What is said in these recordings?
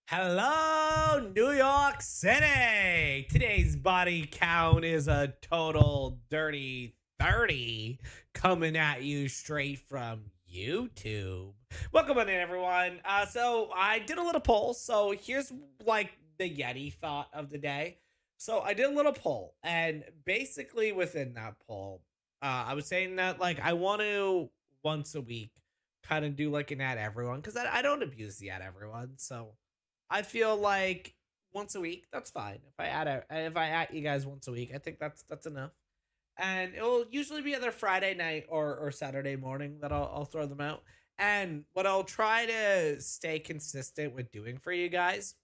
Hello, New York City. Today's body count is a total dirty 30 coming at you straight from YouTube. Welcome on in, everyone. So I did a little poll. So here's like the Yeti thought of the day. So I did a little poll, and basically within that poll, I was saying that like I want to once a week kind of do like an ad everyone because I don't abuse the ad everyone. So I feel like once a week, that's fine. If I at you guys once a week, I think that's enough. And it will usually be either Friday night or Saturday morning that I'll throw them out. And what I'll try to stay consistent with doing for you guys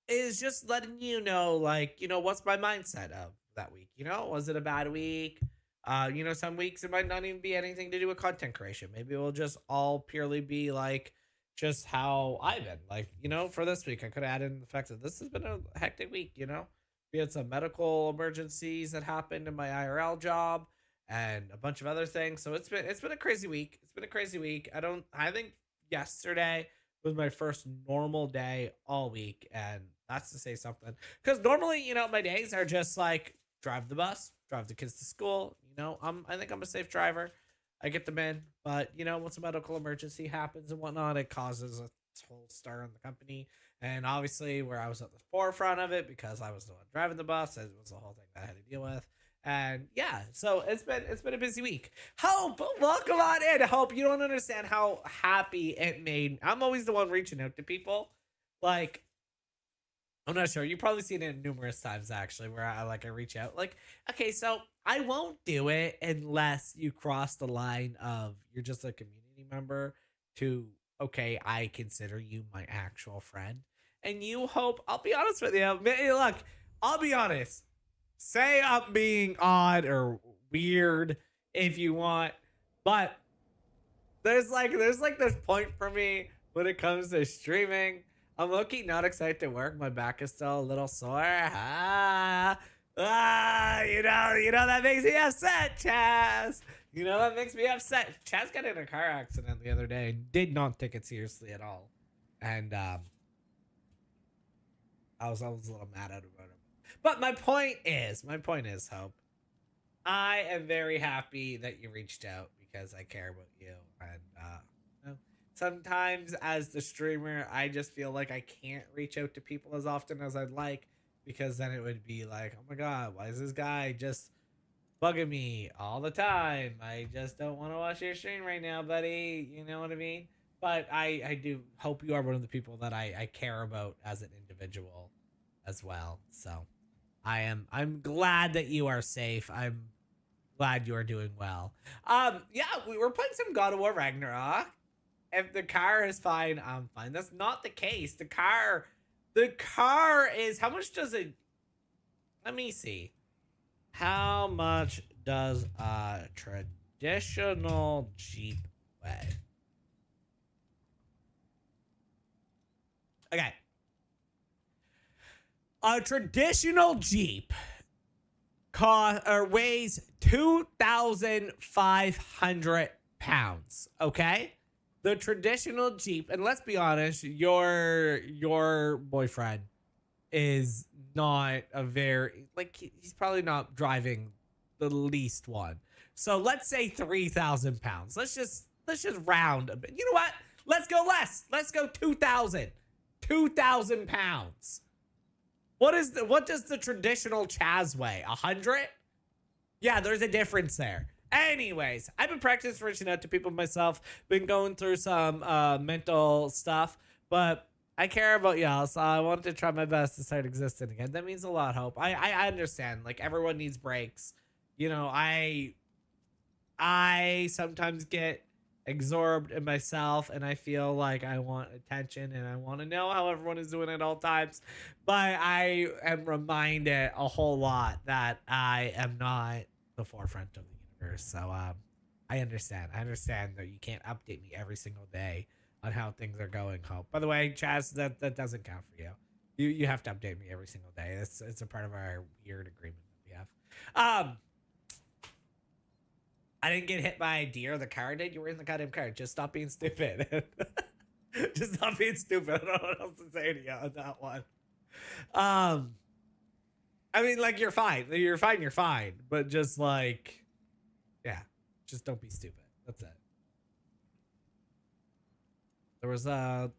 is just letting you know, like, what's my mindset of that week? Was it a bad week? Some weeks it might not even be anything to do with content creation. Maybe it will just all purely be like just how I've been. Like, for this week, I could add in the fact that this has been a hectic week. We had some medical emergencies that happened in my IRL job and a bunch of other things. So it's been a crazy week. It's been a crazy week. I think yesterday was my first normal day all week, and that's to say something. Because normally, my days are just like drive the bus, drive the kids to school. I think I'm a safe driver. I get them in, but once a medical emergency happens and whatnot, it causes a whole stir in the company. And obviously, where I was at the forefront of it because I was the one driving the bus, it was the whole thing that I had to deal with. And yeah, so it's been a busy week. Hope, welcome on in. Hope you don't understand how happy it made. I'm always the one reaching out to people. Like, I'm not sure. You've probably seen it numerous times actually, where I reach out. Like, okay, so I won't do it unless you cross the line of you're just a community member to okay, I consider you my actual friend. And you hope I'll be honest with you. Look, I'll be honest. Say I'm being odd or weird if you want, but there's this point for me when it comes to streaming. I'm looking not excited to work. My back is still a little sore. That makes me upset, Chaz. That makes me upset. Chaz got in a car accident the other day and did not take it seriously at all. And I was a little mad at him about it. But my point is, Hope, I am very happy that you reached out because I care about you. And sometimes as the streamer, I just feel like I can't reach out to people as often as I'd like because then it would be like, oh my god, why is this guy just bugging me all the time? I just don't want to watch your stream right now, buddy. You know what I mean? But I do hope you are one of the people that I care about as an individual as well. So I'm glad that you are safe. I'm glad you are doing well. Yeah, we were playing some God of War Ragnarok. If the car is fine, I'm fine. That's not the case. The car is, how much does it, let me see. How much does a traditional Jeep weigh? Okay. A traditional Jeep weighs 2,500 pounds. Okay, the traditional Jeep, and let's be honest, your boyfriend is not a very like he's probably not driving the least one. So let's say 3,000 pounds. Let's just round a bit. You know what? Let's go less. Let's go 2,000. 2,000 pounds. What does the traditional Chaz weigh? 100? Yeah, there's a difference there. Anyways, I've been practicing reaching out to people myself. Been going through some mental stuff, but I care about y'all, so I wanted to try my best to start existing again. That means a lot, Hope. I understand. Like everyone needs breaks. I sometimes get absorbed in myself and I feel like I want attention and I want to know how everyone is doing at all times. But I am reminded a whole lot that I am not the forefront of the universe. So I understand. I understand that you can't update me every single day on how things are going, Hope. By the way, Chaz, that doesn't count for you. You have to update me every single day. It's a part of our weird agreement that we have. I didn't get hit by a deer. The car did. You were in the goddamn car. Just stop being stupid. Just not being stupid. I don't know what else to say to you on that one. Um, I mean, like, you're fine. You're fine. You're fine. But just like, yeah, just don't be stupid. That's it. There was a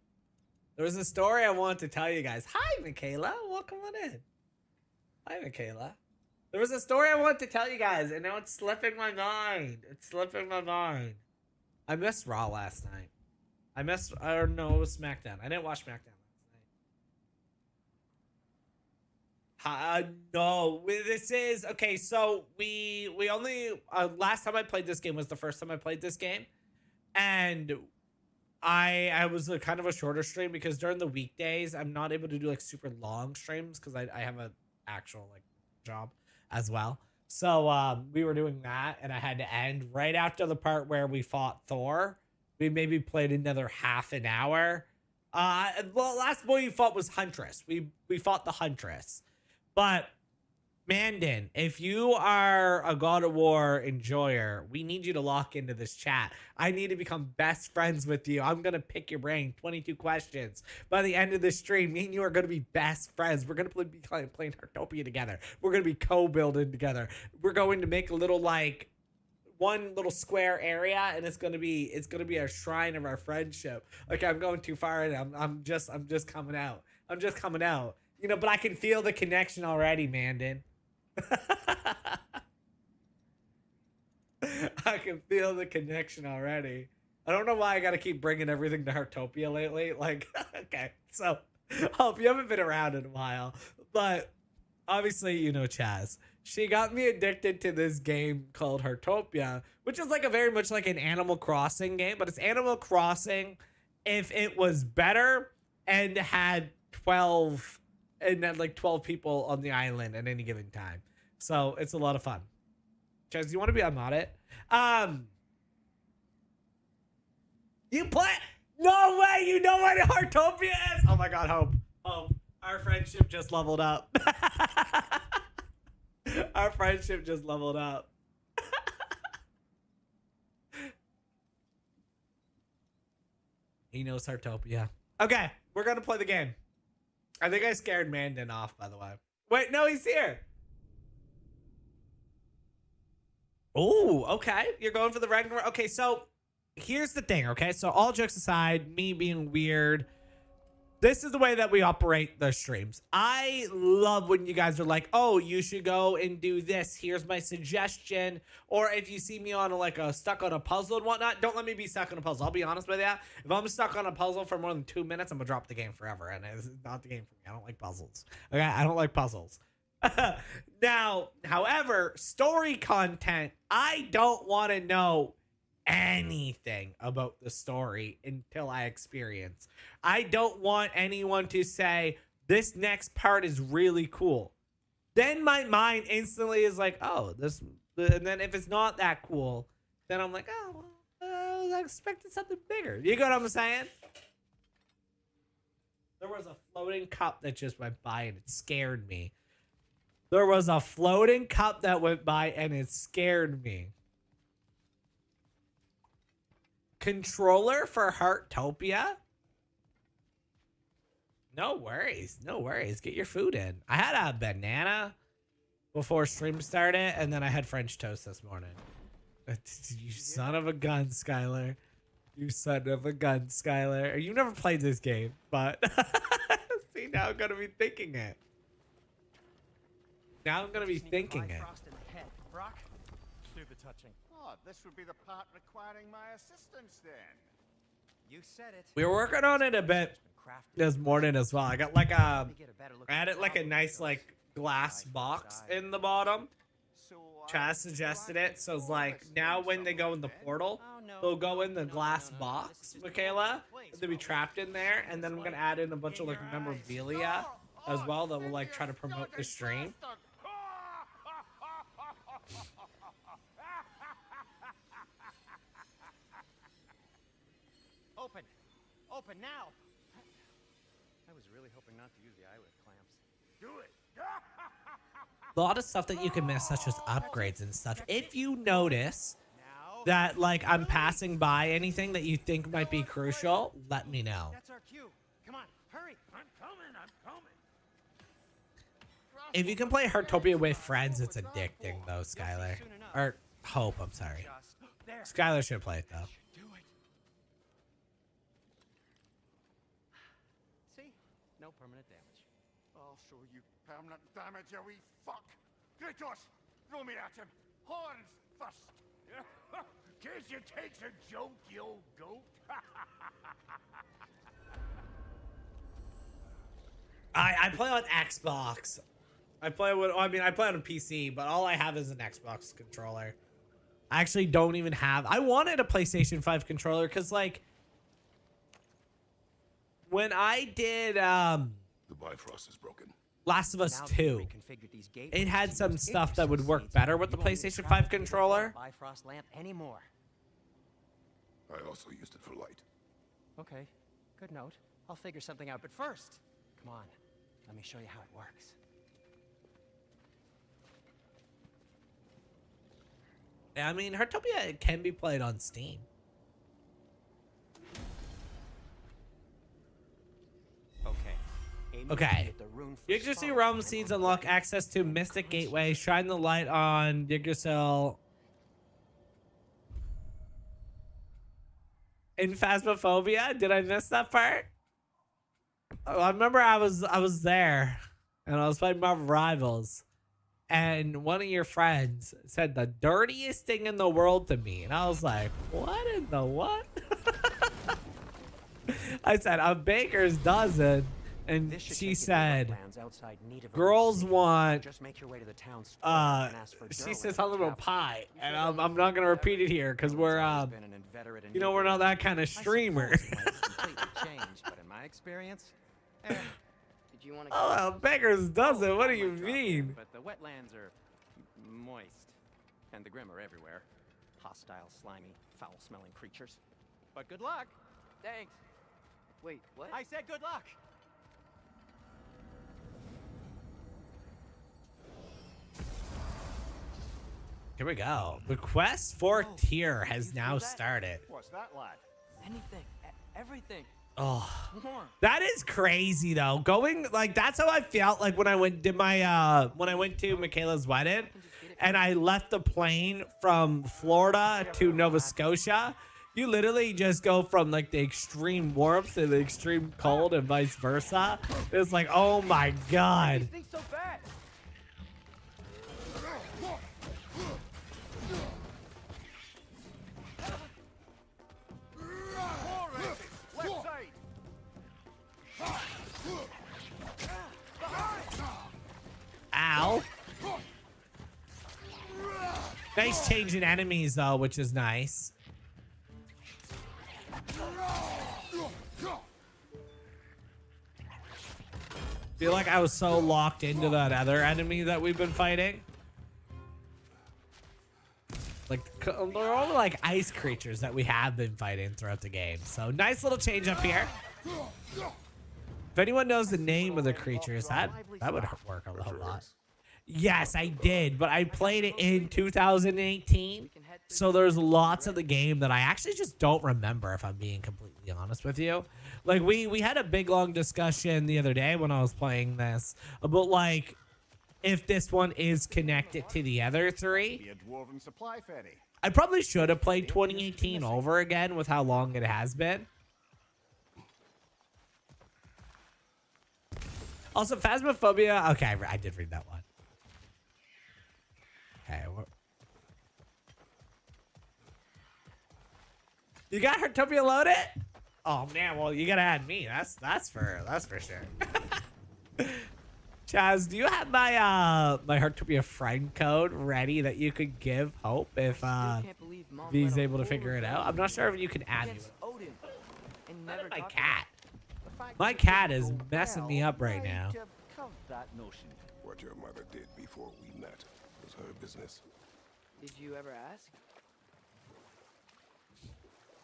story I wanted to tell you guys. Hi, Michaela. Welcome on in. Hi, Michaela. There was a story I wanted to tell you guys, and now it's slipping my mind. It's slipping my mind. I missed Raw last night. I don't know, it was SmackDown. I didn't watch SmackDown last night. No, this is okay. So we only last time I played this game was the first time I played this game, and I was a kind of a shorter stream because during the weekdays I'm not able to do like super long streams because I have a actual like job as well. So we were doing that, and I had to end right after the part where we fought Thor. We maybe played another half an hour. Well, last boy we fought was Huntress. We fought the Huntress. But Mandan, if you are a God of War enjoyer, we need you to lock into this chat. I need to become best friends with you. I'm going to pick your brain. 22 questions. By the end of the stream, me and you are going to be best friends. We're going to be playing Heartopia together. We're going to be co-building together. We're going to make a little like one little square area, and it's gonna be a shrine of our friendship. Okay, I'm going too far, and I'm just coming out. I'm just coming out. You know, but I can feel the connection already, Mandan. I can feel the connection already. I don't know why I gotta keep bringing everything to Heartopia lately. Like, okay, so hope you haven't been around in a while, but obviously you know Chaz. She got me addicted to this game called Heartopia, which is like a very much like an Animal Crossing game, but it's Animal Crossing if it was better and had 12 people on the island at any given time. So it's a lot of fun. Chaz, do you want to be on it? You play? No way! You know what Heartopia is? Oh my god, Hope. Our friendship just leveled up. Our friendship just leveled up. He knows Heartopia. Okay, we're gonna play the game. I think I scared Mandan off, by the way. Wait, no, he's here. Oh, okay. You're going for the Ragnarok. Okay, so here's the thing, okay? So all jokes aside, me being weird, this is the way that we operate the streams. I love when you guys are like, oh, you should go and do this. Here's my suggestion. Or if you see me on like a stuck on a puzzle and whatnot, don't let me be stuck on a puzzle. I'll be honest with you. If I'm stuck on a puzzle for more than 2 minutes, I'm gonna drop the game forever. And it's not the game for me. I don't like puzzles. Okay, I don't like puzzles. Now, however, story content, I don't want to know anything about the story until I experience. I don't want anyone to say this next part is really cool. Then my mind instantly is like, oh, this, and then if it's not that cool, then I'm like, oh, well, I was expecting something bigger. You get what I'm saying? There was a floating cup that just went by and it scared me. There was a floating cup that went by and it scared me. Controller for Heartopia? No worries. No worries. Get your food in. I had a banana before stream started, and then I had French toast this morning. You son of a gun, Skylar. You son of a gun, Skylar. You never played this game, but see, now I'm going to be thinking it. Now I'm going to be thinking it. Stupid touching. Oh, this would be the part requiring my assistance then. You said it. We were working on it a bit this morning as well. I got like I added like a nice like glass box in the bottom. Chaz suggested it, so it's like now when they go in the portal, they'll go in the glass box, Michaela. They'll be trapped in there, and then I'm gonna add in a bunch of like memorabilia as well that will like try to promote the stream. Open! Open now! I was really hoping not to use the eyelid clamps. Do it. A lot of stuff that you can miss, such as upgrades and stuff. If you notice, that like I'm passing by anything that you think might be crucial, let me know. That's our cue. Come on, hurry. I'm coming. If you can play Heartopia with friends, it's addicting though, Skylar. Or Hope, I'm sorry. There. Skylar should play it though. Do it. See? No permanent damage. I'll show you permanent damage, you wee fuck. Kratos, throw me at him. Horns first. Case you takes a joke, you old goat. I play on Xbox. I play on PC, but all I have is an Xbox controller. I actually don't even have. I wanted a PlayStation 5 controller because, like, when I did The Bifrost is broken. Last of Us Now that 2, you've reconfigured these gateways, it had you some use stuff that would work seeds, better with the you won't need PlayStation to 5 travel to the controller. Bifrost lamp anymore. I also used it for light. Okay, good note. I'll figure something out, but first, come on, let me show you how it works. I mean, Heartopia can be played on Steam. Okay. Yggdrasil Realm Seeds unlock access to Mystic Gateway. Shine the light on Yggdrasil. In Phasmophobia? Did I miss that part? Oh, I remember I was there and I was playing Marvel Rivals. And one of your friends said the dirtiest thing in the world to me. And I was like, what in the what? I said, a baker's dozen. And she said, girls want, she said something about pie. And I'm not going to repeat it here because we're, you know, we're not that kind of streamer. Oh, beggars doesn't. What do you mean? But the wetlands are moist, and the Grim are everywhere. Hostile, slimy, foul-smelling creatures. But good luck. Thanks. Wait, what? I said good luck. Here we go. The quest for tier has now started. What's that, lad? Anything. Everything. Oh, More. that is crazy though. Going like that's how I felt like when I went did my when I went to Michaela's wedding, and I left the plane from Florida to Nova Scotia. You literally just go from like the extreme warmth to the extreme cold and vice versa. It's like, oh my god. These things so bad. Left side. Ow. Nice change in enemies though, which is nice. Feel like I was so locked into that other enemy that we've been fighting. Like, they're all like ice creatures that we have been fighting throughout the game. So nice little change up here. If anyone knows the name of the creatures, that would work a whole lot. Yes, I did, but I played it in 2018. So there's lots of the game that I actually just don't remember, if I'm being completely honest with you. Like, we had a big, long discussion the other day when I was playing this about, like, if this one is connected to the other three. Be a dwarven supply ferry. I probably should have played 2018 over again with how long it has been. Also, Phasmophobia. Okay, I did read that one. Okay. You got Heartopia loaded? Oh man, well you gotta add me. That's for sure. Chaz, do you have my my Heartopia friend code ready that you could give Hope if he's able to figure it out? I'm not sure if you can add me. My cat. My cat is messing me up right now. What your mother did before we met was her business. Did you ever ask?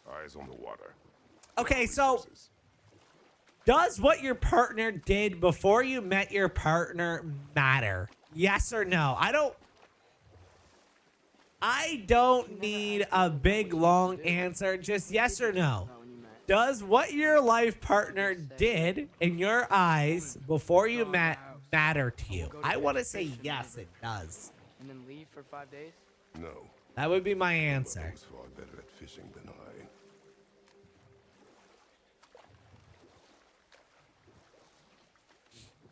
Eyes on the water. Okay, so does what your partner did before you met your partner matter? Yes or no? I don't. I don't need a big long answer, just yes or no. About when you met. Does what your life partner did in your eyes before you met matter to you? I want to say yes, it does. And then leave for 5 days? No. That would be my But answer. he's far better at fishing than I.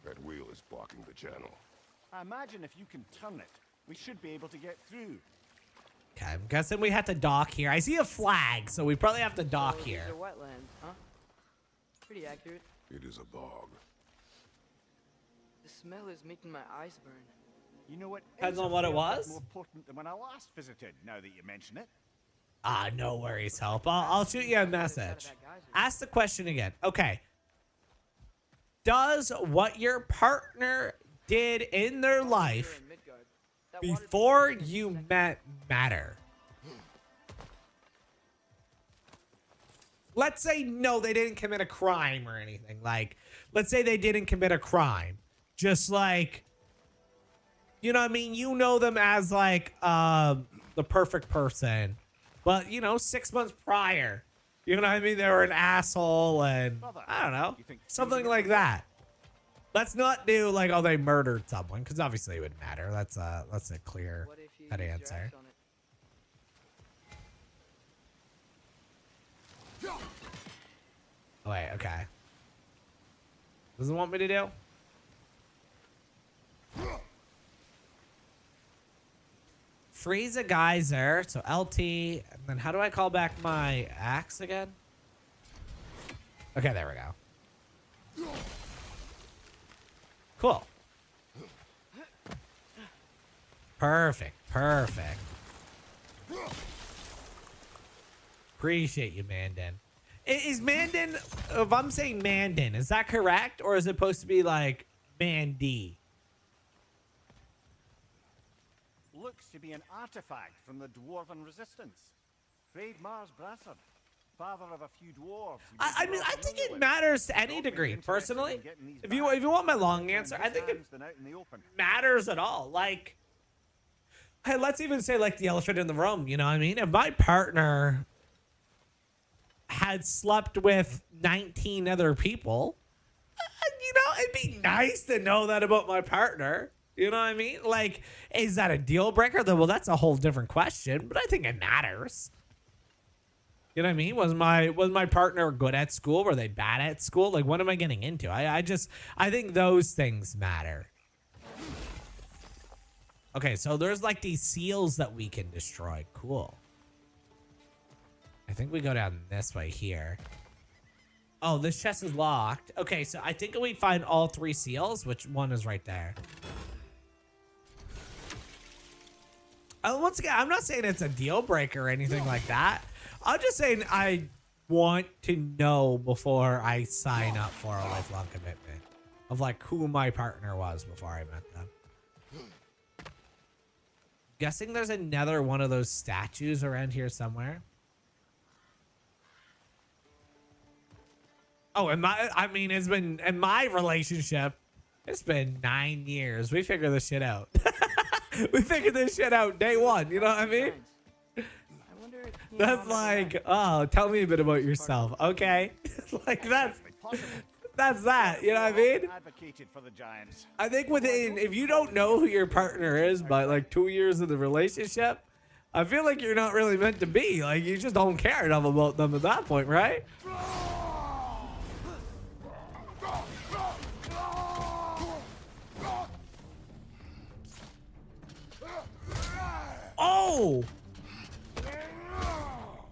That wheel is blocking the channel. I imagine if you can turn it, we should be able to get through. Okay, I'm guessing we have to dock here. I see a flag, so we probably have to dock So here. these are wetlands, huh? Pretty accurate. It is a bog. The smell is making my eyes burn. You know what? Depends is on a what it fair bit was. More potent than when I last visited. Now that you mention it. Ah, no worries, Help. I'll shoot you a message. Ask the question again. Okay. Does what your partner did in their life Here in Midgard, that water before feature is you second. met matter? Let's say no, they didn't commit a crime or anything. Like, let's say they didn't commit a crime. Just like, you know what I mean? You know them as like the perfect person. But, you know, 6 months prior, you know what I mean? They were an asshole and I don't know, You think something like that. Let's not do like, oh, they murdered someone, because obviously it would matter. That's a clear What if you cut used your answer. axe on it? Oh, wait, okay. Doesn't want me to do? Freeze a geyser, so LT, and then how do I call back my axe again? Okay, there we go. Cool. Perfect, perfect. Appreciate you, Mandan. Is Mandan, if I'm saying Mandan, is that correct? Or is it supposed to be like Mandy? Looks to be an artifact from the Dwarven resistance. Trade Mars Brasser, father of a few dwarves. I mean, I think it matters to any degree, personally. If you want my long answer, I think it matters at all. Like, hey, let's even say like the elephant in the room, you know what I mean? If my partner had slept with 19 other people, you know, it'd be nice to know that about my partner. You know what I mean? Like, is that a deal breaker? Well, that's a whole different question, but I think it matters. You know what I mean? Was my partner good at school? Were they bad at school? Like, what am I getting into? I think those things matter. Okay, so there's like these seals that we can destroy. Cool. I think we go down this way here. Oh, this chest is locked. Okay, so I think we find all 3 seals, which one is right there. Once again, I'm not saying it's a deal breaker or anything like that. I'm just saying I want to know before I sign up for a lifelong commitment of like who my partner was before I met them. Guessing there's another one of those statues around here somewhere. Oh, I mean, it's been, in my relationship, it's been 9 years. We figured this shit out. We figured this shit out day one. You know what I mean? I wonder if he That's remembers like, that. oh, tell me a bit about yourself. Okay. Like that's that. You know what I mean? Advocated for the giants. I think within, if you don't know who your partner is by like 2 years of the relationship, I feel like you're not really meant to be. Like, you just don't care enough about them at that point, right? Oh!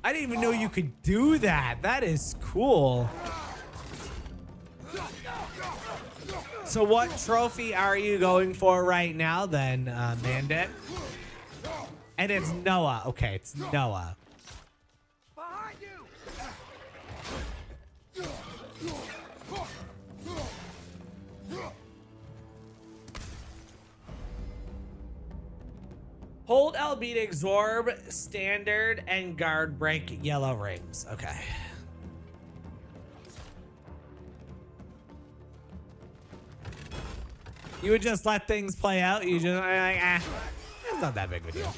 I didn't even know you could do that. That is cool. So what trophy are you going for right now then, Mandan? And it's Noah. Okay, it's Noah. Behind you! Hold LB to absorb standard and guard break yellow rings. Okay. You would just let things play out. You just like, it's not that big of a deal.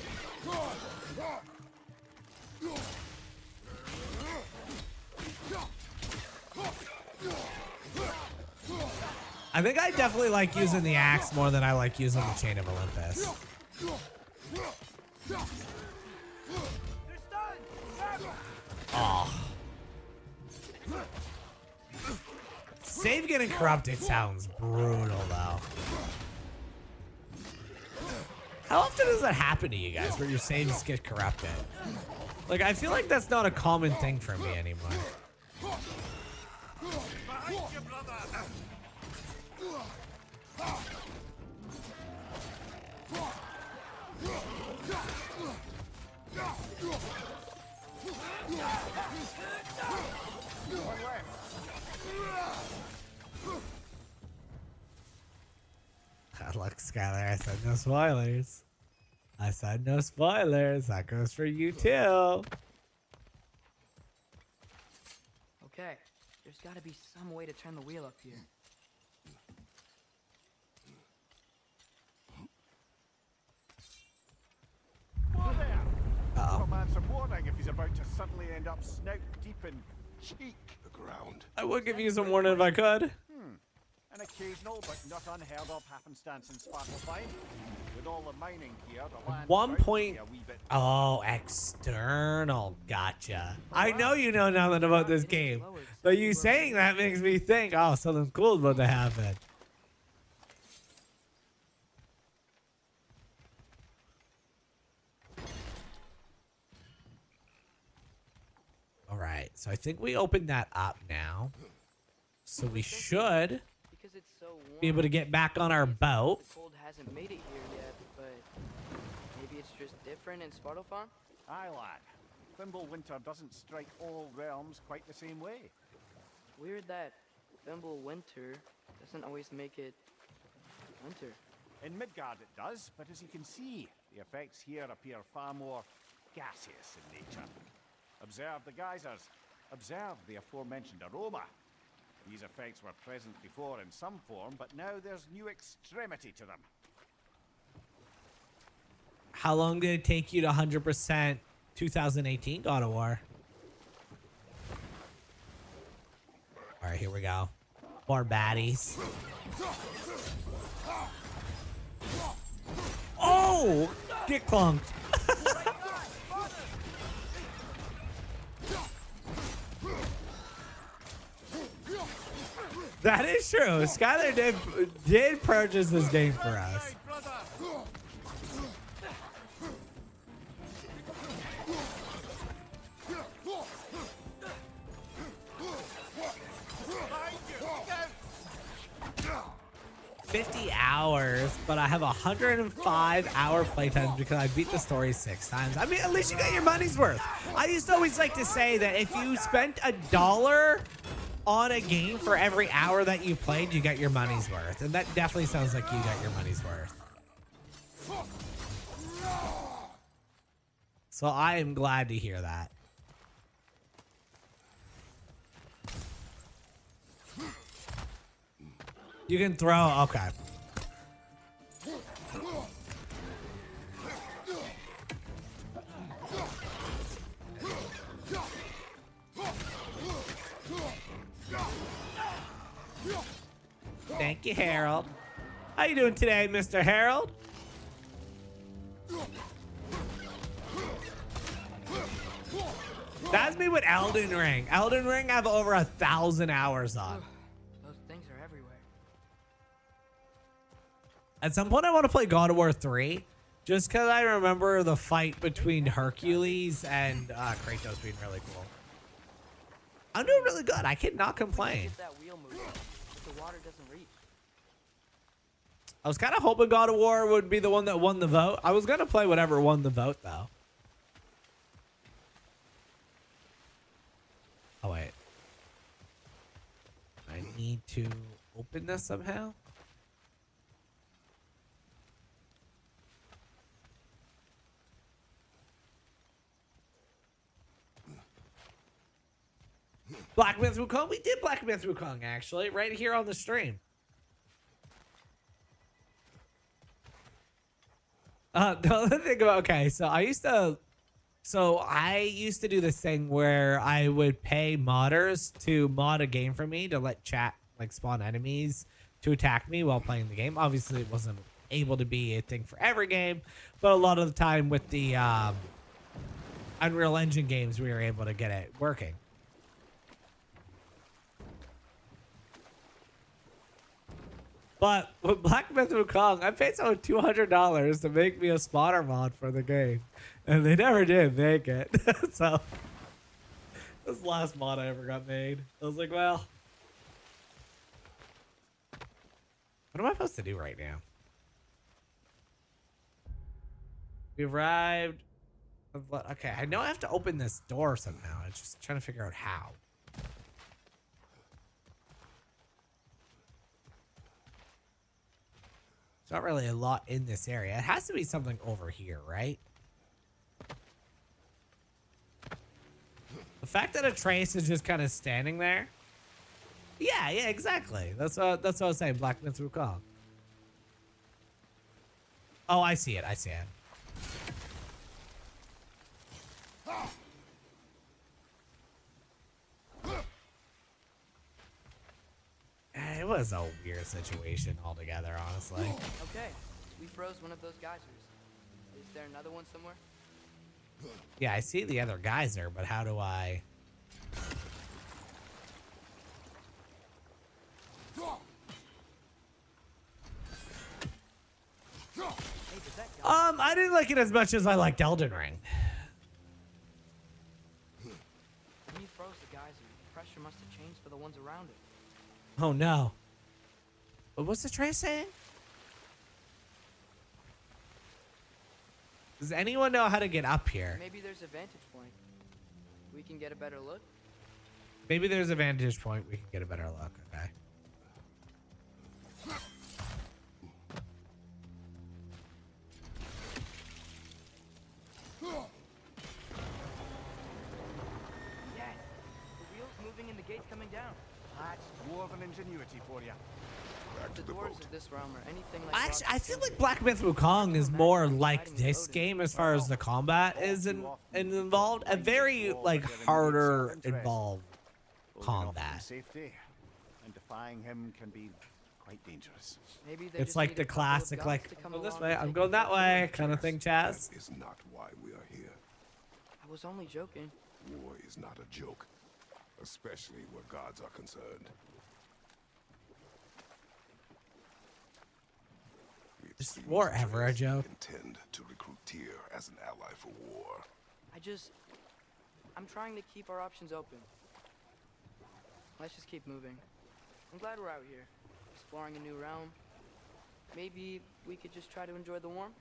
I think I definitely like using the axe more than I like using the Chain of Olympus. Oh. Save getting corrupted sounds brutal, though. How often does that happen to you guys, where your saves get corrupted? Like, I feel like that's not a common thing for me anymore. Look, Skylar, I said no spoilers. I said no spoilers. That goes for you too. Okay, there's gotta be some way to turn the wheel up here. Whoa there! Uh-oh. Give a man some warning if he's about to suddenly end up snout deep in cheek. The ground. I would give you some warning if I could. An occasional but not unheard of happenstance in Svartalfheim. With all the mining here, the land One is bound to point. be a wee bit. Oh, external. Gotcha. I know you know nothing about this game, but you saying that makes me think, oh, something cool is about to happen. All right, so I think we opened that up now. So we should Because it's so warm, be able to get back on our boat. the cold hasn't made it here yet, but maybe it's just different in Svartalfheim? Aye, lad. Thimble winter doesn't strike all realms quite the same way. Weird that Thimble winter doesn't always make it winter. In Midgard it does, but as you can see, the effects here appear far more gaseous in nature. Observe the geysers. Observe the aforementioned aroma. These effects were present before in some form, but now there's new extremity to them. How long did it take you to 100% 2018 God of War? All right, here we go. More baddies. Oh, get clunked. That is true. Skylar did purchase this game for us. $50, but I have 105-hour playtime because I beat the story 6 times. I mean, at least you got your money's worth. I used to always like to say that if you spent $1 on a game for every hour that you played, you got your money's worth. And that definitely sounds like you got your money's worth. So I am glad to hear that. You can throw, okay. Thank you, Harold. How you doing today, Mr. Harold? That's me with Elden Ring. Elden Ring I have over 1,000 hours on. Those things are everywhere. At some point I want to play God of War 3. Just because I remember the fight between Hercules and Kratos being really cool. I'm doing really good. I cannot complain. Get that wheel moving, but the water doesn't reach. I was kind of hoping God of War would be the one that won the vote. I was going to play whatever won the vote, though. Oh, wait. I need to open this somehow. Black Myth Wukong? We did Black Myth Wukong, actually, right here on the stream. The other thing about, okay, so I used to do this thing where I would pay modders to mod a game for me to let chat like spawn enemies to attack me while playing the game. Obviously, it wasn't able to be a thing for every game, but a lot of the time with the Unreal Engine games, we were able to get it working. But with Black Myth Wukong, I paid someone $200 to make me a spotter mod for the game, and they never did make it. So this is the last mod I ever got made. I was like, well, what am I supposed to do right now? We arrived. Okay, I know I have to open this door somehow. I'm just trying to figure out how. There's not really a lot in this area. It has to be something over here, right? The fact that a trace is just kind of standing there. Yeah, exactly. That's what I was saying. Black Myth Wukong. Oh, I see it. It was a weird situation altogether, honestly. Okay, we froze one of those geysers. Is there another one somewhere? Yeah, I see the other geyser, but how do I... I didn't like it as much as I liked Elden Ring. When you froze the geyser, the pressure must have changed for the ones around it. Oh no. But what's the trace saying? Does anyone know how to get up here? Maybe there's a vantage point. We can get a better look. Maybe there's a vantage point. We can get a better look. Okay. Yes, the wheels moving and the gates coming down. That's dwarven ingenuity for you. Back to The the dwarves boat. of this realm are anything like. Actually, I feel like Black Myth Wukong is more like this game as far as the combat is involved. A very like harder involved Holding off from combat. safety and defying him can be quite dangerous. Maybe they It's just like need the a couple of classic, guys like, to come go this along way, and I'm take going that control. way, kind of thing, Chaz. That is not why we are here. I was only joking. War is not a joke, especially where gods are concerned. It Is seems war ever a Atreus joke? Intend to recruit Tyr as an ally for war. I'm trying to keep our options open. Let's just keep moving. I'm glad we're out here, exploring a new realm. Maybe we could just try to enjoy the warmth.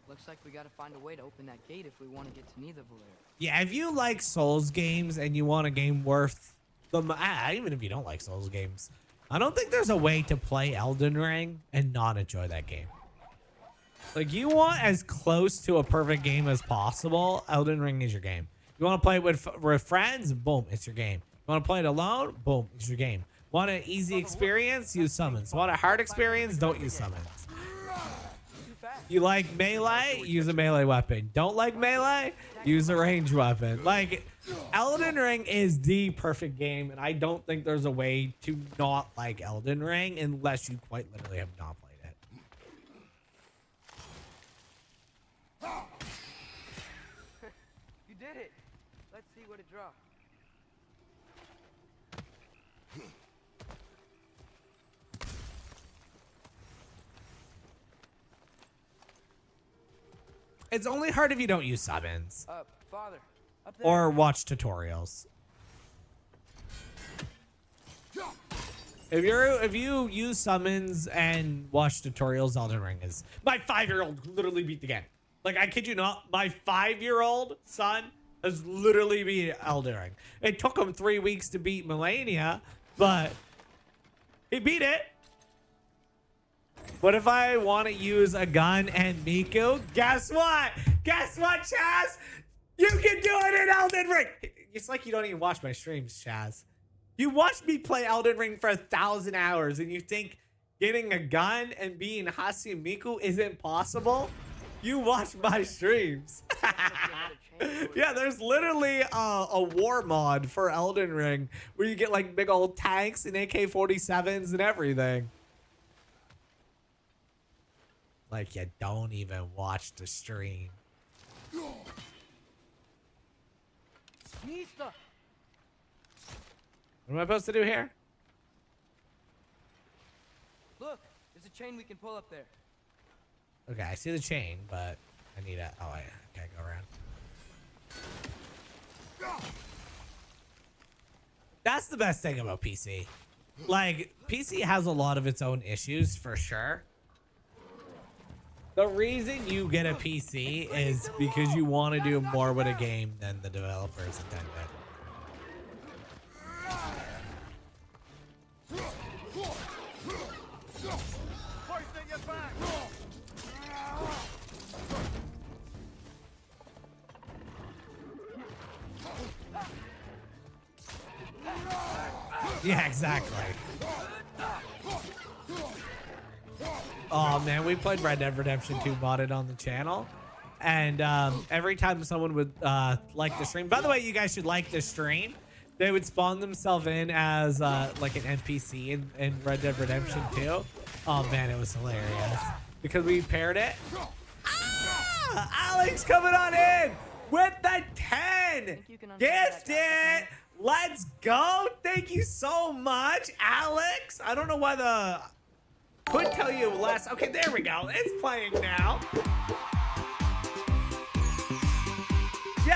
Looks like we gotta find a way to open that gate if we want to get to Neithervalir. Yeah, if you like Souls games and you want a game worth the even if you don't like Souls games, I don't think there's a way to play Elden Ring and not enjoy that game. Like, you want as close to a perfect game as possible, Elden Ring is your game. You want to play it with friends? Boom, it's your game. You want to play it alone? Boom, it's your game. Want an easy experience? Use summons. Want a hard experience? Don't use summons. You like melee? Use a melee weapon. Don't like melee? Use a ranged weapon. Like, Elden Ring is the perfect game, and I don't think there's a way to not like Elden Ring unless you quite literally have not played it. You did it! Let's see what it draws. It's only hard if you don't use summons Father, up there. or watch tutorials. If you use summons and watch tutorials, Elden Ring is... My 5-year-old literally beat the game. Like, I kid you not, my 5-year-old son has literally beat Elden Ring. It took him 3 weeks to beat Millennia, but he beat it. What if I want to use a gun and Miku? Guess what? Guess what, Chaz? You can do it in Elden Ring. It's like you don't even watch my streams, Chaz. You watched me play Elden Ring for 1,000 hours and you think getting a gun and being Hasimiku isn't possible, you watch my streams. Yeah, there's literally a war mod for Elden Ring where you get like big old tanks and AK-47s and everything. Like, you don't even watch the stream. What am I supposed to do here? Look, there's a chain we can pull up there. Okay, I see the chain, but I need a... Oh, yeah. Okay, go around. That's the best thing about PC. Like, PC has a lot of its own issues, for sure. The reason you get a PC is because you want to do more with a game than the developers intended. Yeah, exactly. Oh man, we played Red Dead Redemption 2 modded on the channel, and every time someone would like the stream, by the way, you guys should like the stream, they would spawn themselves in as like an NPC in Red Dead Redemption 2. Oh man, it was hilarious because we paired it. Ah, Alex coming on in with the 10 gifted. Let's go. Thank you so much, Alex. I don't know why the could tell you less. Okay, there we go. It's playing now. Yo,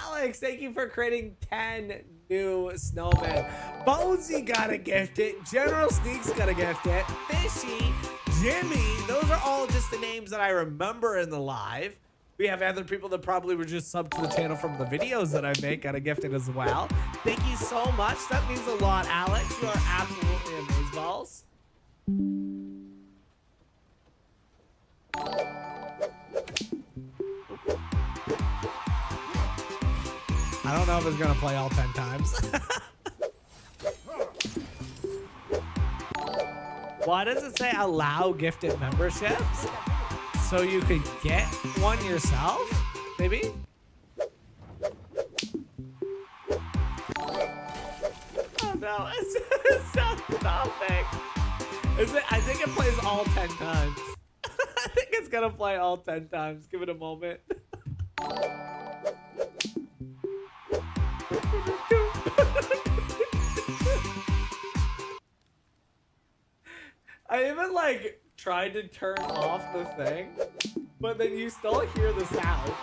Alex, thank you for creating 10 new snowmen. Bonesy got a gifted. General Sneaks got a gifted. Fishy, Jimmy. Those are all just the names that I remember in the live. We have other people that probably were just subbed to the channel from the videos that I make got a gifted as well. Thank you so much. That means a lot, Alex. You are absolutely amazeballs. I don't know if it's gonna play all 10 times. Why does it say allow gifted memberships? So you could get one yourself? Maybe? Oh no, it's not stopping. Is it? I think it plays all 10 times. I think it's gonna play all 10 times. Give it a moment. I even like tried to turn off the thing, but then you still hear the sound.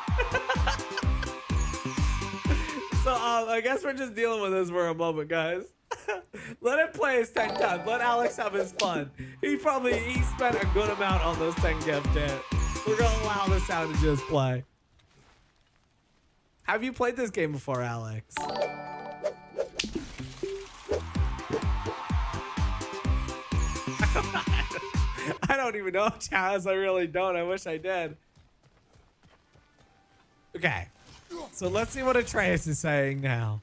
So I guess we're just dealing with this for a moment, guys. Let it play his 10 times. Let Alex have his fun. He spent a good amount on those 10 gifted. We're gonna allow the sound to just play. Have you played this game before, Alex? I don't even know, Chaz. I really don't. I wish I did. Okay. So let's see what Atreus is saying now.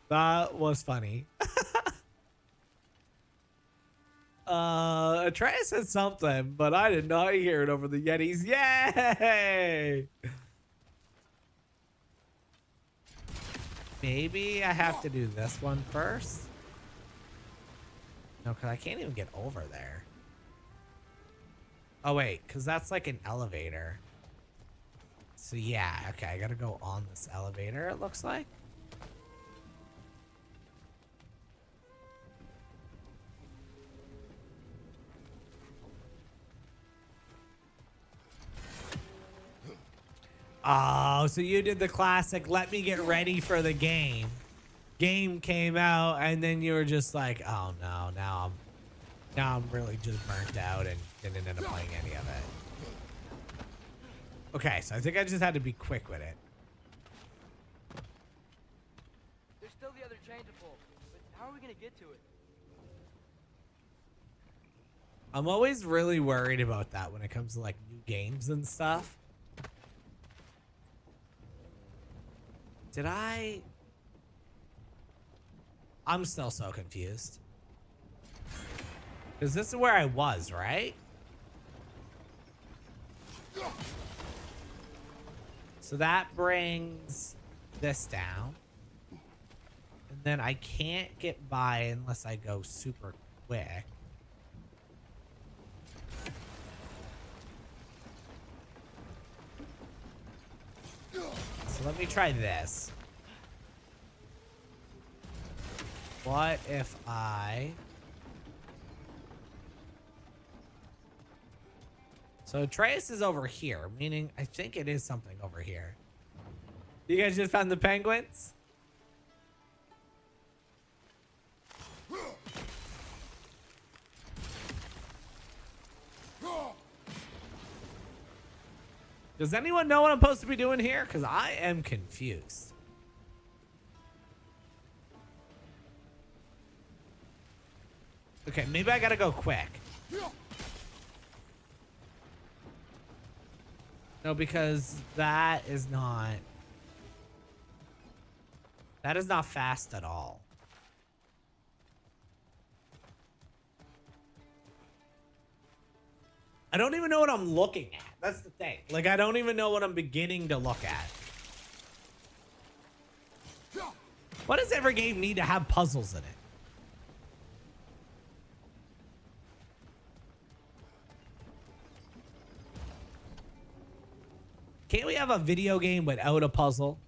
That was funny. Atreus said something, but I did not hear it over the Yetis. Yay! Maybe I have to do this one first. No, because I can't even get over there. Oh, wait, because that's like an elevator. So, yeah, okay, I gotta go on this elevator, it looks like. Oh, so you did the classic, let me get ready for the game. Game came out, and then you were just like, oh no, now I'm really just burnt out and didn't end up playing any of it. Okay, so I think I just had to be quick with it. There's still the other chain to pull, but how are we gonna get to it? I'm always really worried about that when it comes to like new games and stuff. I'm still so confused. Because this is where I was, right? So that brings this down. And then I can't get by unless I go super quick. So let me try this. What if I... So Atreus is over here, meaning I think it is something over here. You guys just found the penguins? Does anyone know what I'm supposed to be doing here? Because I am confused. Okay, maybe I gotta go quick. No, because that is not fast at all. I don't even know what I'm looking at. That's the thing. Like, I don't even know what I'm beginning to look at. Why does every game need to have puzzles in it? Can't we have a video game without a puzzle?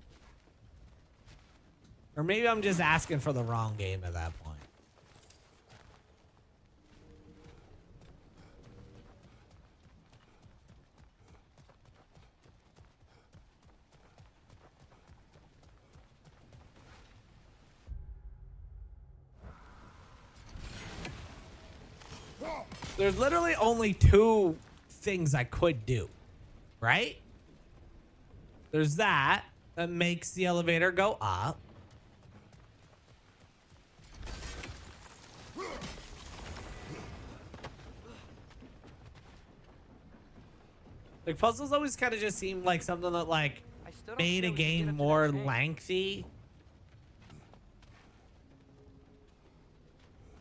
Or maybe I'm just asking for the wrong game at that point. There's literally only two things I could do, right? There's that makes the elevator go up. Like, puzzles always kind of just seem like something that, like, made a game more lengthy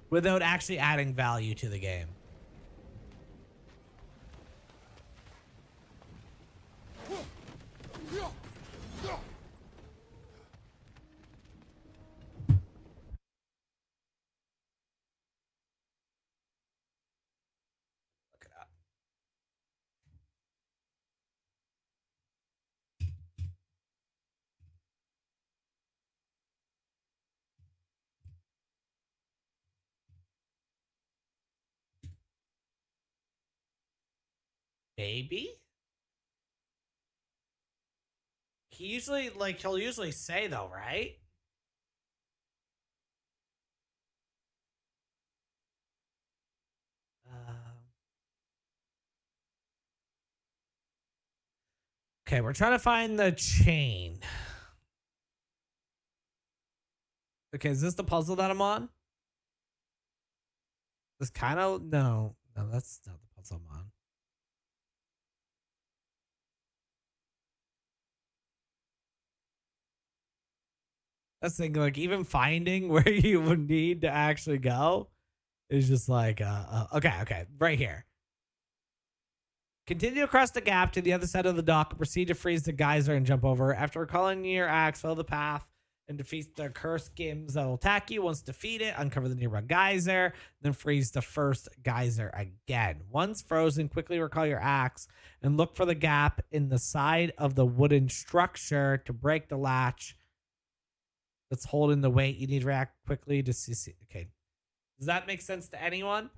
without actually adding value to the game. Maybe? He'll usually say though, right? Okay, we're trying to find the chain. Okay, is this the puzzle that I'm on? This kind of... No, that's not the puzzle I'm on. That's the thing, like, even finding where you would need to actually go is just like, okay, right here. Continue across the gap to the other side of the dock and proceed to freeze the geyser and jump over. After recalling your axe, follow the path and defeat the cursed skims that will attack you. Once defeated, uncover the nearby geyser, then freeze the first geyser again. Once frozen, quickly recall your axe and look for the gap in the side of the wooden structure to break the latch that's holding the weight. You need to react quickly to see. Okay. Does that make sense to anyone?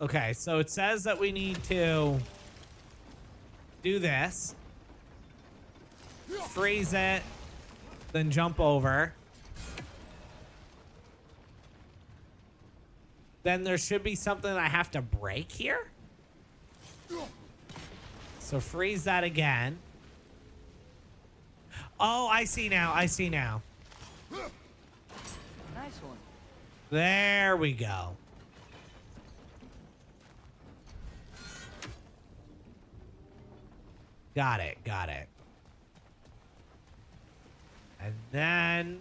Okay, so it says that we need to do this. Freeze it. Then jump over. Then there should be something I have to break here. So freeze that again. Oh, I see now. I see now. Nice one. There we go. Got it. Got it. And then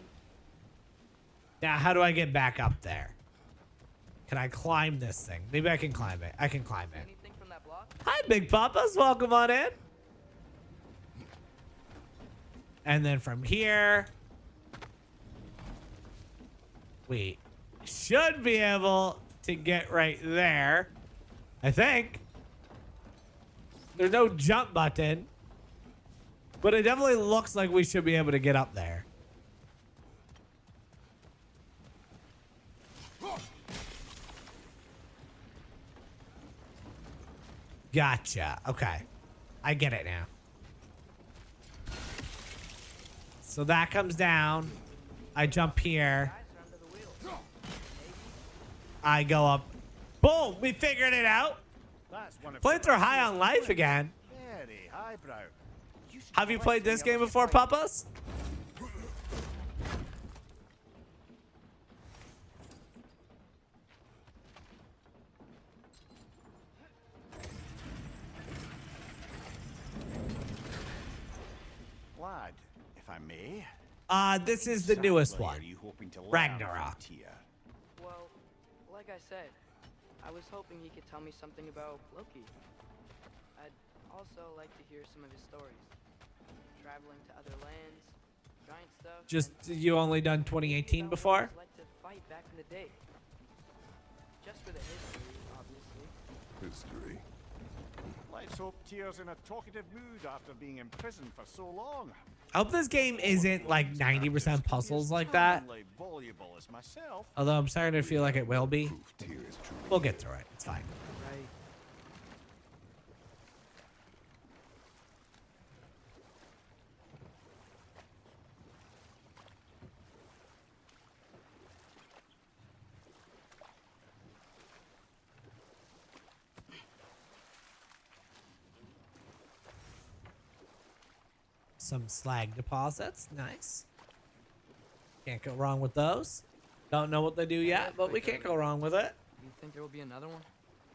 Now, how do I get back up there? Can I climb this thing? Maybe I can climb it. I can climb it. Anything from that block? Hi, Big Papas. Welcome on in. And then from here, we should be able to get right there. I think. There's no jump button. But it definitely looks like we should be able to get up there. Gotcha. Okay. I get it now. So that comes down. I jump here. I go up. Boom! We figured it out. That's one of Flamethrower high on life again. Very highbrow. You should Have you collect played this any game of before, these Papas? Lad, if I may. This is the newest exactly one. are you hoping to learn Ragnarok. from Tyr? Well, like I said, I was hoping he could tell me something about Loki. I'd also like to hear some of his stories. Traveling to other lands, giant stuff. Just and you only done 2018 about before? what it was like to fight back in the day. Just for the history, obviously. History. Let's hope Tyr's in a talkative mood after being imprisoned for so long. I hope this game isn't like 90% puzzles like that. Terribly voluble as myself. Although I'm starting to feel like it will be. Proof Tyr is truly. We'll get through it. It's fine. Right. Some slag deposits. Nice. Can't go wrong with those. Don't know what they do yet, but we can't go wrong with it. You think there will be another one?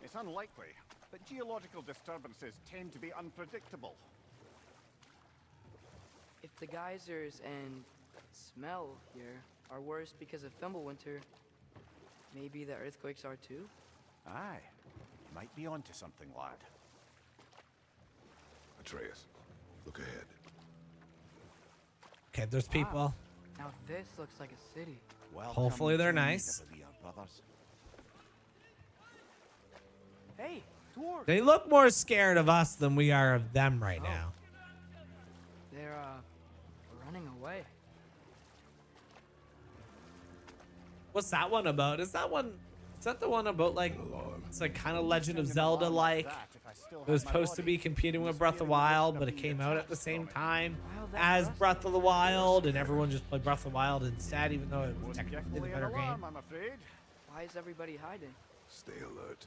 It's unlikely, but geological disturbances tend to be unpredictable. If the geysers and smell here are worse because of Fimbulwinter, maybe the earthquakes are too? Aye, might be onto something, lad. Atreus, look ahead. Okay, there's people. Now this looks like a city. Welcome Hopefully they're to nice. Nidavellir, brothers. Hey, dwarf! They look more scared of us than we are of them right now. They're running away. What's that one about? Is that the one about like it's like kind of Legend of Zelda like? It was supposed to be competing with Breath of the Wild, but it came out at the same time as Breath of the Wild, and everyone just played Breath of the Wild instead, even though it was Most technically the definitely an better alarm, game. I'm afraid. Why is everybody hiding? Stay alert.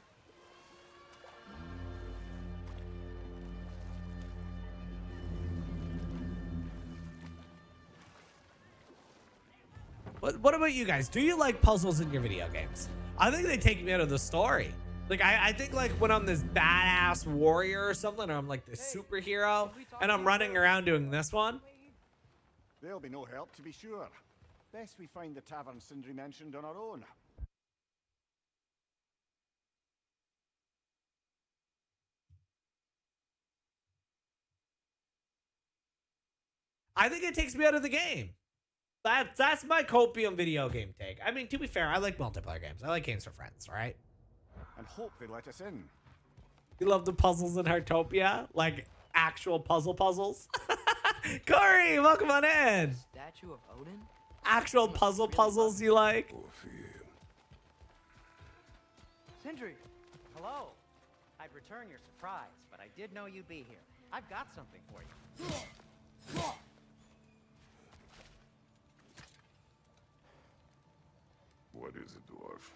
What about you guys? Do you like puzzles in your video games? I think they take me out of the story. Like, I think, like, when I'm this badass warrior or something, or I'm, like, this superhero, and I'm running around doing this one. There'll be no help, to be sure. Best we find the tavern Sindri mentioned on our own. I think it takes me out of the game. That's my copium video game take. I mean, to be fair, I like multiplayer games. I like games for friends, right? And hope they let us in. You love the puzzles in Heartopia? Like, actual puzzles? Corey, welcome on in. Statue of Odin? Actual puzzles you like? Or fear. Sindri! Hello. I'd return your surprise, but I did know you'd be here. I've got something for you. What is it, dwarf?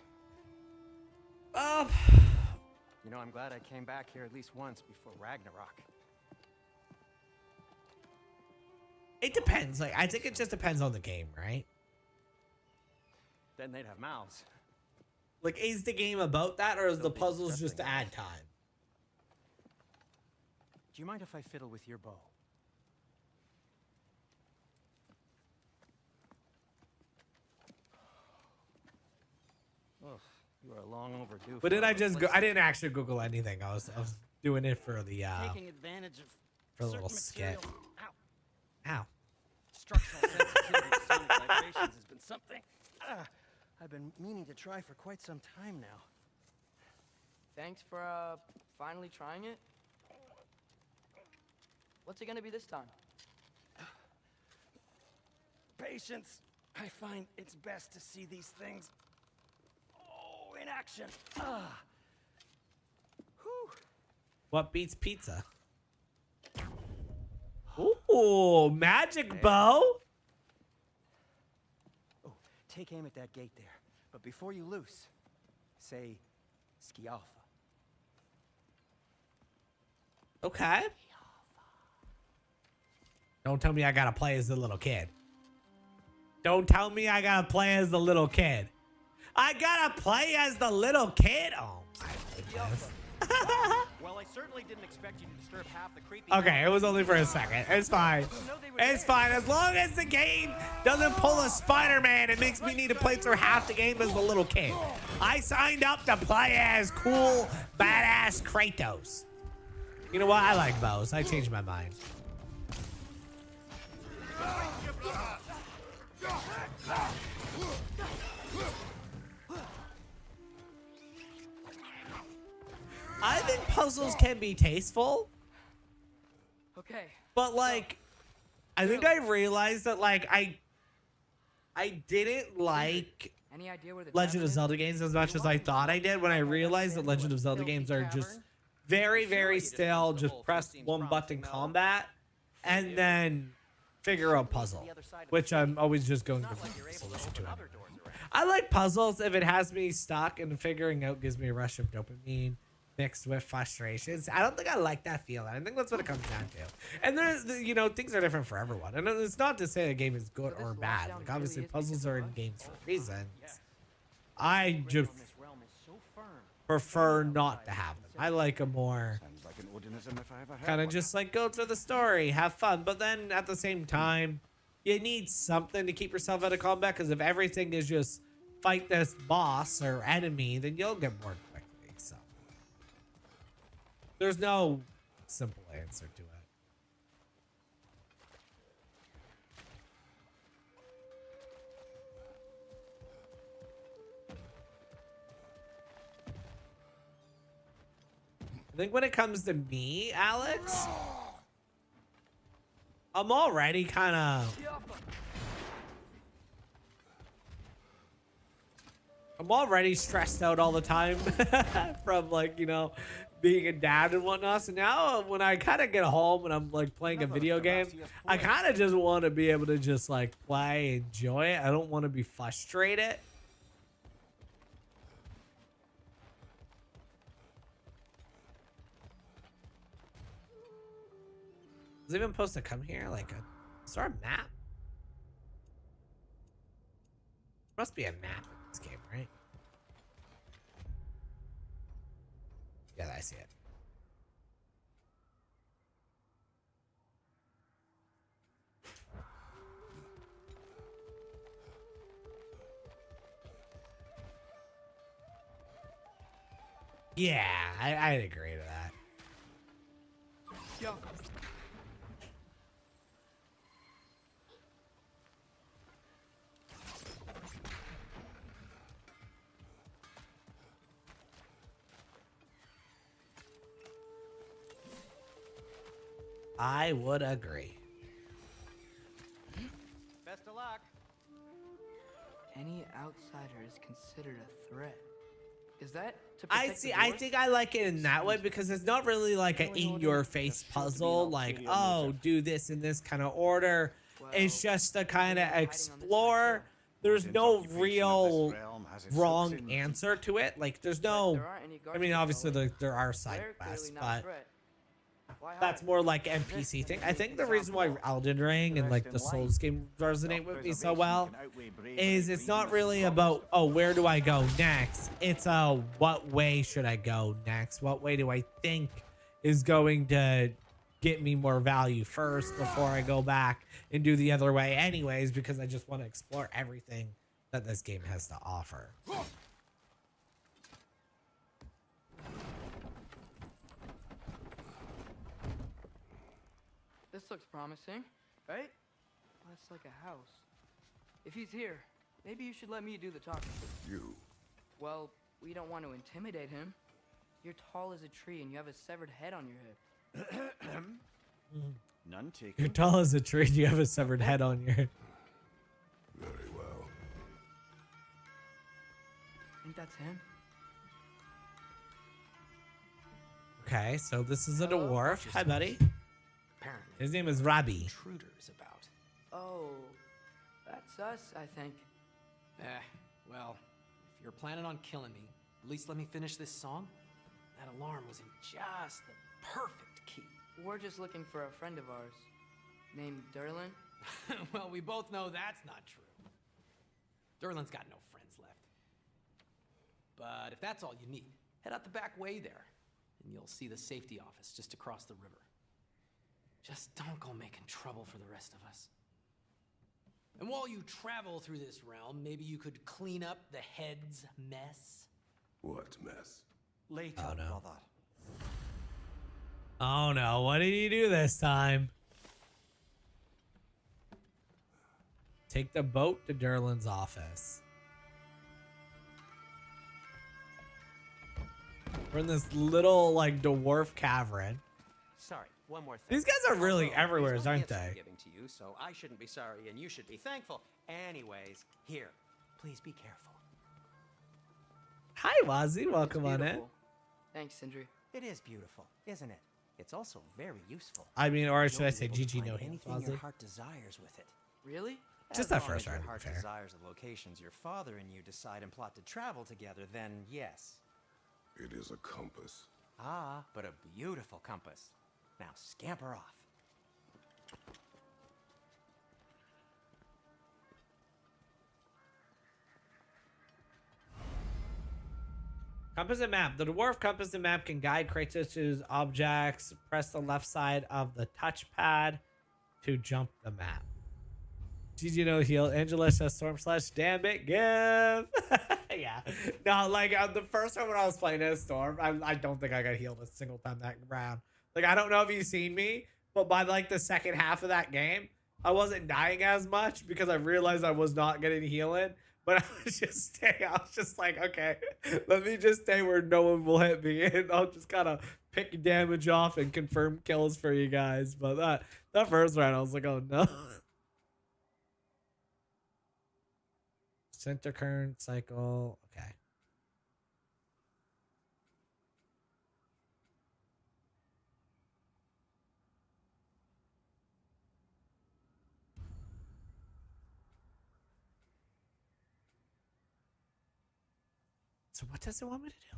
You know, I'm glad I came back here at least once before Ragnarok. It depends. Like, I think it just depends on the game, right? Then they'd have mouths. Like, is the game about that, or is the They'll be puzzles just to disgusting. add time? Do you mind if I fiddle with your bow? Ugh, you are long overdue. But did for I a just go? I didn't actually Google anything. I was doing it for the taking advantage of for a certain little skit. material. Ow. Ow. Structural sensitivity to sonic vibrations has been something I've been meaning to try for quite some time now. Thanks for finally trying it. What's it gonna be this time? Patience. I find it's best to see these things in action. Whew. What beats pizza? Ooh, magic bow. Oh, take aim at that gate there. But before you loose, say Skialfa. Okay. Don't tell me I gotta play as the little kid. Don't tell me I gotta play as the little kid. I gotta play as the little kid. Oh my goodness. Well, I certainly didn't expect you to disturb half the creepy. Okay, it was only for a second. It's fine. It's fine. As long as the game doesn't pull a Spider-Man, it makes me need to play through half the game as a little kid. I signed up to play as cool, badass Kratos. You know what? I like bows. I changed my mind. I think puzzles can be tasteful, Okay. but like, I think I realized that like I didn't like Any idea where the Legend tavern of is? Zelda games as much as I thought I did when I realized that Legend of Zelda games are just very, very still just press one button combat and then figure out puzzle, which I'm always just going to the solution to it. I like puzzles if it has me stuck and figuring out gives me a rush of dopamine mixed with frustrations. I don't think I like that feeling. I think that's what it comes down to. And there's, you know, things are different for everyone. And it's not to say a game is good or bad. Like obviously puzzles are in games for reasons. I just prefer not to have them. I like a more Sounds like an Odinism if I ever heard kind of one. just like go through the story, have fun. But then at the same time, you need something to keep yourself out of combat, because if everything is just fight this boss or enemy, then you'll get bored quickly. So there's no simple answer to it. I think when it comes to me, Alex, I'm already kind of... I'm already stressed out all the time from, like, you know, being a dad and whatnot. So now when I kind of get home and I'm, like, playing a video game, I kind of just want to be able to just, like, play, enjoy it. I don't want to be frustrated. Is it even supposed to come here? Like, is there a map? Must be a map in this game, right? Yeah, I see it. Yeah, I'd agree to that. I would agree. Best of luck. Any outsider is considered a threat. Is that to I protect see. the I doors? think I like it in that way because it's not really like an in-your-face puzzle, like, oh, do this in this kind of order. It's just to kind of explore. There's no real wrong answer to it. Like, there's no. There aren't any I mean, guardians, obviously though. there are side They're quests, clearly not a but threat. Why that's hide? more like NPC thing. I think the reason why Elden Ring and like the Souls game resonate with me so well is it's not really about, oh, where do I go next? It's what way should I go next? What way do I think is going to get me more value first before I go back and do the other way anyways, because I just want to explore everything that this game has to offer. looks promising, right? That's like a house. If he's here, maybe you should let me do the talking. You. Well, we don't want to intimidate him. You're tall as a tree and you have a severed head on your head. None taken. You're tall as a tree. You have a severed head on your. Very well. Think that's him? Okay, so this is a Hello? dwarf. Hi, buddy. Apparently, His name is Robbie. intruders about. Oh, that's us, I think. Well, if you're planning on killing me, at least let me finish this song. That alarm was in just the perfect key. We're just looking for a friend of ours named Durlin. Well, we both know that's not true. Durlin's got no friends left. But if that's all you need, head out the back way there, and you'll see the safety office just across the river. Just don't go making trouble for the rest of us. And while you travel through this realm, maybe you could clean up the head's mess. What mess? Later, Oh, no. brother. Oh no, what did you do this time? Take the boat to Durlin's office. We're in this little, like, dwarf cavern. Sorry, one more thing. These guys are really Although, everywhere, there's no aren't gifts I'm they? giving to you, so I shouldn't be sorry, and you should be thankful. Anyways, here, please be careful. Hi, Wazzy. Welcome on in. Beautiful. Thanks, Sindri. It is beautiful, isn't it? It's also very useful. I mean, or should You'll I be say able to GG find no hands, anything your Wazzy? heart desires with it. Really? Just As that long first as your round, to be heart fair. desires the locations your father and you decide and plot to travel together, then yes. It is a compass. Ah, but a beautiful compass. Now scamper off. Compass and map. The dwarf compass and map can guide Kratos' objects. Press the left side of the touchpad to jump the map. GG no heal. Angela says Storm Slash. Damn it, give. Yeah. No, like the first time when I was playing as Storm, I don't think I got healed a single time that round. Like, I don't know if you've seen me, but by like the second half of that game, I wasn't dying as much because I realized I was not getting healing. But I was just staying. I was just like, okay, let me just stay where no one will hit me, and I'll just kind of pick damage off and confirm kills for you guys. But that first round, I was like, oh no. Center current cycle. Okay. So what does it want me to do?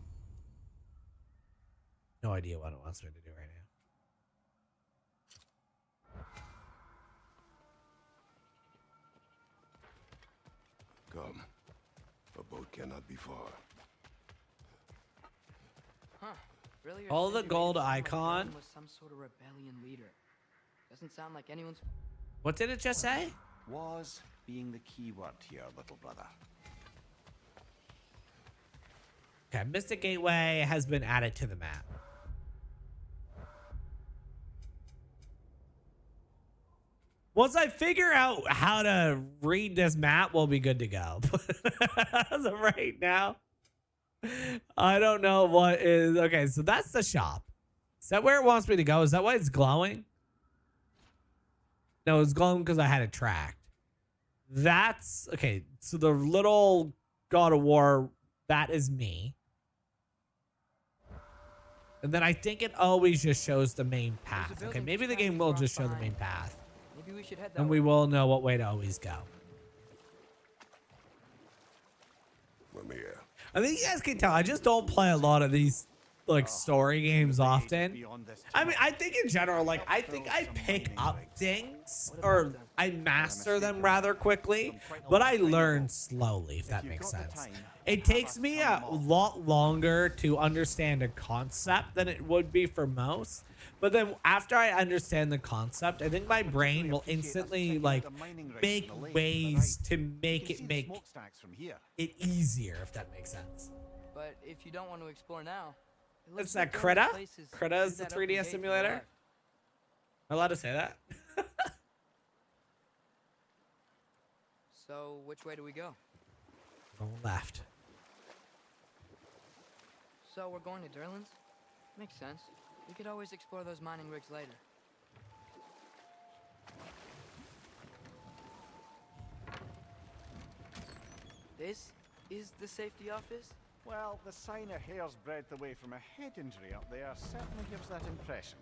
No idea what it wants me to do right now. Come. A boat cannot be far. Huh. Really? You're All saying the you made it gold sound like icon. Durlin was some sort of rebellion leader. Doesn't sound like anyone's. What did it just say? Was being the key word here, little brother. Okay, Mystic Gateway has been added to the map. Once I figure out how to read this map, we'll be good to go. As of right now, I don't know what is. Okay, so that's the shop. Is that where it wants me to go? Is that why it's glowing? No, it's glowing because I had it tracked. That's okay. So the little God of War, that is me. And then I think it always just shows the main path. Okay, building maybe the tracking game will for just show the behind. main path. Maybe we should head that And way. we will know what way to always go. Let me I think you guys can tell, I just don't play a lot of these like story games often. Beyond this I mean, I think in general, like, I think I pick up things or I master them rather quickly, but I learn slowly, if that makes sense. It takes me a lot longer to understand a concept than it would be for most. But then after I understand the concept, I think my brain will instantly like make ways to make it it easier, if that makes sense. But if you don't want to explore now, it What's looks that, like Durlin's Krita? place is Krita is the set up in 3DS gate to the simulator? left. Am I allowed to say that? So, which way do we go? Go left. So, we're going to Durlin's? Makes sense. We could always explore those mining rigs later. This is the safety office? Well, the sign a hair's breadth away from a head injury up there certainly gives that impression.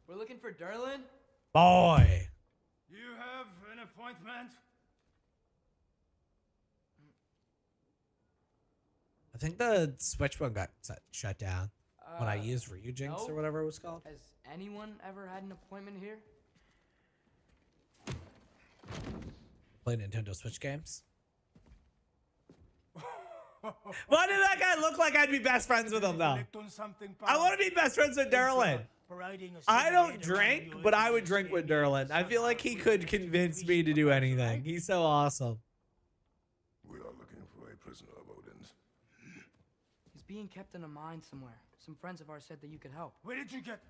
We're looking for Durlin? Boy. You have an appointment? I think the switch one got shut down when I used Ryujinx or no. whatever it was called. Has anyone ever had an appointment here? Play Nintendo Switch games. Why did that guy look like I'd be best friends with him though? I want to be best friends with Durlin. I don't drink, but I would drink with Durlin. I feel like he could convince me to do anything. He's so awesome. We are looking for a prisoner of Odin's. He's being kept in a mine somewhere. Some friends of ours said that you could help. Where did you get?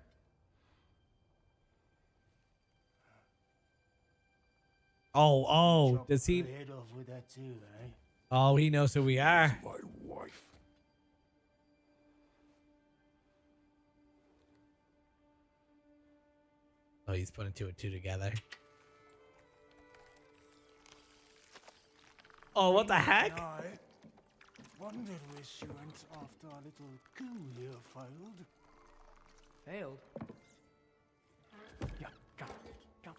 Oh, does he? Head off with that too, eh? Oh, he knows who we are. My wife. Oh, he's putting two and two together. Oh, what the heck? I wondered where she went after our little coup here failed. Failed? Yeah, come.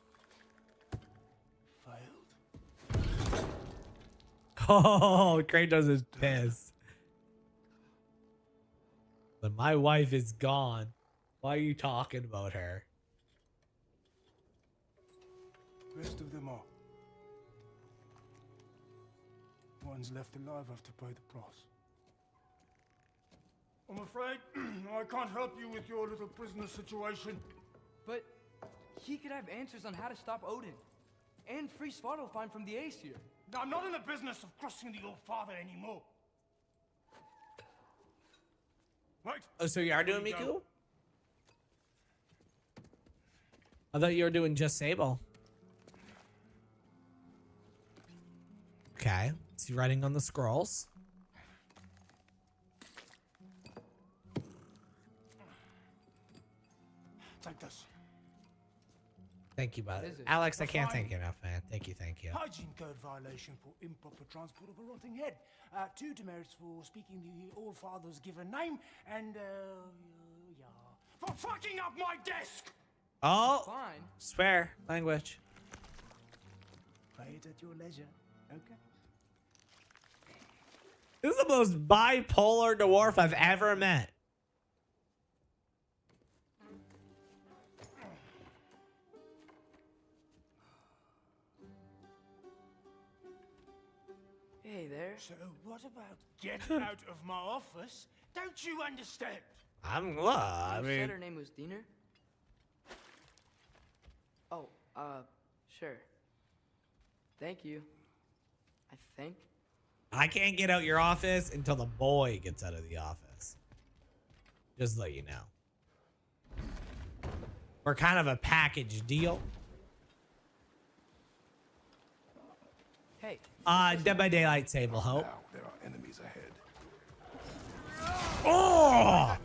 Failed. Oh, Kratos is pissed. But my wife is gone. Why are you talking about her? Rest of them are. One's left alive have to pay the price. I'm afraid I can't help you with your little prisoner situation. But he could have answers on how to stop Odin. And free Svartalfheim from the Aesir. I'm not in the business of crossing the old father anymore. Right? Oh, so you are doing There you Miku? go. I thought you were doing just Sable. Okay. Is he writing on the scrolls? Take this. Thank you, bud. What is it? Alex, I can't Fine. thank you enough, man. Thank you. Hygiene code violation for improper transport of a rotting head. 2 demerits for speaking the All Father's given name, and yeah, for fucking up my desk. Oh, Fine. swear language. Pay it at your leisure. Okay. This is the most bipolar dwarf I've ever met. Hey there. So what about get out of my office? Don't you understand? I'm I You mean, said her name was Diener? Oh, sure. Thank you. I think. I can't get out your office until the boy gets out of the office. Just to let you know. We're kind of a package deal. Hey. Dead by Daylight Sable Hope. Now there are enemies ahead. Oh!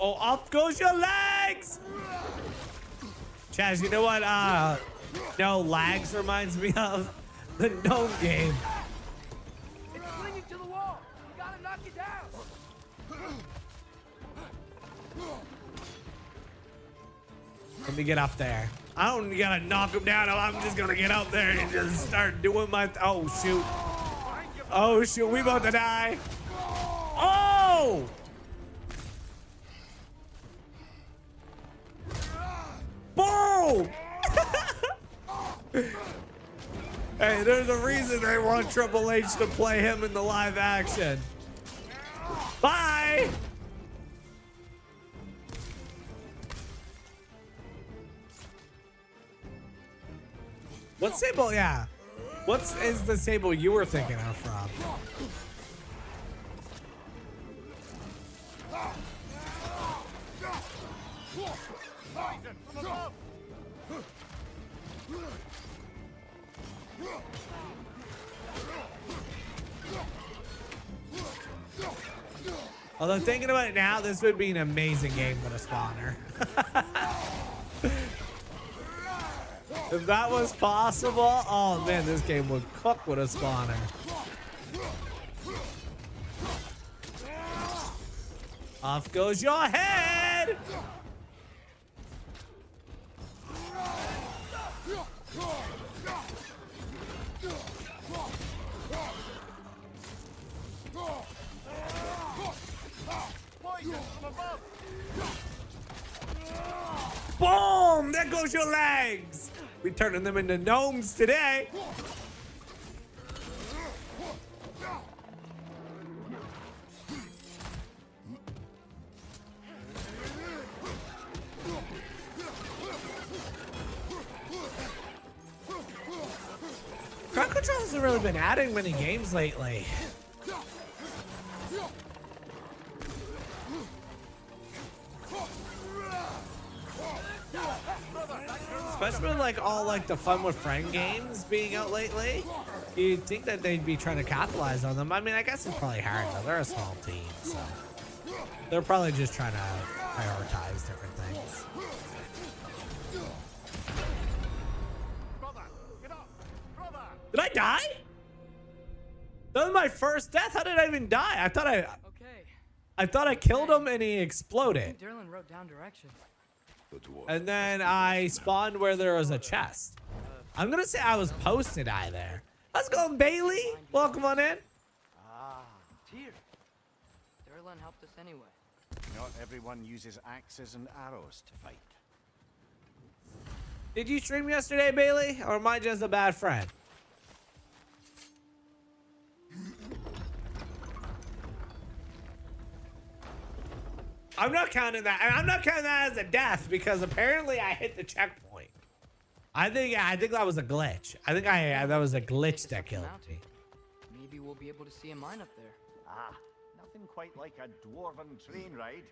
Oh, off goes your legs! Chaz, you know what, no, lags reminds me of? The gnome game. It's clinging to the wall. You gotta knock it down. Let me get up there. I don't gotta knock him down. I'm just gonna get up there and just start doing my. Oh shoot! Oh shoot! We about to die. Oh! Boom! Hey, there's a reason they want Triple H to play him in the live action. Bye. What Sable? Yeah. What's is the Sable you were thinking of from? Although thinking about it now, this would be an amazing game with a spawner. If that was possible, oh man, this game would cook with a spawner. Off goes your head! Boom! There goes your legs! We turning them into gnomes today. Crowd Control hasn't really been adding many games lately. Especially with like all like the fun with friend games being out lately. You'd think that they'd be trying to capitalize on them. I mean, I guess it's probably hard though. They're a small team, so they're probably just trying to prioritize different things. Did I die? That was my first death. How did I even die? I thought I killed him and he exploded. Durlin wrote down directions. And then I spawned where there was a chest. I'm gonna say I was posted eye there. How's it going, Bailey? Welcome on in. Ah, Tyr. Durlin helped us anyway. Not everyone uses axes and arrows to fight. Did you stream yesterday, Bailey? Or am I just a bad friend? I'm not counting that. I'm not counting that as a death because apparently I hit the checkpoint. I think that was a glitch. I think that was a glitch that killed me. Maybe we'll be able to see a mine up there. Ah, nothing quite like a dwarven train ride.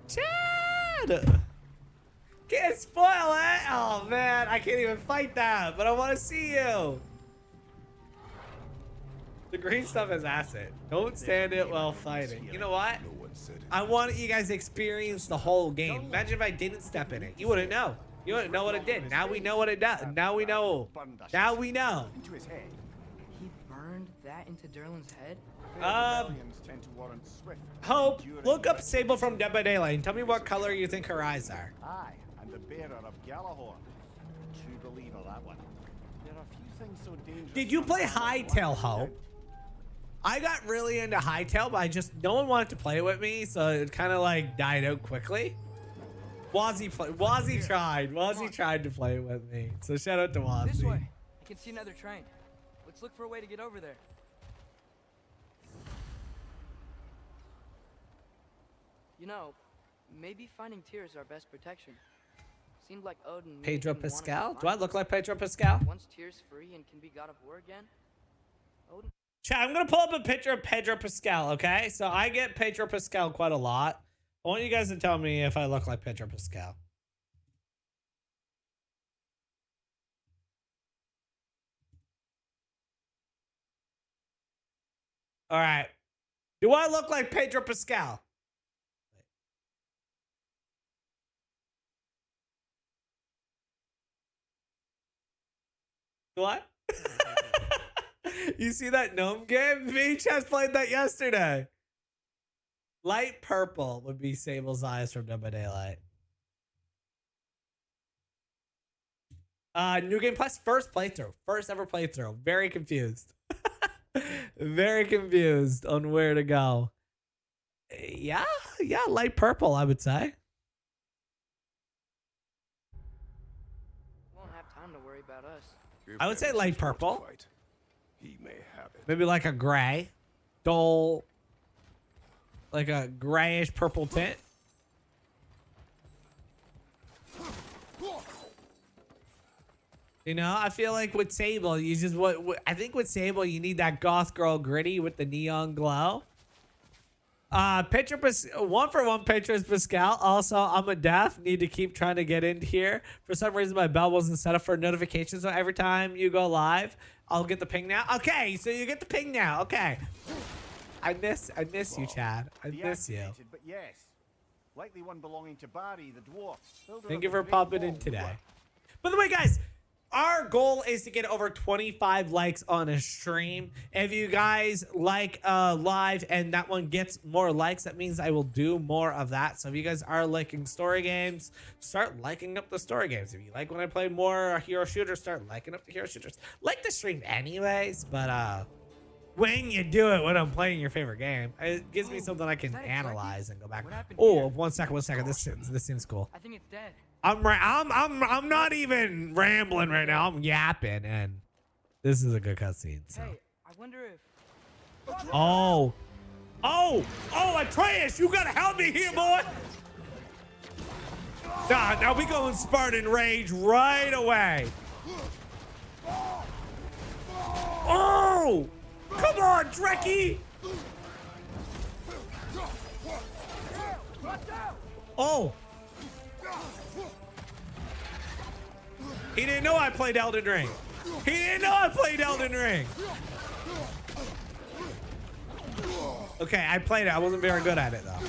Chad! Can't spoil it! Oh man, I can't even fight that, but I want to see you. The green stuff is acid. Don't stand it while fighting. You know what? I want you guys to experience the whole game. Imagine if I didn't step in it. You wouldn't know. You wouldn't know what it did. Now we know what it does. Now we know. Now we know. He burned that into Durlin's head? Hope, look up Sable from Dead by Daylight and tell me what color you think her eyes are. Aye, and the bearer of Galahorn. True believer, that one. There are few things so dangerous. Did you play Hightail, Hope? I got really into Hightail, but no one wanted to play it with me, so it kind of like died out quickly. Wazzy tried to play it with me, so shout out to Wazzy. This way. I can see another train. Let's look for a way to get over there. You know, maybe finding Tyr is our best protection. Seemed like Odin. Pedro Pascal? Do I look like Pedro Pascal? Once Tyr's free and can be God of War again, Odin. Chat, I'm gonna pull up a picture of Pedro Pascal, okay? So I get Pedro Pascal quite a lot. I want you guys to tell me if I look like Pedro Pascal. All right. Do I look like Pedro Pascal? What? You see that gnome game? Beach has played that yesterday. Light purple would be Sable's eyes from Dead by Daylight. New Game Plus, first playthrough. First ever playthrough. Very confused. Very confused on where to go. Yeah, light purple, I would say. Won't have time to worry about us. I would say light purple. He may have it. Maybe like a gray. Dull. Like a grayish purple tint. You know, I feel like with Sable, you just I think with Sable, you need that goth girl gritty with the neon glow. Picture 1-for-1 pictures Pascal. Also, I'm a deaf. Need to keep trying to get in here. For some reason, my bell wasn't set up for notifications. So every time you go live, I'll get the ping now. Okay, so you get the ping now. Okay. I miss you, Chad. I miss you. Deactivated, but yes, likely one belonging to Barry the dwarf. builder Thank of you the for Great popping Wall in today. Tower. By the way, guys, our goal is to get over 25 likes on a stream. If you guys like live and that one gets more likes, that means I will do more of that. So if you guys are liking story games, start liking up the story games. If you like when I play more hero shooters, start liking up the hero shooters. Like the stream anyways, but when you do it when I'm playing your favorite game, it gives me something I can analyze and go back. Oh, one second. This seems cool. I think it's dead. I'm not even rambling right now. I'm yapping, and this is a good cutscene. So. Hey, I wonder if... Oh, Atreus, you gotta help me here, boy. Nah, now we going Spartan rage right away. Oh, come on, Trekkie. Oh. He didn't know I played Elden Ring. He didn't know I played Elden Ring. Okay, I played it. I wasn't very good at it, though.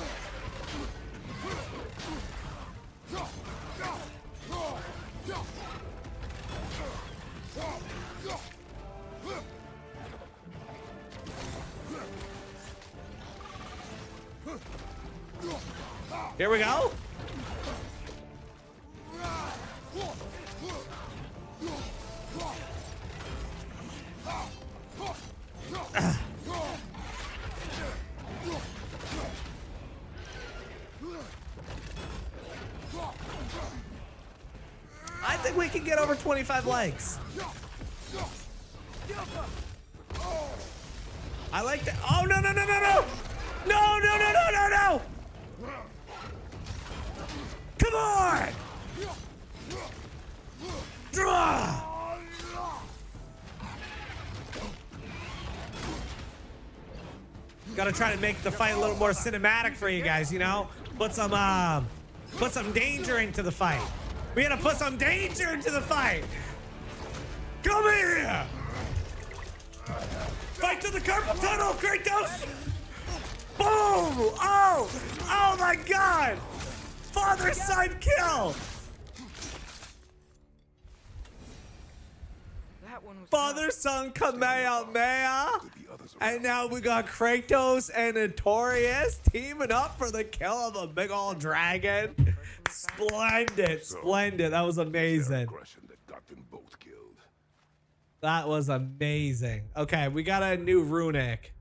Here we go. I think we can get over 25 likes. I like that. Oh, no. No. Come on. Draw. Gotta try to make the fight a little more cinematic for you guys, you know? Put some danger into the fight. We gotta put some danger into the fight. Come here! Fight to the carpal tunnel, Kratos! Boom! Oh my God! Father-son kill! That one was Father-son Kamehameha! And now we got Kratos and Atreus teaming up for the kill of a big old dragon. Splendid. That was amazing. That was amazing. Okay, we got a new runic.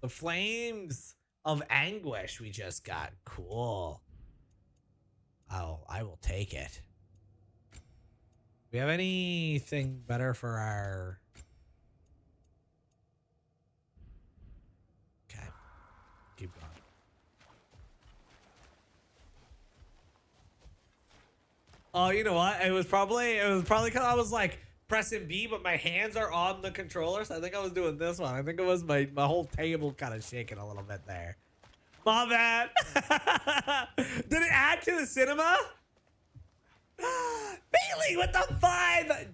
The Flames of Anguish we just got. Cool. Oh, I will take it. We have anything better for our... Okay. Keep going. Oh, you know what? It was probably because I was like pressing B, but my hands are on the controller, so I think I was doing this one. I think it was my whole table kind of shaking a little bit there. My bad. Did it add to the cinema? Bailey with the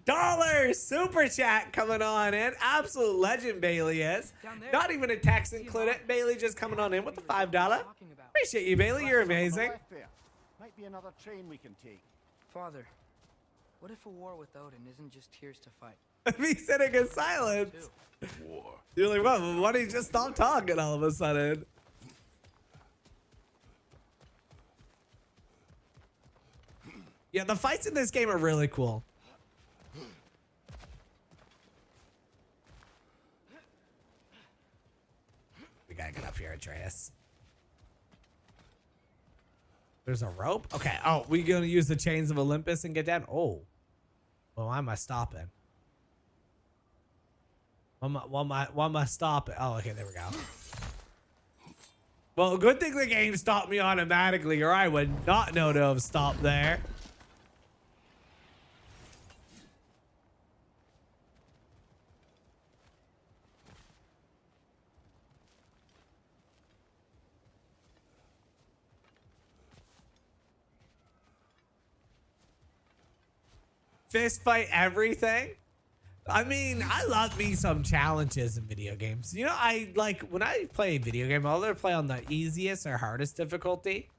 $5 super chat coming on in. Absolute legend Bailey is. Not even a text included. Bailey just coming on in with the $5. Appreciate you, Bailey. You're amazing. Might be another train we can take. Father, what if a war with Odin isn't just tears to fight? Me sitting in silence. War. You're like, well, why don't you just stop talking all of a sudden? Yeah, the fights in this game are really cool. We gotta get up here, Atreus. There's a rope? Okay. Oh, we gonna use the chains of Olympus and get down? Oh. Well, why am I stopping? Why am I stopping? Oh, okay, there we go. Well, good thing the game stopped me automatically, or I would not know to have stopped there. Fist fight everything. I mean, I love me some challenges in video games. You know, I like when I play a video game, I'll either play on the easiest or hardest difficulty.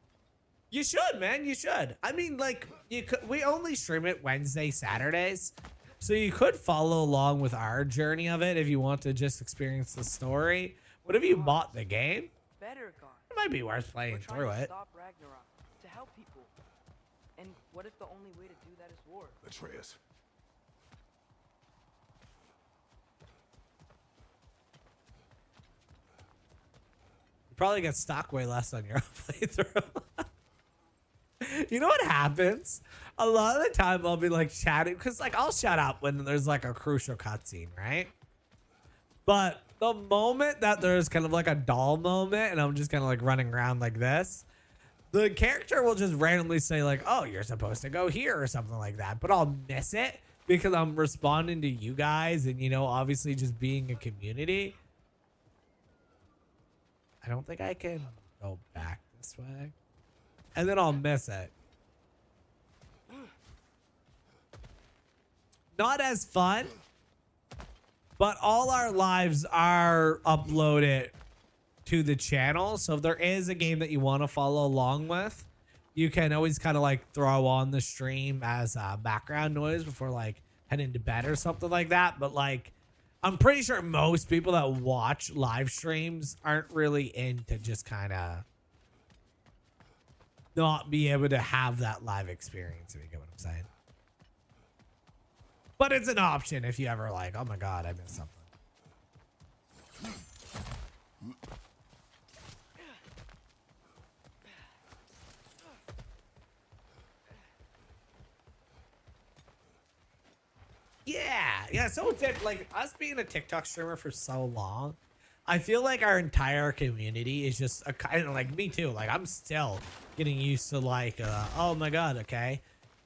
You should, man. You should. I mean, like, you could. We only stream it Wednesday, Saturdays, so you could follow along with our journey of it if you want to just experience the story. What if you bought the game? Better God. It might be worth We're playing trying through to it. stop Ragnarok, to help people. And what if the only way to do that is war? Atreus. You probably get stuck way less on your own playthrough. You know what happens? A lot of the time I'll be like chatting because like I'll shut up when there's like a crucial cutscene, right? But the moment that there's kind of like a dull moment and I'm just kind of like running around like this, the character will just randomly say like, oh, you're supposed to go here or something like that. But I'll miss it because I'm responding to you guys and, you know, obviously just being a community. I don't think I can go back this way. And then I'll miss it. Not as fun, but all our lives are uploaded to the channel. So if there is a game that you want to follow along with, you can always kind of like throw on the stream as background noise before like heading to bed or something like that. But like, I'm pretty sure most people that watch live streams aren't really into just kind of not be able to have that live experience, if you get what I'm saying. But it's an option if you ever like, oh my God, I missed something. Yeah, so like us being a TikTok streamer for so long, I feel like our entire community is just a kind of like me too. Like I'm still getting used to like, oh my God, okay.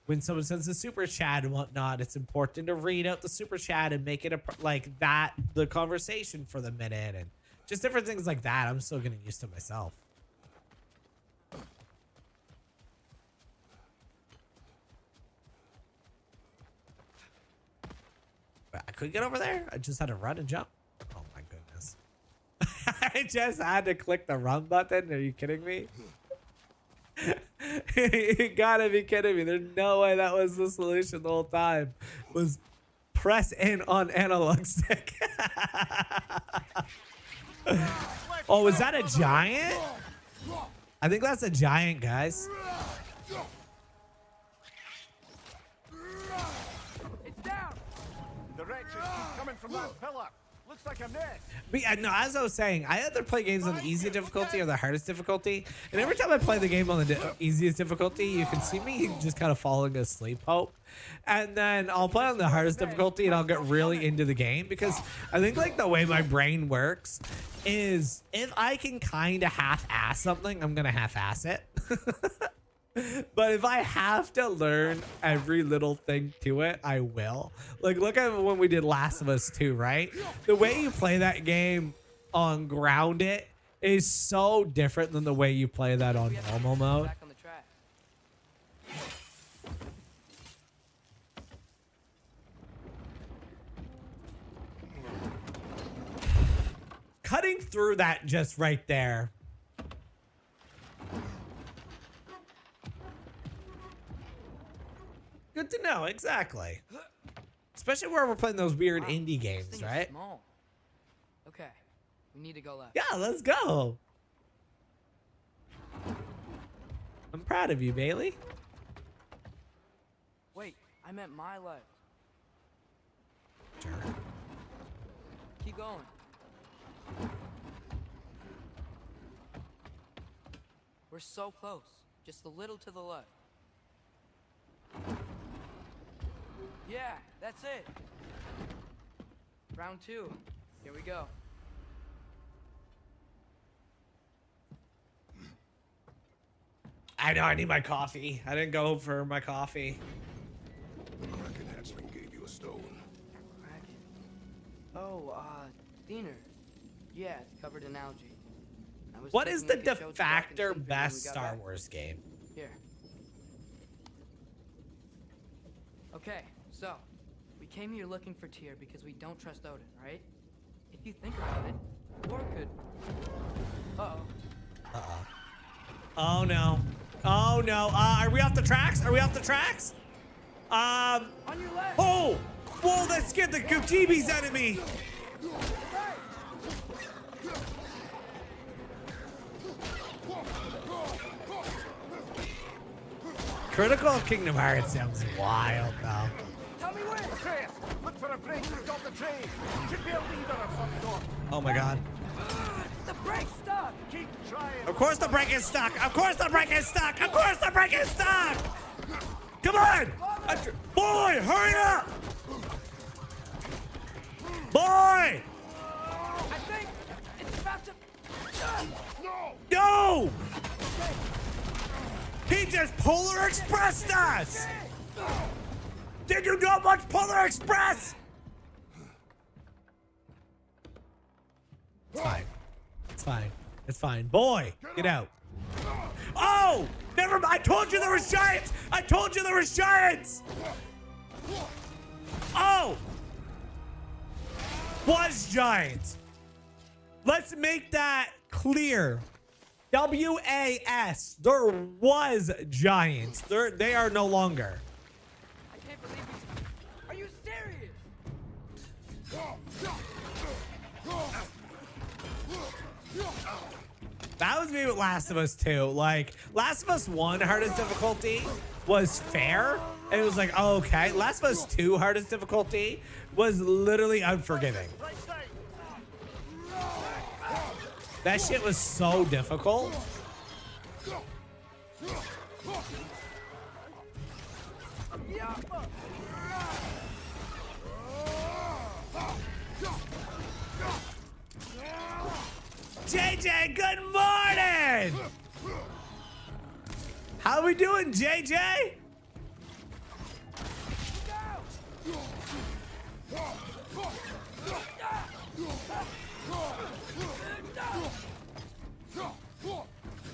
When someone sends a super chat and whatnot, it's important to read out the super chat and make it like that, the conversation for the minute and just different things like that. I'm still getting used to myself. I could get over there. I just had to run and jump. Oh my goodness. I just had to click the run button. Are you kidding me? You gotta be kidding me. There's no way that was the solution the whole time. Was press in on analog stick. Oh, was that a giant? I think that's a giant, guys. It's down. The wretches keep coming from that pillar. Looks like a nest. But yeah, no, as I was saying, I either play games on the easy difficulty or the hardest difficulty. And every time I play the game on the easiest difficulty, you can see me just kind of falling asleep, Hope. And then I'll play on the hardest difficulty and I'll get really into the game because I think like the way my brain works is if I can kind of half-ass something, I'm going to half-ass it. But if I have to learn every little thing to it, I will. Like, look at when we did Last of Us 2, right? The way you play that game on Grounded is so different than the way you play that on normal mode. Back on the track. Cutting through that just right there. Good to know, exactly. Especially where we're playing those weird indie This games, thing is right? small. Okay, we need to go left. Yeah, let's go. I'm proud of you, Bailey. Wait, I meant my left. Sure. Keep going. We're so close. Just a little to the left. Yeah, that's it. Round 2. Here we go. I know, I need my coffee. I didn't go for my coffee. The Kraken hatchling gave you a stone. Kraken. Oh, Diener. Yeah, it's covered in algae. I was What is the thinking I could show de it to Jack and facto Cedric when best we got Star back. Wars game? Here. Okay, so we came here looking for Tyr because we don't trust Odin, right? If you think about it, War could. Uh-oh. Oh no. Oh no. Are we off the tracks? Are we off the tracks? On your left. Oh! Whoa, that scared the Goojeebies out of me. Critical of Kingdom Hearts sounds wild though. Tell me where. Atreus, look for a break to stop the train. Should be a leader of some sort. Oh my god. The brake's stuck. Keep trying. Of course the brake is stuck. Of course the brake is stuck. Of course the brake is stuck. Come on. Boy, hurry up. Boy. I think it's about to. No. He just Polar Expressed us. Did you know much Polar Express? It's fine. It's fine. It's fine. Boy, get out. Oh, never mind. I told you there was giants. I told you there was giants. Oh, was giants. Let's make that clear. W-A-S. There was giants. They are no longer. I can't believe you. Are you serious? That was me with Last of Us 2. Like, Last of Us 1 hardest difficulty was fair. And it was like, oh, okay. Last of Us 2 hardest difficulty was literally unforgiving. That shit was so difficult. JJ, good morning! How we doing, JJ?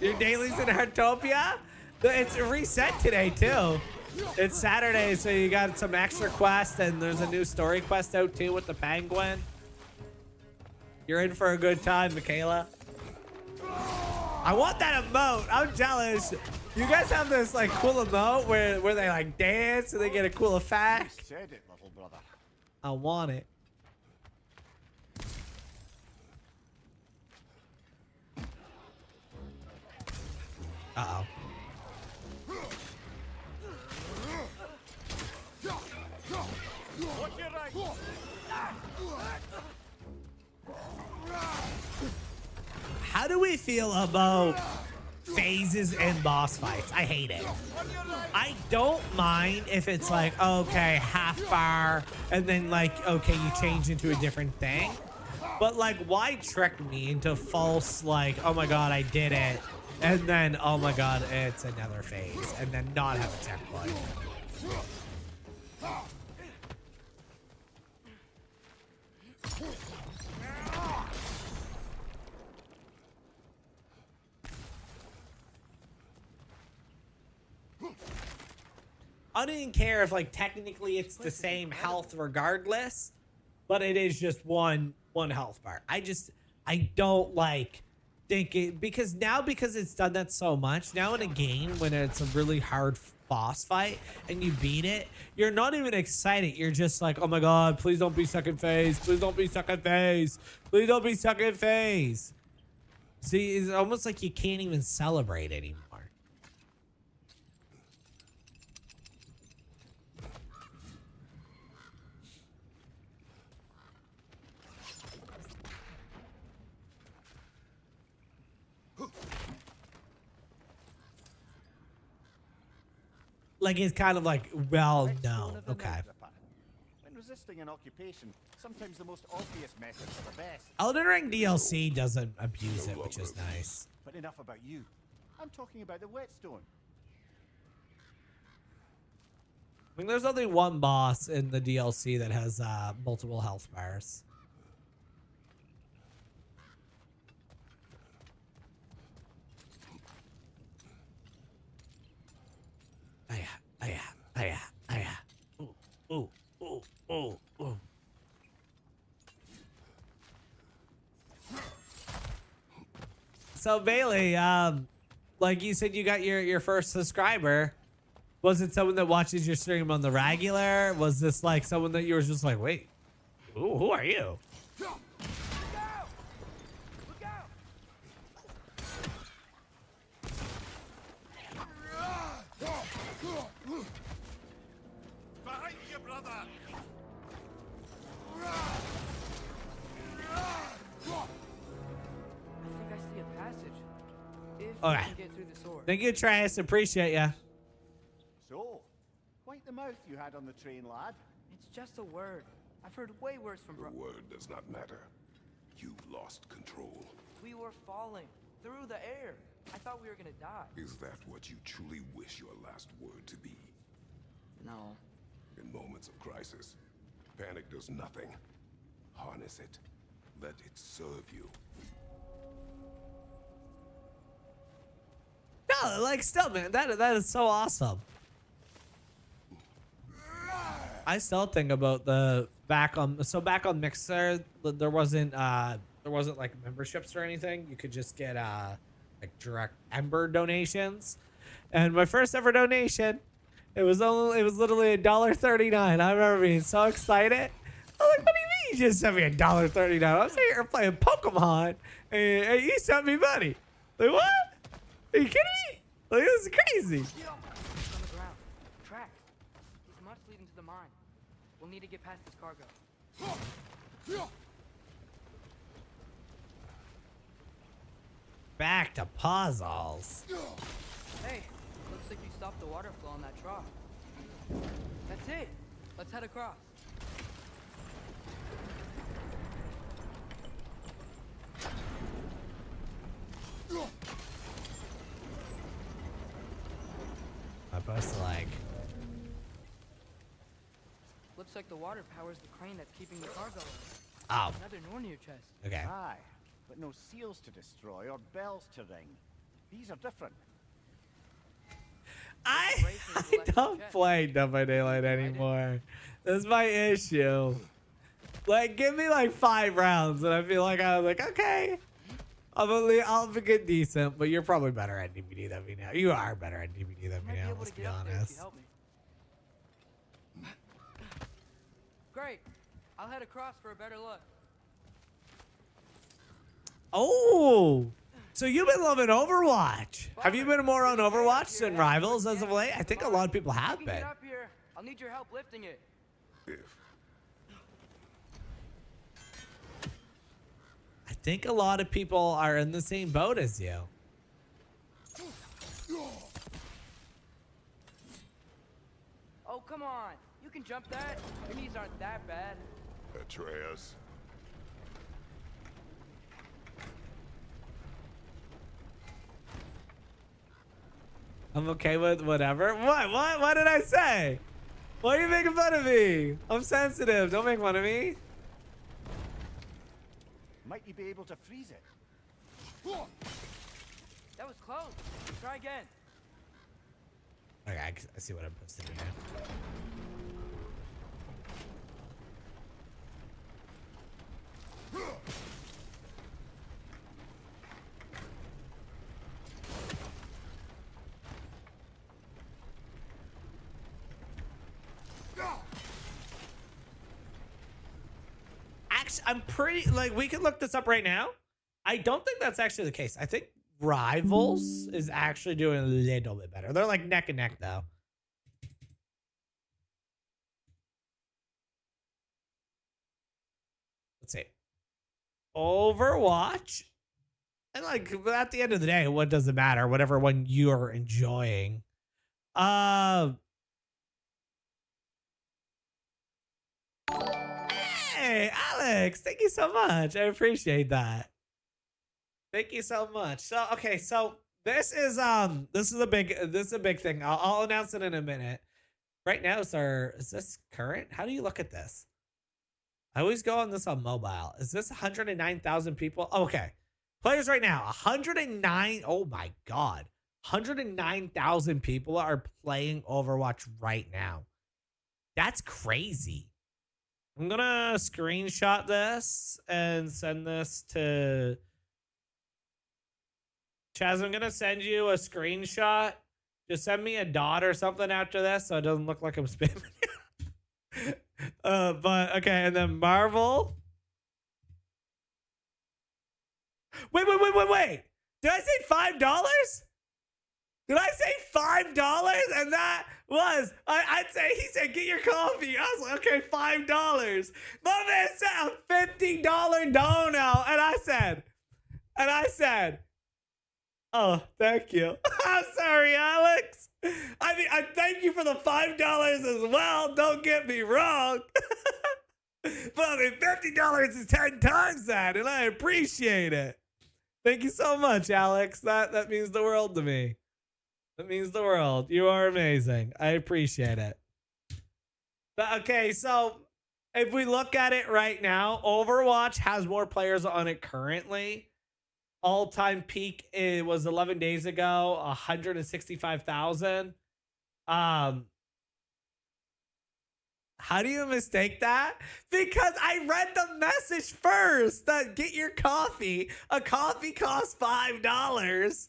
Your dailies in Heartopia? It's a reset today, too. It's Saturday, so you got some extra quests, and there's a new story quest out, too, with the penguin. You're in for a good time, Michaela. I want that emote. I'm jealous. You guys have this, like, cool emote where they, like, dance and they get a cool effect. Said it, little brother. I want it. Uh-oh. Watch your right. How do we feel about phases and boss fights? I hate it. I don't mind if it's like, okay, half bar, and then like, okay, you change into a different thing. But like, why trick me into false, like, oh my god, I did it, and then, oh my god, it's another phase, and then not have a checkpoint. I don't even care if like technically it's the same health regardless, but it is just one health bar. I don't like thinking because it's done that so much now in a game when it's a really hard boss fight and you beat it, you're not even excited. You're just like, oh my god, please don't be second phase. Please don't be second phase. Please don't be second phase. See, it's almost like you can't even celebrate anymore. Like, it's kind of like, well, no. Okay. When resisting an occupation, sometimes the most obvious methods are the best. Elden Ring DLC doesn't abuse it, which is nice. But enough about you. I'm talking about the whetstone. think there's only one boss in the DLC that has multiple health bars. Oh yeah, oh yeah, oh yeah, oh yeah. Ooh, ooh, ooh, ooh, ooh. So Bailey, like you said, you got your first subscriber. Was it someone that watches your stream on the regular? Was this like someone that you were just like, wait, who are you? Behind you, brother! I think I see a passage. If Okay. we can get through the sword. Thank you, Trace. Appreciate ya. So, quite the mouth you had on the train, lad. It's just a word. I've heard way worse from The word does not matter. You've lost control. We were falling through the air. I thought we were gonna die. Is that what you truly wish your last word to be? No. In moments of crisis, panic does nothing. Harness it. Let it serve you. No, like still, man, that is so awesome. I still think about the back on Mixer, there wasn't like memberships or anything. You could just get like direct Ember donations. And my first ever donation, it was literally $1.39. I remember being so excited. I was like, what do you mean you just sent me $1.39? I was here playing Pokemon and you sent me money. Like what? Are you kidding me? Like this is crazy. On the ground. Tracks. These must lead into the mine. We'll need to get past this cargo. Back to puzzles. Hey, looks like you stopped the water flow on that trough. That's it. Let's head across. I'm supposed to like. Looks like the water powers the crane that's keeping the cargo. Oh, Another Nornir chest. okay. Aye, but no seals to destroy or bells to ring. These are different. I don't play Dead by Daylight anymore. That's my issue. Like, give me like 5 rounds, and I feel like I was like, okay, I'll be good, decent. But you're probably better at DBD than me now. You are better at DBD than me Might be now. able Let's to be get up there if you honest. help me. Great. I'll head across for a better look. Oh, so you've been loving Overwatch. Have you been more on Overwatch than Rivals as of late? I think a lot of people If have you can been. get up here, I'll need your help lifting it. If I think a lot of people are in the same boat as you. Oh, come on. You can jump that. Your knees aren't that bad. Atreus. I'm okay with whatever. What did I say? Why are you making fun of me? I'm sensitive. Don't make fun of me. Might you be able to freeze it? That was close. Try again. Okay, I see what I'm supposed to do now. Actually, I'm pretty like we can look this up right now. I don't think that's actually the case. I think Rivals is actually doing a little bit better. They're like neck and neck though. Let's see. Overwatch. And like at the end of the day, what does it matter? Whatever one you're enjoying. Hey, Alex, thank you so much. I appreciate that. Thank you so much. So okay, so this is a big thing. I'll announce it in a minute. Right now, is this current? How do you look at this? I always go on this on mobile. Is this 109,000 people? Okay. Players right now, 109. Oh my God. 109,000 people are playing Overwatch right now. That's crazy. I'm going to screenshot this and send this to Chaz. I'm going to send you a screenshot. Just send me a dot or something after this so it doesn't look like I'm spamming you. But okay, and then Marvel. Wait. Did I say $5? Did I say $5? And that was, I'd say, he said, get your coffee. I was like, okay, $5. My man said a $50 dono. And I said, oh, thank you. I'm sorry, Alex. I mean, I thank you for the $5 as well. Don't get me wrong. But I mean, $50 is 10 times that, and I appreciate it. Thank you so much, Alex. That means the world to me. That means the world. You are amazing. I appreciate it. But okay, so if we look at it right now, Overwatch has more players on it currently. All-time peak it was 11 days ago, 165,000. How do you mistake that? Because I read the message first that get your coffee. A coffee costs $5.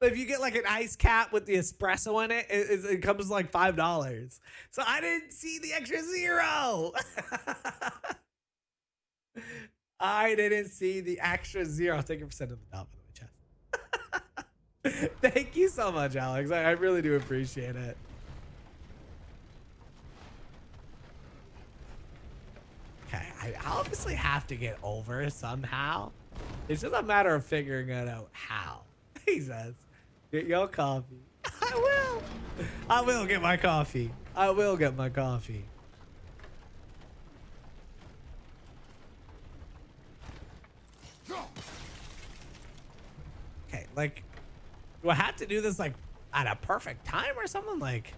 If you get like an ice cap with the espresso in it, it comes like $5. So I didn't see the extra zero. I didn't see the extra zero. Thank you for sending the top of the chest. Thank you so much, Alex. I really do appreciate it. Okay, I obviously have to get over somehow. It's just a matter of figuring it out how. He says, get your coffee. I will get my coffee. I will get my coffee. Okay, like, do I have to do this like at a perfect time or something? Like,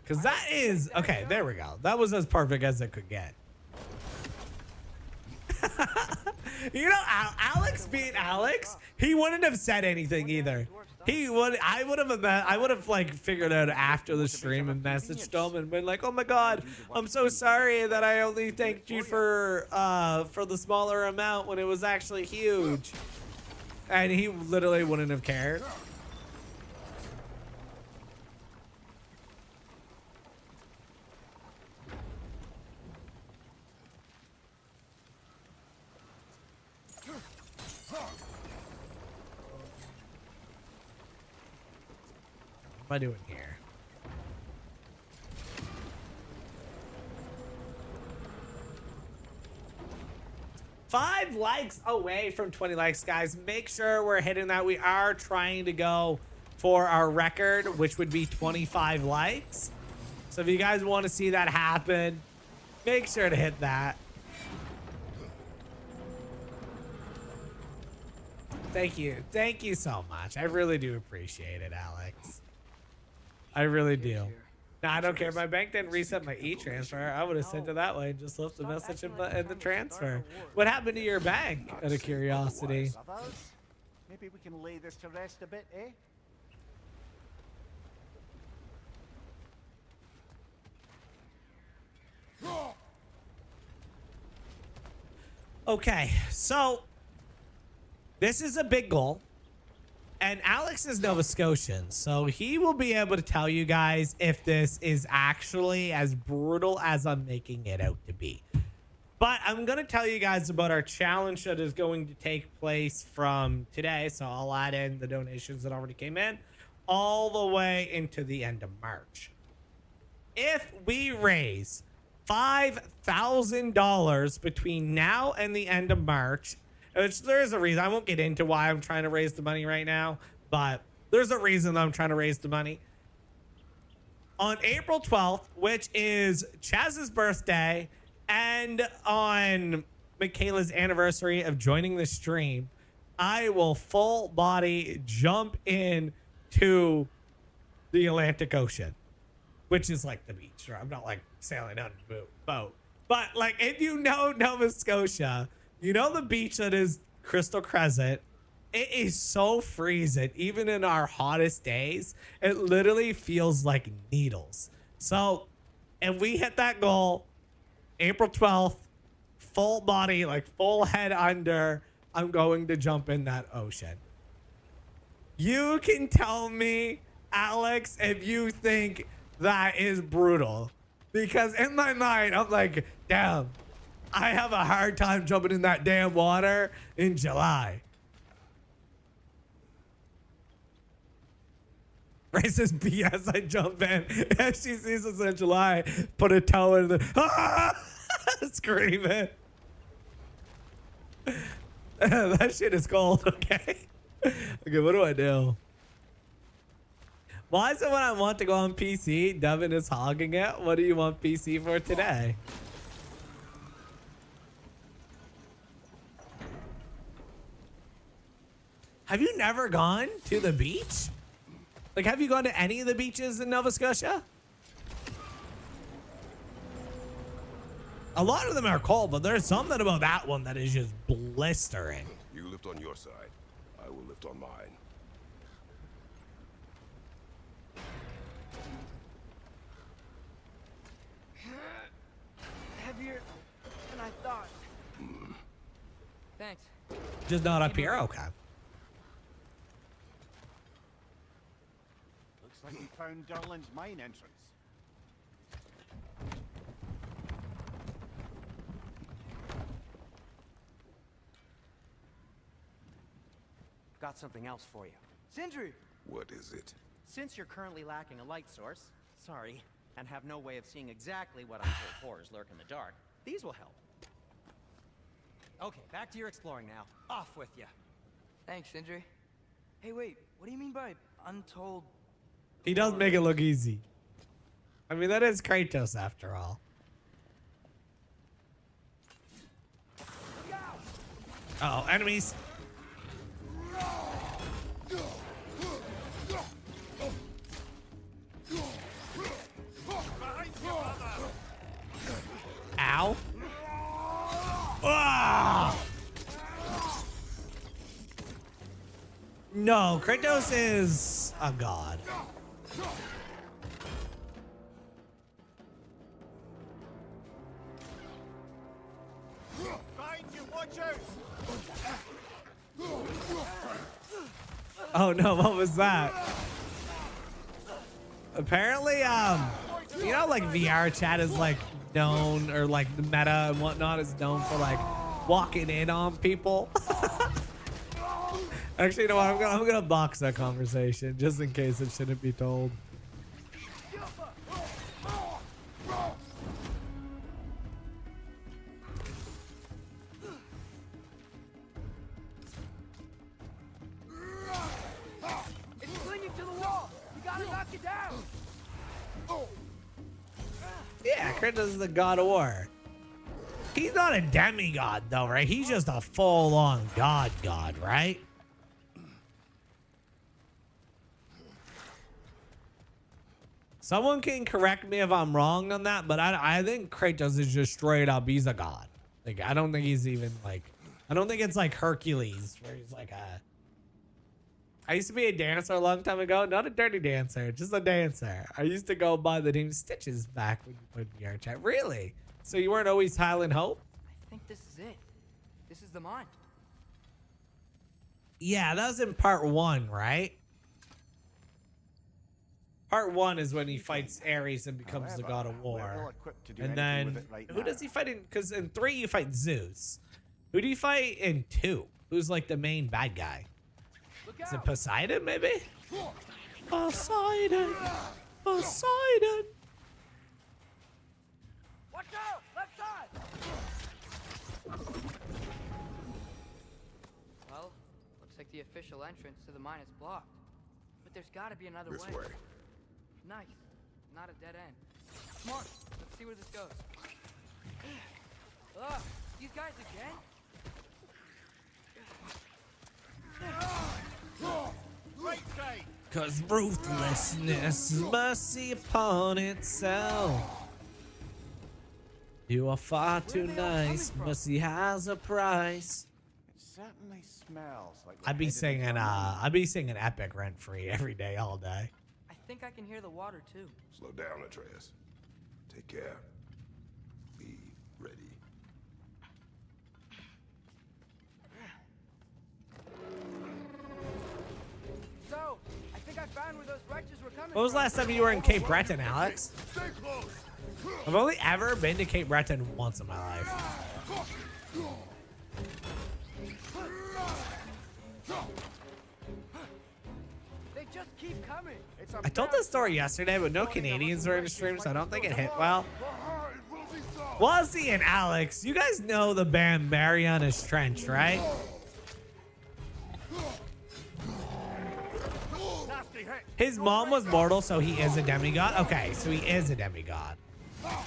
because that is okay. There we go. That was as perfect as it could get. You know, Alex being Alex, he wouldn't have said anything either. He would. I would have like figured out after the stream and messaged him and been like, "Oh my God, I'm so sorry that I only thanked you for the smaller amount when it was actually huge," and he literally wouldn't have cared. What am I doing here? Five likes away from 20 likes, guys. Make sure we're hitting that. We are trying to go for our record, which would be 25 likes. So if you guys want to see that happen, make sure to hit that. Thank you. Thank you so much. I really do appreciate it, Alex. I really do. No, I don't care. My bank didn't reset my e-transfer. I would have sent it that way and just left the message in the transfer. What happened to your bank, out of curiosity? Maybe we can lay this to rest a bit, eh? Okay, so this is a big goal. And Alex is Nova Scotian, so he will be able to tell you guys if this is actually as brutal as I'm making it out to be. But I'm going to tell you guys about our challenge that is going to take place from today. So I'll add in the donations that already came in all the way into the end of March. If we raise $5,000 between now and the end of March, which there's a reason. I won't get into why I'm trying to raise the money right now, but there's a reason I'm trying to raise the money. On April 12th, which is Chaz's birthday, and on Michaela's anniversary of joining the stream, I will full body jump in to the Atlantic Ocean, which is like the beach. Right? I'm not like sailing on a boat. But like if you know Nova Scotia, you know the beach that is Crystal Crescent. It is so freezing. Even in our hottest days, it literally feels like needles. So if we hit that goal, April 12th, full body, like full head under, I'm going to jump in that ocean. You can tell me, Alex, if you think that is brutal. Because in my mind, I'm like, damn, I have a hard time jumping in that damn water in July. Racist BS, I jump in. And she sees us in July, put a toe in the screaming. That shit is cold, okay? Okay, what do I do? Why is it when I want to go on PC, Devin is hogging it? What do you want PC for today? Have you never gone to the beach? Like, have you gone to any of the beaches in Nova Scotia? A lot of them are cold, but there's something about that one that is just blistering. You lift on your side. I will lift on mine. Heavier than I thought. Thanks. Just not up here? Okay. Looks like we found Durlin's mine entrance. Got something else for you. Sindri! What is it? Since you're currently lacking a light source, sorry, and have no way of seeing exactly what untold horrors lurk in the dark, these will help. Okay, back to your exploring now. Off with you. Thanks, Sindri. Hey, wait, what do you mean by untold? He does make it look easy. I mean, that is Kratos after all. Uh oh, enemies. Ow. Ah! No, Kratos is a god. Find you, watch out! Oh no, what was that? Apparently, you know, like VR chat is like known, or like the meta and whatnot is known for like walking in on people. Actually, you know what? I'm gonna box that conversation just in case it shouldn't be told. It's clinging to the wall! You gotta knock it down! Yeah, Kratos is the god of war. He's not a demigod though, right? He's just a full-on god, right? Someone can correct me if I'm wrong on that, but I think Kratos is just straight up, he's a god. Like, I don't think he's even like, I don't think it's like Hercules, where he's like a... I used to be a dancer a long time ago. Not a dirty dancer, just a dancer. I used to go by the name Stitches back when you put in your chat. Really? So you weren't always Highland Hope? I think this is it. This is the mine. Yeah, that was in part 1, right? Part 1 is when he fights Ares and becomes the god of war. And then, who does he fight in? Because in 3, you fight Zeus. Who do you fight in 2? Who's like the main bad guy? Is it Poseidon, maybe? Poseidon! Poseidon! Watch out! Left side! Well, looks like the official entrance to the mine is blocked. But there's gotta be another This way. Nice. Not a dead end. Come on, let's see where this goes. Ugh, these guys again? 'Cause ruthlessness is mercy upon itself. You are far too nice. Mercy has a price. It certainly smells like. I'd be singing Epic rent free every day, all day. I think I can hear the water too. Slow down, Atreus. Take care. Be ready. So, I think I found where those wretches were coming When was the last time you were in Cape Breton, Alex? Stay close. I've only ever been to Cape Breton once in my life. They just keep coming. I told this story yesterday, but no Canadians were in the stream, so I don't think it hit well. Wazzy and Alex, you guys know the band Mariana's Trench, right? His mom was mortal, so he is a demigod. Okay, so he is a demigod. I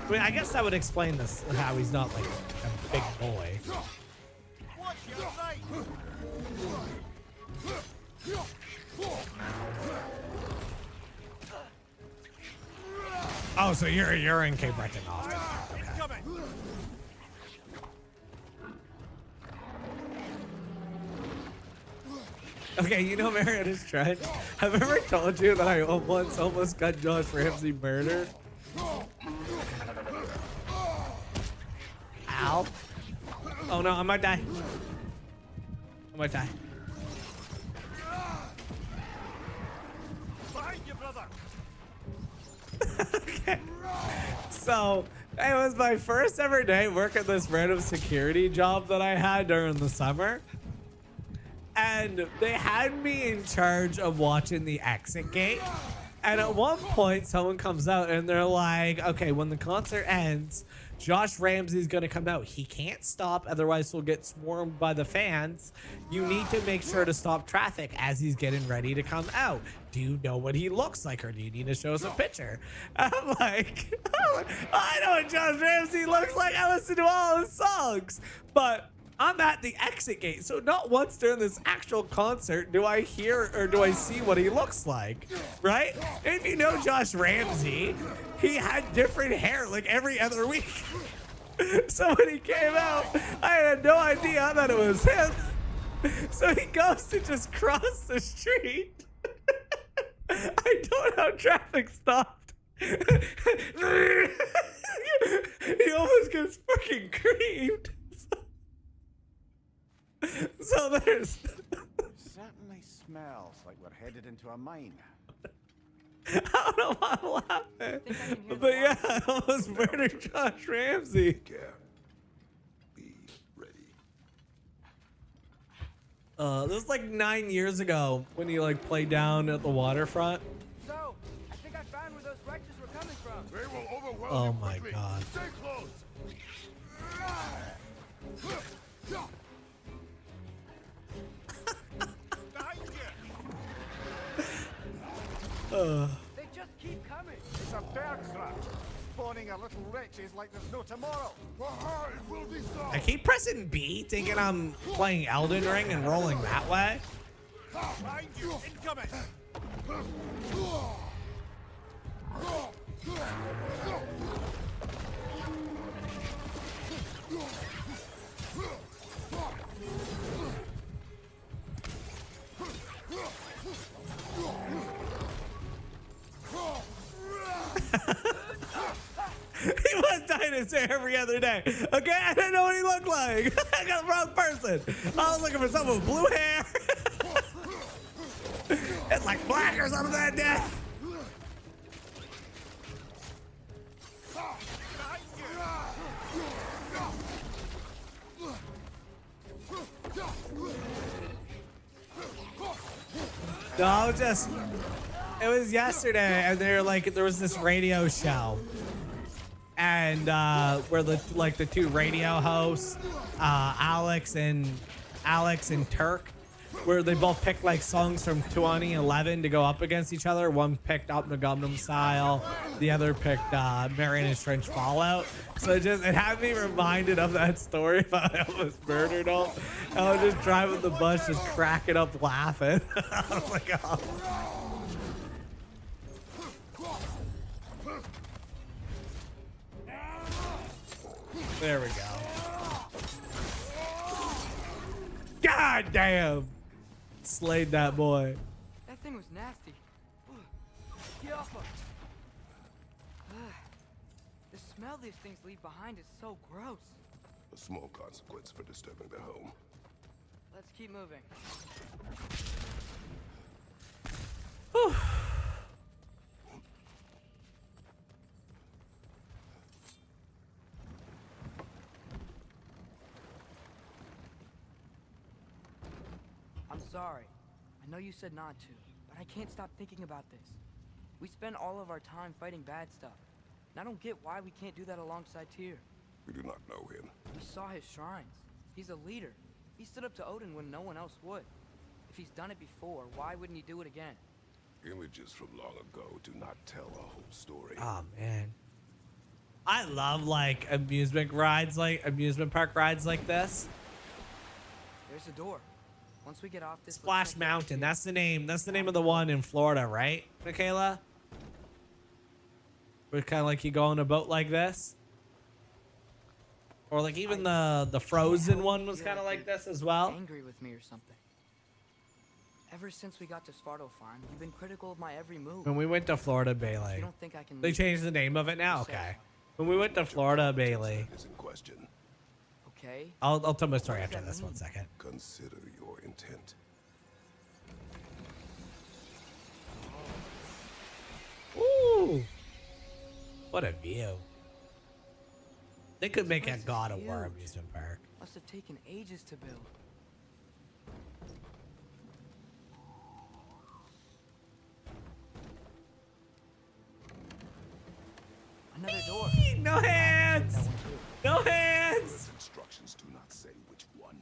mean, I guess that would explain this, how he's not like a big boy. Oh, so you're in Cape Breton often. Okay, you know Mariana's Trench? Have I ever told you that I once almost got Josh Ramsey murdered? Ow. Oh no, I might die. I might die. Okay. So, it was my first ever day working this random security job that I had during the summer. And they had me in charge of watching the exit gate. And at one point, someone comes out and they're like, okay, when the concert ends, Josh Ramsey's going to come out. He can't stop, otherwise he'll get swarmed by the fans. You need to make sure to stop traffic as he's getting ready to come out. Do you know what he looks like, or do you need to show us a picture? I'm like, I know what Josh Ramsey looks like. I listen to all his songs. But I'm at the exit gate, so not once during this actual concert do I hear or do I see what he looks like, right? And if you know Josh Ramsey, he had different hair like every other week. So when he came out, I had no idea that it was him. So he goes to just cross the street. I don't know how traffic stopped. He almost gets fucking creamed. So there's. Certainly smells like we're headed into a mine. I don't know why I'm laughing. But yeah, I almost murdered Josh Ramsey. Take care. Be ready. This was like 9 years ago when he like played down at the waterfront. So, I think I found where those wretches were coming from. They will overwhelm Oh you my quickly. God. Stay close. They just keep coming. It's a bear trap, spawning a little wretches like there's no tomorrow. It will be so. I keep pressing B, thinking I'm playing Elden Ring and rolling that way. Behind you, incoming. He was dying his hair every other day. Okay, I didn't know what he looked like. I got the wrong person. I was looking for someone with blue hair. It's like black or something like that. No, it was yesterday, and they're like, there was this radio show, and where the two radio hosts, Alex and Turk, where they both picked like songs from 2011 to go up against each other. One picked Up the Gundam Style, the other picked Marion Trench Fallout. So it had me reminded of that story about I almost murdered him. I was just driving the bus, just cracking up laughing. I was like, oh. There we go. God damn! Slayed that boy. That thing was nasty. Get off of. The smell these things leave behind is so gross. A small consequence for disturbing their home. Let's keep moving. Whew. I'm sorry. I know you said not to, but I can't stop thinking about this. We spend all of our time fighting bad stuff, and I don't get why we can't do that alongside Tyr. We do not know him. We saw his shrines. He's a leader. He stood up to Odin when no one else would. If he's done it before, why wouldn't he do it again? Images from long ago do not tell a whole story. Oh man, I love like amusement park rides like this. There's a door. Once we get off this Splash Mountain. That's the name. That's the name of the one in Florida, right, Michaela? Where kind of like you go on a boat like this, or like even the Frozen one was kind of like this as well. Angry with me or something. Ever since we got to Svartalfheim, you've been critical of my every move. When we went to Florida, Bailey. You don't think I can They changed the name of it now. Okay. When we went to Florida, Bailey. That is in question. Okay. I'll tell my story after this. 1 second. Consider your intent. Ooh. What a view. They could make a God of War amusement park. Must have taken ages to build. Another door. No hands. No hands. Those instructions do not say which one.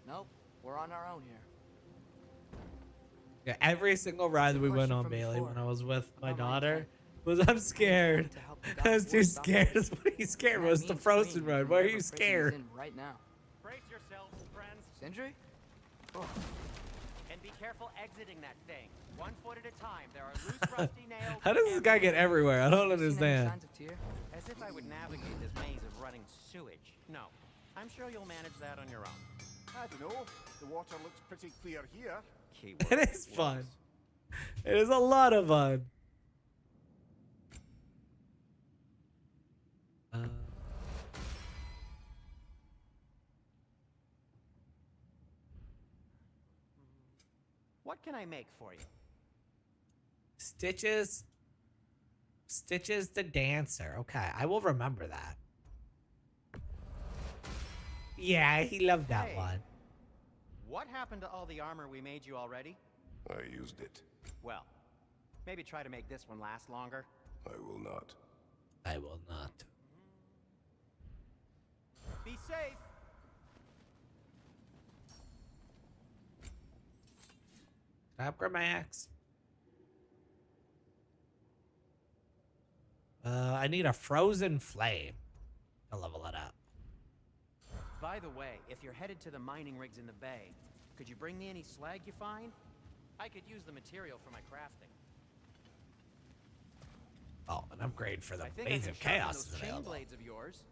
Nope. We're on our own here. Yeah, every single ride that we went on, Bailey, when I was with my daughter, was I'm scared. I was too scared. What are you scared? It was the Frozen ride. Why are you scared? Right now. Brace yourselves, friends, Sindri? and be careful exiting that thing. 1 foot at a time. There are loose, rusty nails. How does this guy get everywhere? I don't Seen any understand. signs of Tyr? As if I would navigate this maze of running sewage. No. I'm sure you'll manage that on your own. I don't know. The water looks pretty clear here. Keyword. It is fun. It is a lot of fun. What can I make for you? Stitches the dancer. Okay, I will remember that. Yeah, he loved that Hey. one. What happened to all the armor we made you already? I used it. Well, maybe try to make this one last longer. I will not. I will not. Be safe. Can I upgrade my axe? I need a frozen flame to level it up. By the way, if you're headed to the mining rigs in the bay, could you bring me any slag you find? I could use the material for my crafting. Oh, an upgrade for the I think I Maze can of sharpen Chaos those is chain available. blades of yours.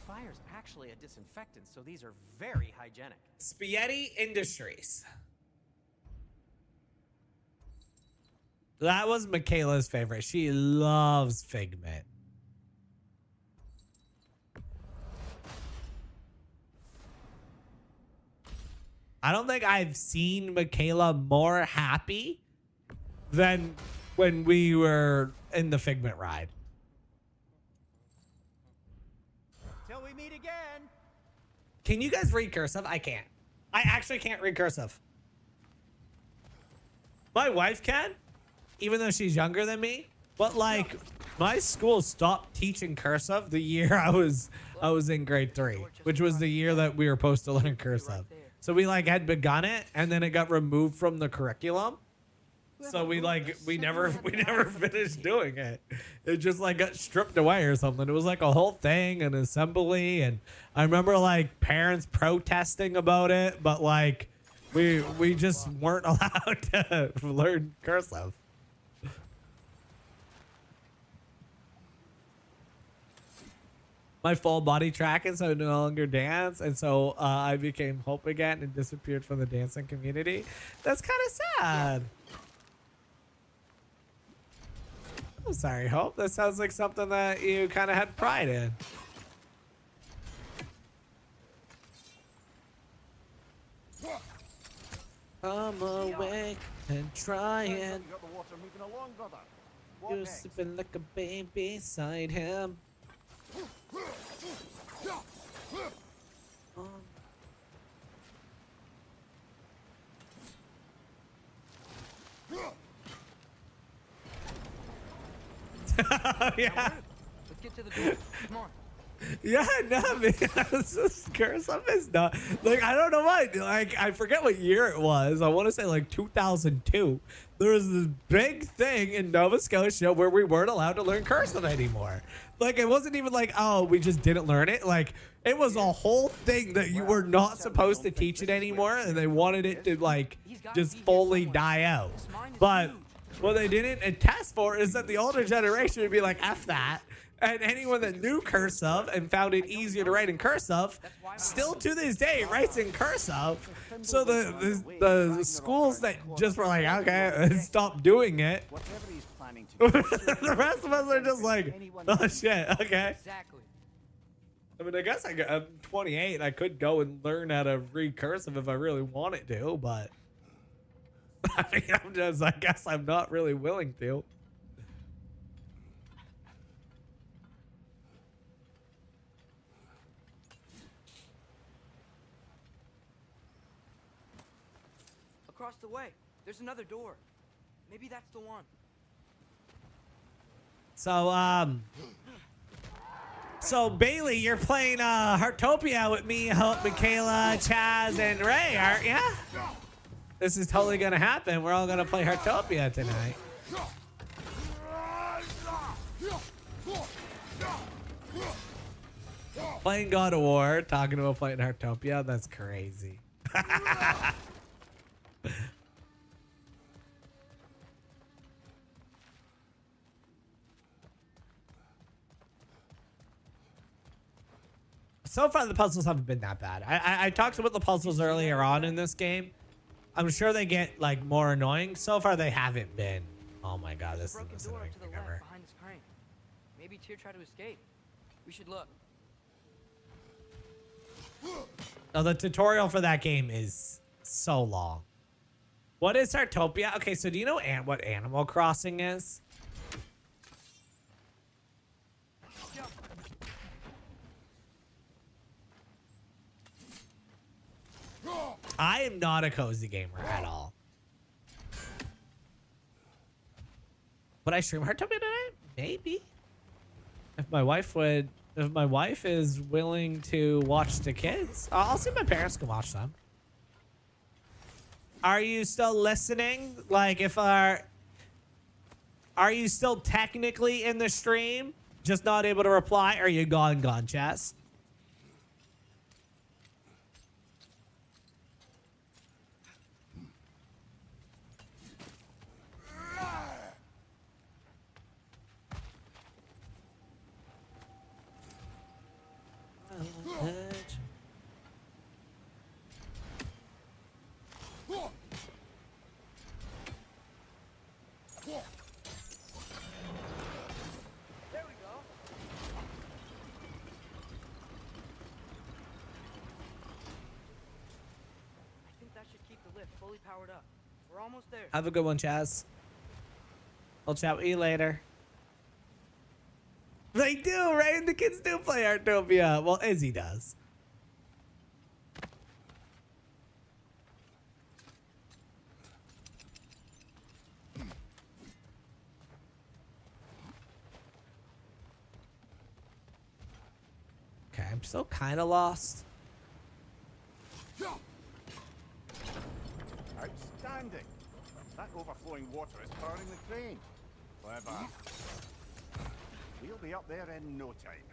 Fire's actually a disinfectant, so these are very hygienic. Spaghetti Industries. That was Michaela's favorite. She loves Figment. I don't think I've seen Michaela more happy than when we were in the Figment ride. Till we meet again. Can you guys read cursive? I can't. I actually can't read cursive. My wife can, even though she's younger than me. But like, my school stopped teaching cursive the year I was in grade 3, which was the year that we were supposed to learn cursive. So we like had begun it, and then it got removed from the curriculum. So we never finished doing it. It just like got stripped away or something. It was like a whole thing, an assembly, and I remember like parents protesting about it, but like we just weren't allowed to learn cursive. My full body tracking, so I no longer dance, and so I became Hope again and disappeared from the dancing community. That's kind of sad. I'm sorry, Hope. That sounds like something that you kind of had pride in. I'm awake and trying. You got the water moving along, brother. What You're next? sleeping like a baby beside him. Yeah. Let's get to the door. Come on. Yeah, no, man. This cursive is not like, I don't know why. Like, I forget what year it was. I want to say like 2002. There was this big thing in Nova Scotia where we weren't allowed to learn cursive anymore. Like, it wasn't even like, oh, we just didn't learn it. Like, it was a whole thing that you were not supposed to teach it anymore, and they wanted it to like just fully die out. But what they didn't attest for is that the older generation would be like, F that. And anyone that knew cursive and found it easier to write in cursive, still to this day writes in cursive. So the schools that just were like, okay, and stopped doing it, Whatever he's planning to do. the rest of us are just like, oh shit, okay. Exactly. I mean, I guess I'm 28. I could go and learn how to read cursive if I really wanted to, but I mean, I guess I'm not really willing to. Across the way, there's another door. Maybe that's the one. So Bailey, you're playing Heartopia with me, Hope, Michaela, Chaz, and Ray, aren't ya? This is totally gonna happen. We're all gonna play Heartopia tonight. Playing God of War, talking about playing Heartopia. That's crazy. So far, the puzzles haven't been that bad. I talked about the puzzles earlier on in this game. I'm sure they get like more annoying. So far, they haven't been. Oh my god, this is the Broken most door annoying to the thing left ever. behind this crane. Maybe Tyr tried to escape. We should look. Now, the tutorial for that game is so long. What is Heartopia? Okay, so do you know what Animal Crossing is? I am not a cozy gamer at all. Would I stream Heartopia tonight? Maybe. If my wife is willing to watch the kids, I'll see if my parents can watch them. Are you still listening? Like, are you still technically in the stream, just not able to reply? Or are you gone, Chess? There we go. I think that should keep the lift fully powered up. We're almost there. Have a good one, Chaz. I'll chat with you later. They do, right? The kids do play Heartopia. Well, Izzy does. Okay. I'm still kind of lost. Outstanding. That overflowing water is powering the crane. Clever. We'll be up there in no time.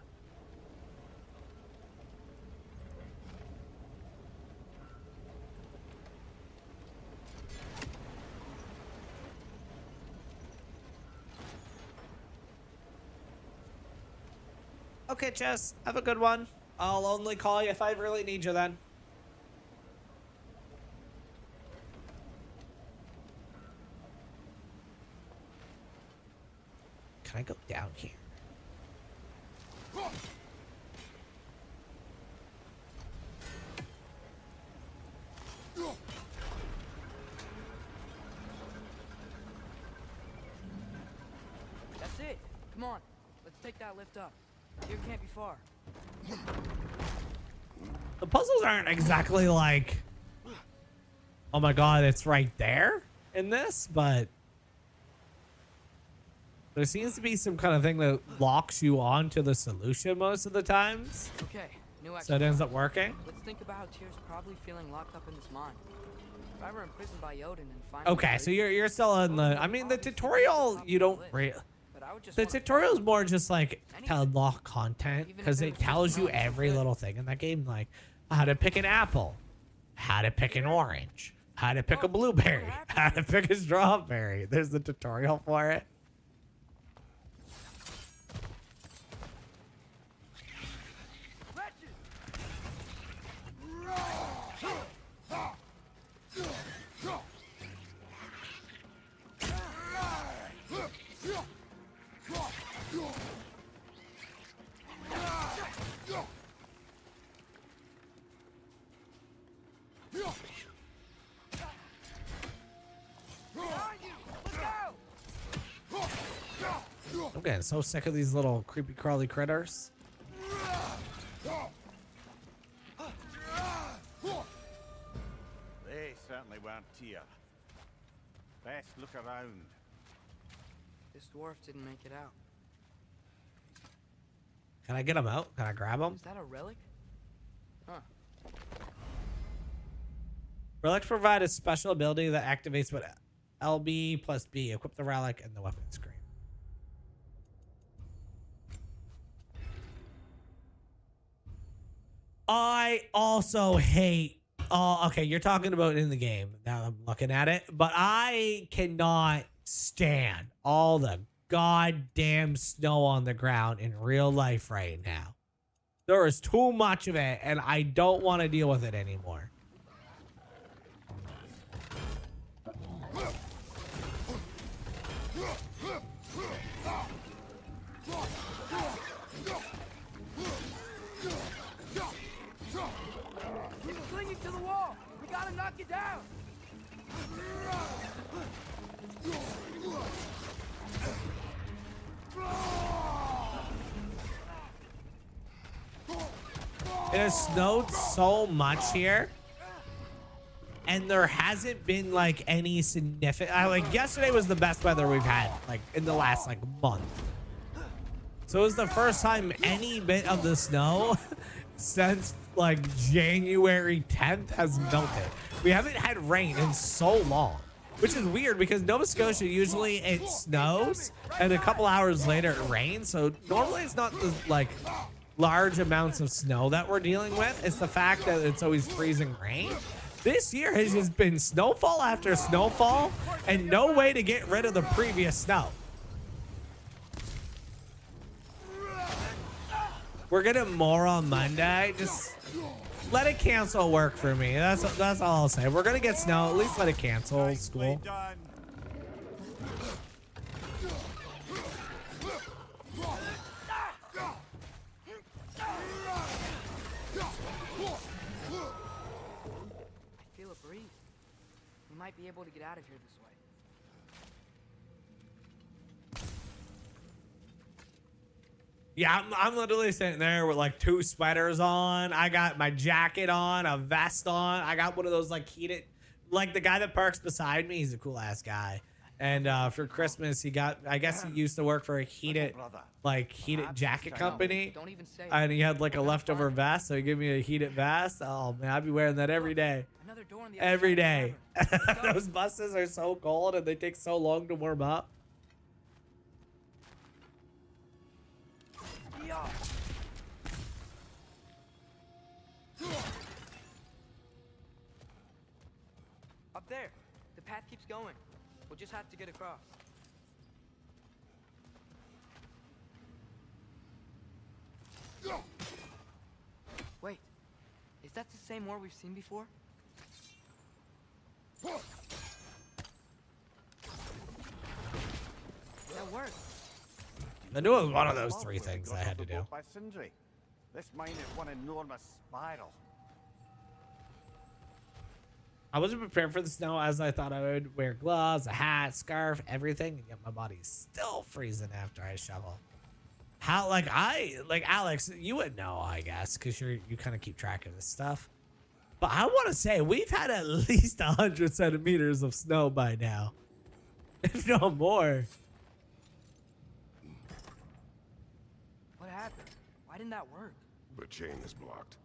Okay, Chess, have a good one. I'll only call you if I really need you then. Can I go down here? That's it. Come on. Let's take that lift up. Here can't be far. The puzzles aren't exactly like, oh my god, it's right there in this, but there seems to be some kind of thing that locks you on to the solution most of the times. Okay, new So it ends up working. Let's think about how Tyr's probably feeling locked up in this mine. If I were imprisoned by Odin and finally Okay, so you're still in the, I mean, the tutorial, you don't really, the tutorial is more just like to unlock content, because it tells you every little thing in that game, like how to pick an apple, how to pick an orange, how to pick a blueberry, how to pick a strawberry. There's the tutorial for it. I'm getting so sick of these little creepy crawly critters. They certainly weren't Tyr. Best look around. This dwarf didn't make it out. Can I get him out? Can I grab him? Is that a relic? Huh. Relics provide a special ability that activates with LB plus B. Equip the relic and the weapon screen. I also hate. Oh, okay. You're talking about in the game. Now I'm looking at it, but I cannot stand all the goddamn snow on the ground in real life right now. There is too much of it, and I don't want to deal with it anymore. It's clinging to the wall. We gotta knock it down. It has snowed so much here, and there hasn't been like any significant. Like yesterday was the best weather we've had like in the last like month. So it was the first time any bit of the snow since like January 10th has melted. We haven't had rain in so long, which is weird because Nova Scotia usually it snows and a couple hours later it rains. So normally it's not the like large amounts of snow that we're dealing with. It's the fact that it's always freezing rain. This year has just been snowfall after snowfall and no way to get rid of the previous snow. We're getting more on Monday. Just let it cancel work for me. That's all I'll say. We're gonna get snow. At least let it cancel school. Feel a breeze. We might be able to get out of here this way. Yeah, I'm literally sitting there with like 2 sweaters on. I got my jacket on, a vest on. I got one of those like heated, like the guy that parks beside me. He's a cool ass guy. And for Christmas, he got, I guess he used to work for a heated jacket company. Don't even say it. And he had like a leftover vest, so he gave me a heated vest. Oh man, I'd be wearing that every day. Another door on the other Every side day. forever. Those buses are so cold and they take so long to warm up. Yeah. Up there. The path keeps going. We'll just have to get across. Wait. Is that the same war we've seen before? That worked. I knew it was one of those three things I had to do. By Sindri. This mine is one enormous spiral. I wasn't prepared for the snow as I thought I would. Wear gloves, a hat, scarf, everything, and yet my body's still freezing after I shovel. How, like Alex, you would know, I guess, because you kind of keep track of this stuff. But I want to say we've had at least 100 centimeters of snow by now, if not more. What happened? Why didn't that work? The chain is blocked.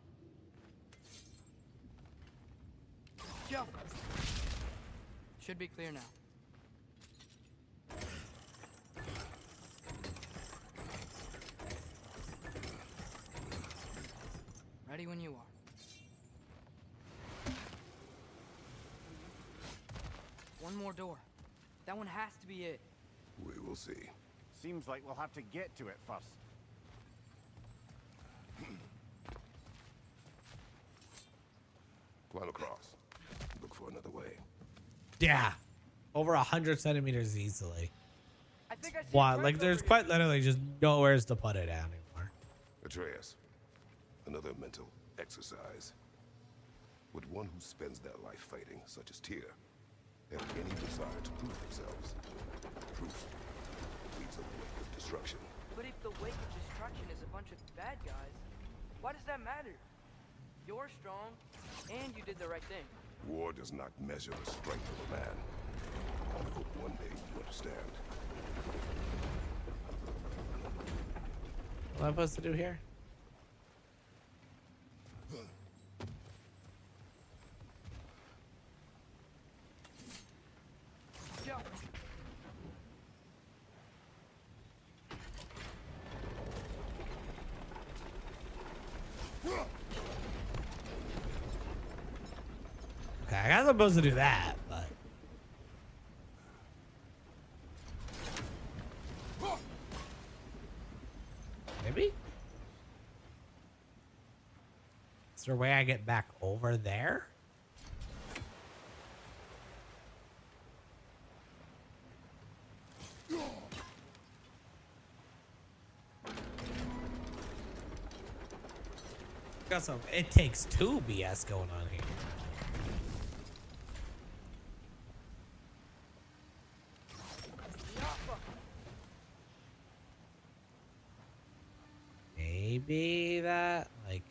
Jump. Should be clear now. Ready when you are. One more door. That one has to be it. We will see. Seems like we'll have to get to it first. Climb across. Look for another way. Yeah, over 100 centimeters easily. I think I see Wow, a like break there's over quite literally just nowhere to put it down anymore. Atreus, another mental exercise. Would one who spends their life fighting, such as Tyr, have any desire to prove themselves? Proof leads a wake of destruction. But if the wake of destruction is a bunch of bad guys, why does that matter? You're strong, and you did the right thing. War does not measure the strength of a man. I hope one day you understand. What am I supposed to do here? Jump. Okay, I guess I'm supposed to do that, but maybe? Is there a way I get back over there? Got some it takes two BS going on here. Maybe that, like...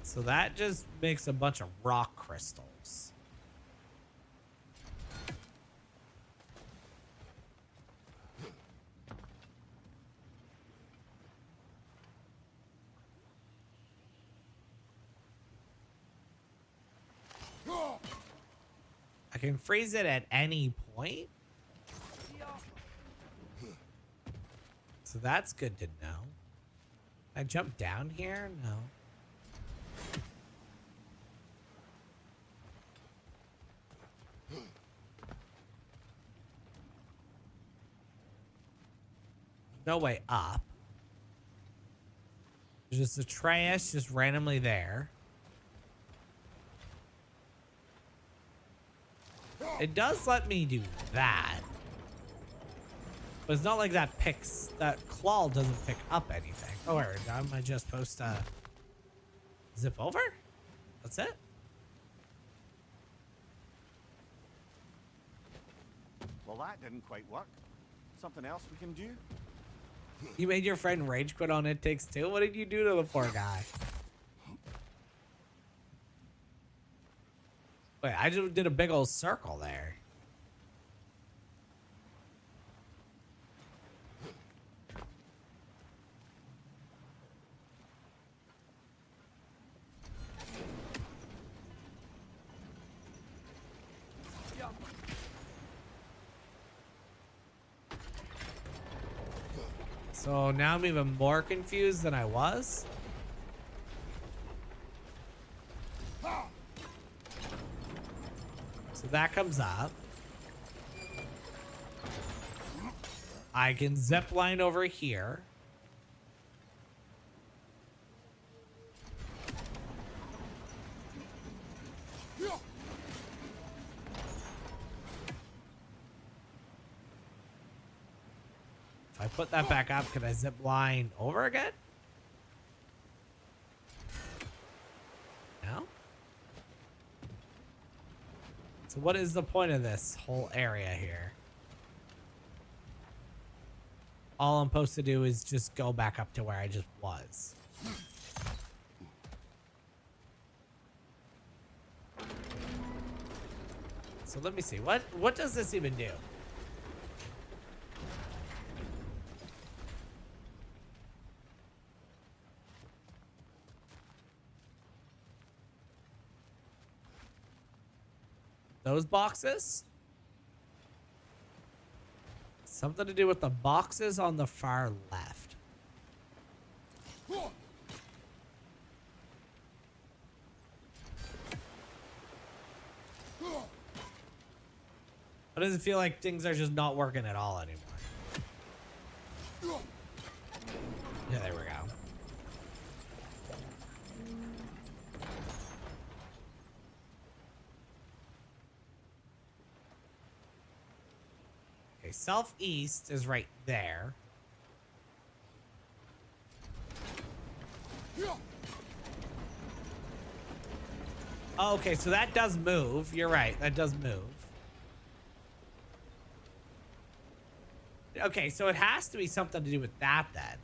So that just makes a bunch of rock crystals. I can freeze it at any point. So that's good to know. I jump down here? No. No way up. There's just a trash just randomly there. It does let me do that. But it's not like that claw doesn't pick up anything. Oh, wait, am I just supposed to zip over? That's it? Well, that didn't quite work. Something else we can do? You made your friend rage quit on It Takes Two? What did you do to the poor guy? Wait, I just did a big old circle there. So now I'm even more confused than I was. So that comes up. I can zip line over here. If I put that back up, can I zip line over again? No? So what is the point of this whole area here? All I'm supposed to do is just go back up to where I just was. So let me see. What does this even do? Those boxes? Something to do with the boxes on the far left. Why does it feel like things are just not working at all anymore? Yeah, there we go. Okay, southeast is right there. Oh, okay, so that does move. You're right, that does move. Okay, so it has to be something to do with that then.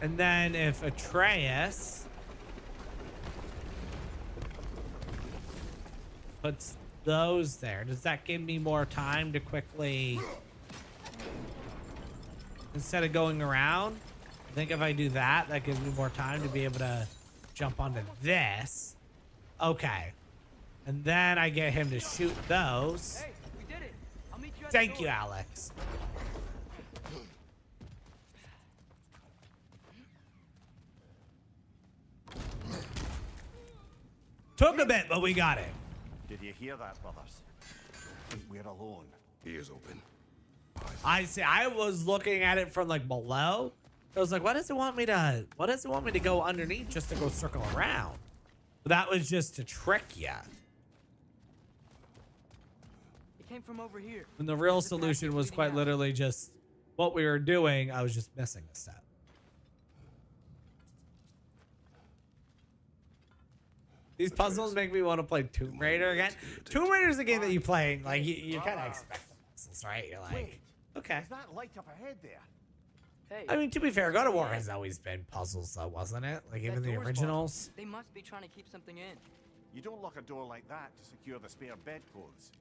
And then if Atreus puts those there, does that give me more time to quickly, instead of going around, I think if I do that, that gives me more time to be able to jump onto this. Okay. And then I get him to shoot those. Hey, we did it. I'll meet you at Thank the you, door. Alex. Took a bit, but we got it. Did you hear that, brothers? I think we're alone. Ears open. I see. I was looking at it from like below. I was like, what does it want me to go underneath just to go circle around? But that was just to trick you. It came from over here. And the real There's a solution passage was leading quite out. literally just what we were doing. I was just missing a step. These puzzles make me want to play Tomb Raider again. Tomb Raider is a game that you play, like, you kind of expect the puzzles, right? You're like, Wait, okay. is that light up ahead there? Hey, I mean, to be fair, God of War has always been puzzles, though, wasn't it? Like, that even the door's originals. blocked. They must be trying to keep something in. You don't lock a door like that to secure the spare bedclothes.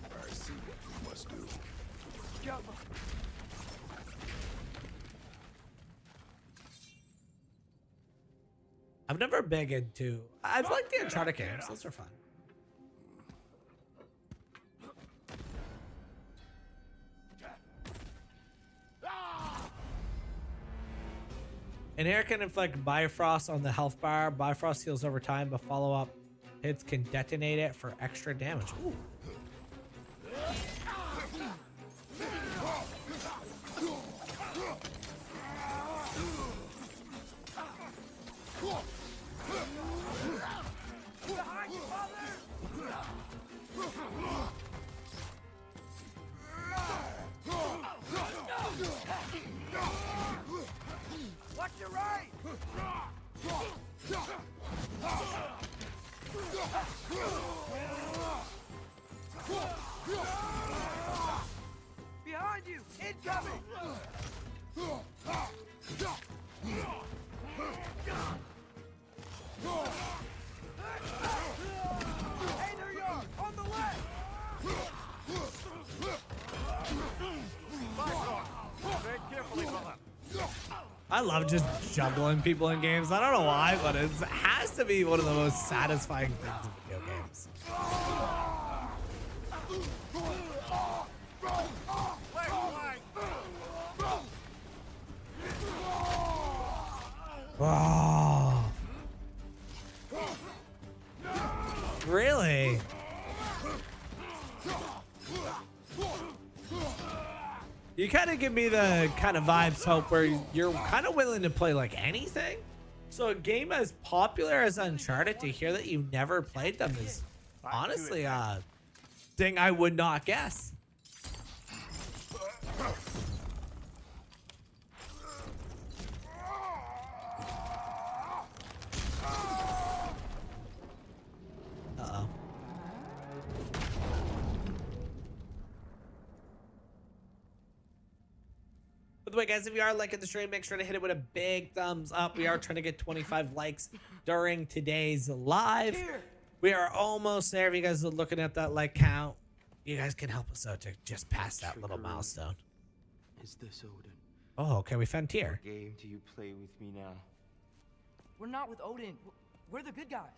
I see what we must do. Go. I've never big into. I've liked the Uncharted games. Those are fun. An air can inflict Bifrost on the health bar. Bifrost heals over time, but follow-up hits can detonate it for extra damage. Ooh. Watch your right! I love just juggling people in games. I don't know why, but it has to be one of the most satisfying things in video games. Oh. Really? You kind of give me the kind of vibes, Hope, where you're kind of willing to play like anything. So a game as popular as Uncharted, to hear that you've never played them is honestly a thing I would not guess. Uh-oh. By the way, guys, if you are liking the stream, make sure to hit it with a big thumbs up. We are trying to get 25 likes during today's live. We are almost there. If you guys are looking at that like count, you guys can help us out to just pass that little milestone. Is this Odin? Oh, okay. We found Tyr. What game do you play with me now? We're not with Odin. We're the good guys.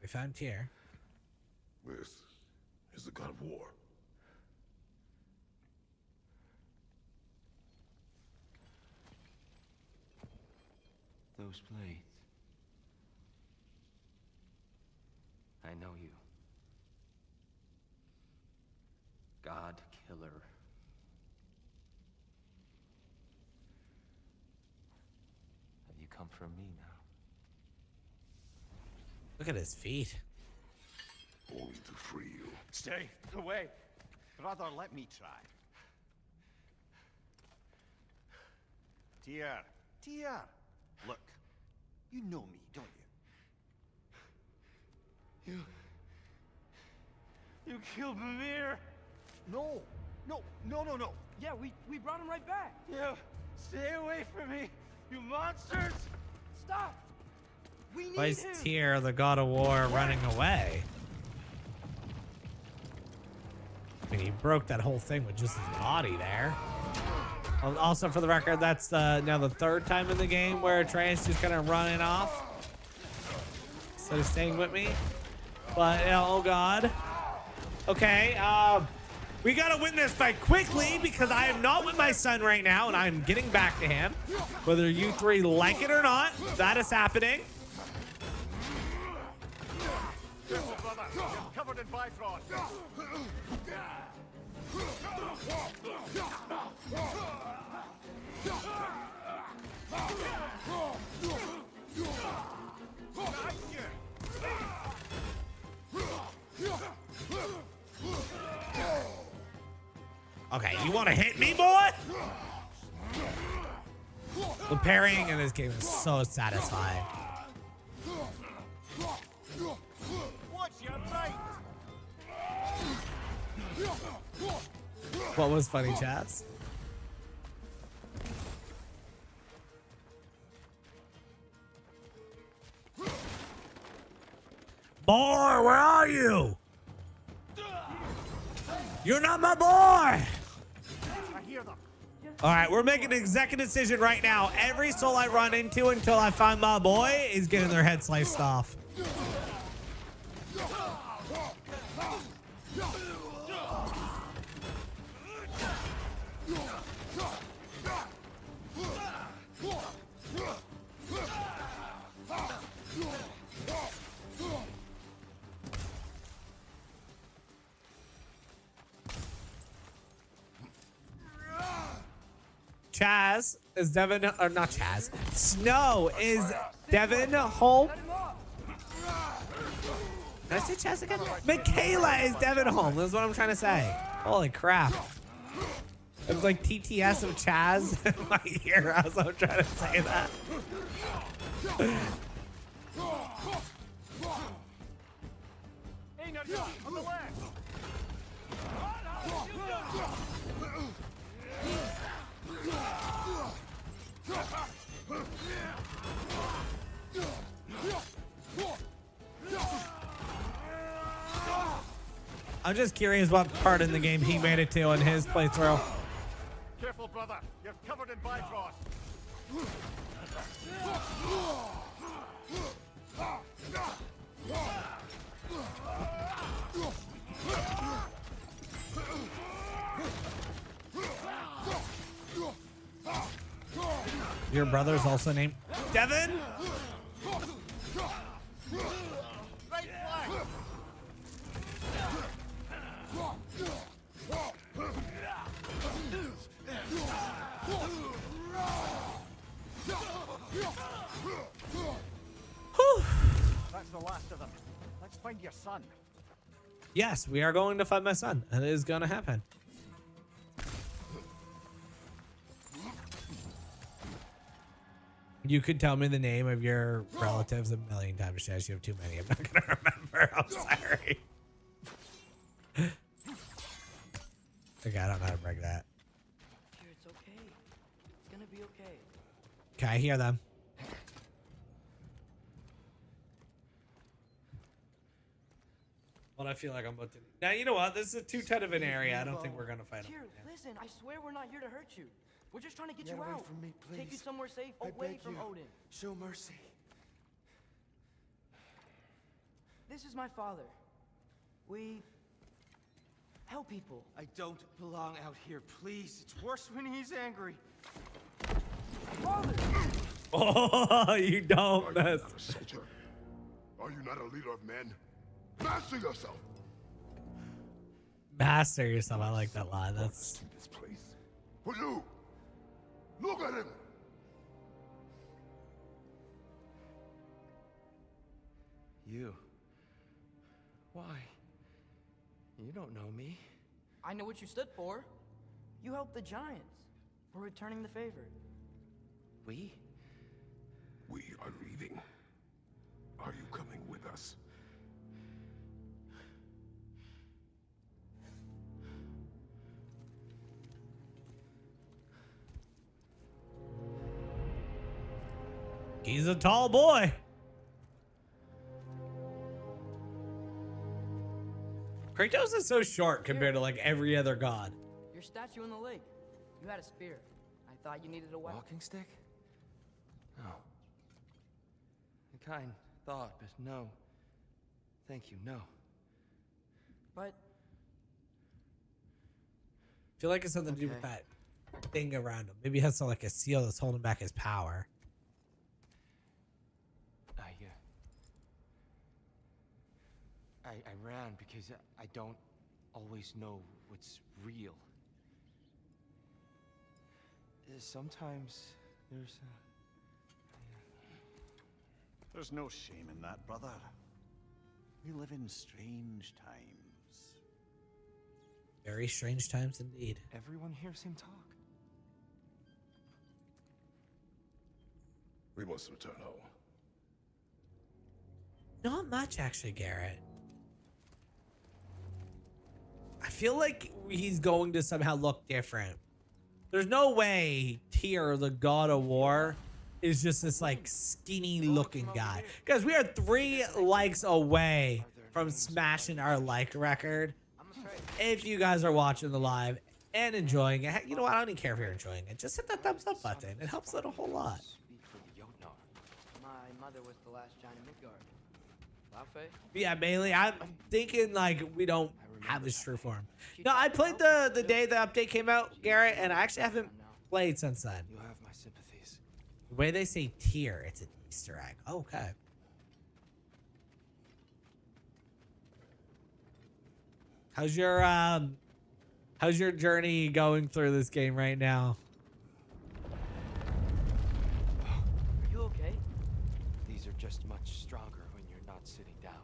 We found Tyr. This is the god of war. Those blades. I know you. God killer. Have you come for me now? Look at his feet. Only to free you. Stay away. Brother, let me try. Tyr. Tyr. Look, you know me, don't you? You killed Mimir. No. Yeah, we brought him right back. You stay away from me, you monsters. Stop. We need Why is him. Tyr, the god of war, running away? I mean, he broke that whole thing with just his body there. Also, for the record, that's now the third time in the game where Atreus just kind of running off instead of staying with me. But, oh god. Okay, we gotta win this fight quickly because I am not with my son right now and I'm getting back to him. Whether you three like it or not, that is happening. Careful, brother. You're covered in Bifrost. Okay, you want to hit me, boy? The parrying in this game is so satisfying. Watch your right. What was funny, Chaz? Boy, where are you? You're not my boy! I hear them. All right, we're making an executive decision right now. Every soul I run into until I find my boy is getting their head sliced off. Chaz is Devin, or not Chaz. Snow is Devin home. Did I say Chaz again? Michaela is Devin home. That's what I'm trying to say. Holy crap. It was like TTS of Chaz in my ear as I'm trying to say that. Einar, on the left! I'm just curious what part in the game he made it to in his playthrough. Careful, brother. You're covered in Bifrost. Your brother's also named Devin? Right flank! Whew. That's the last of them. Let's find your son. Yes, we are going to find my son. It is going to happen. You could tell me the name of your relatives a million times, Jess. You have too many. I'm not going to remember. I'm sorry. Okay, I don't know how to break that. Here, it's okay. It's gonna be okay. Okay, I hear them. Well, I feel like I'm about to. Now, you know what? This is a too tight of an area. I don't think we're going to fight them. Here, listen, I swear we're not here to hurt you. We're just trying to get you Get away out. from me, Take you please. somewhere safe, I away beg from you. Odin. Show mercy. This is my father. We help people. I don't belong out here, please. It's worse when he's angry. Father! Oh, you don't. Are you not a soldier? Are you not a leader of men? Master yourself! Master yourself. I like that line. That's. To this place. For you! Look at him! You. Why? You don't know me. I know what you stood for. You helped the giants. We're returning the favor. We? We are leaving. Are you coming with us? He's a tall boy. Kratos is so short compared to like every other god. Your statue in the lake. You had a spear. I thought you needed a weapon. Walking stick? No. A kind thought, but no. Thank you, no. But I feel like it's something to do with Okay. that thing around him. Maybe he has some, like a seal that's holding back his power. I ran because I don't always know what's real. Sometimes there's There's no shame in that, brother. We live in strange times. Very strange times indeed. everyone hears him talk. We must return home. Not much, actually, Garrett. I feel like he's going to somehow look different. There's no way Tyr, the god of war, is just this like skinny looking guy. Guys, we are 3 likes away from smashing our like record. If you guys are watching the live and enjoying it, you know what? I don't even care if you're enjoying it. Just hit that thumbs up button. It helps out a whole lot. Speak for the Jotnar. my mother was the last giant in Midgard. Laufey? Yeah, Bailey, I'm thinking like we don't have this true form. No, I played the day the update came out, Garrett, and I actually haven't played since then. You have my sympathies. The way they say tier, it's an Easter egg. Okay. How's your journey going through this game right now? Are you okay? These are just much stronger when you're not sitting down.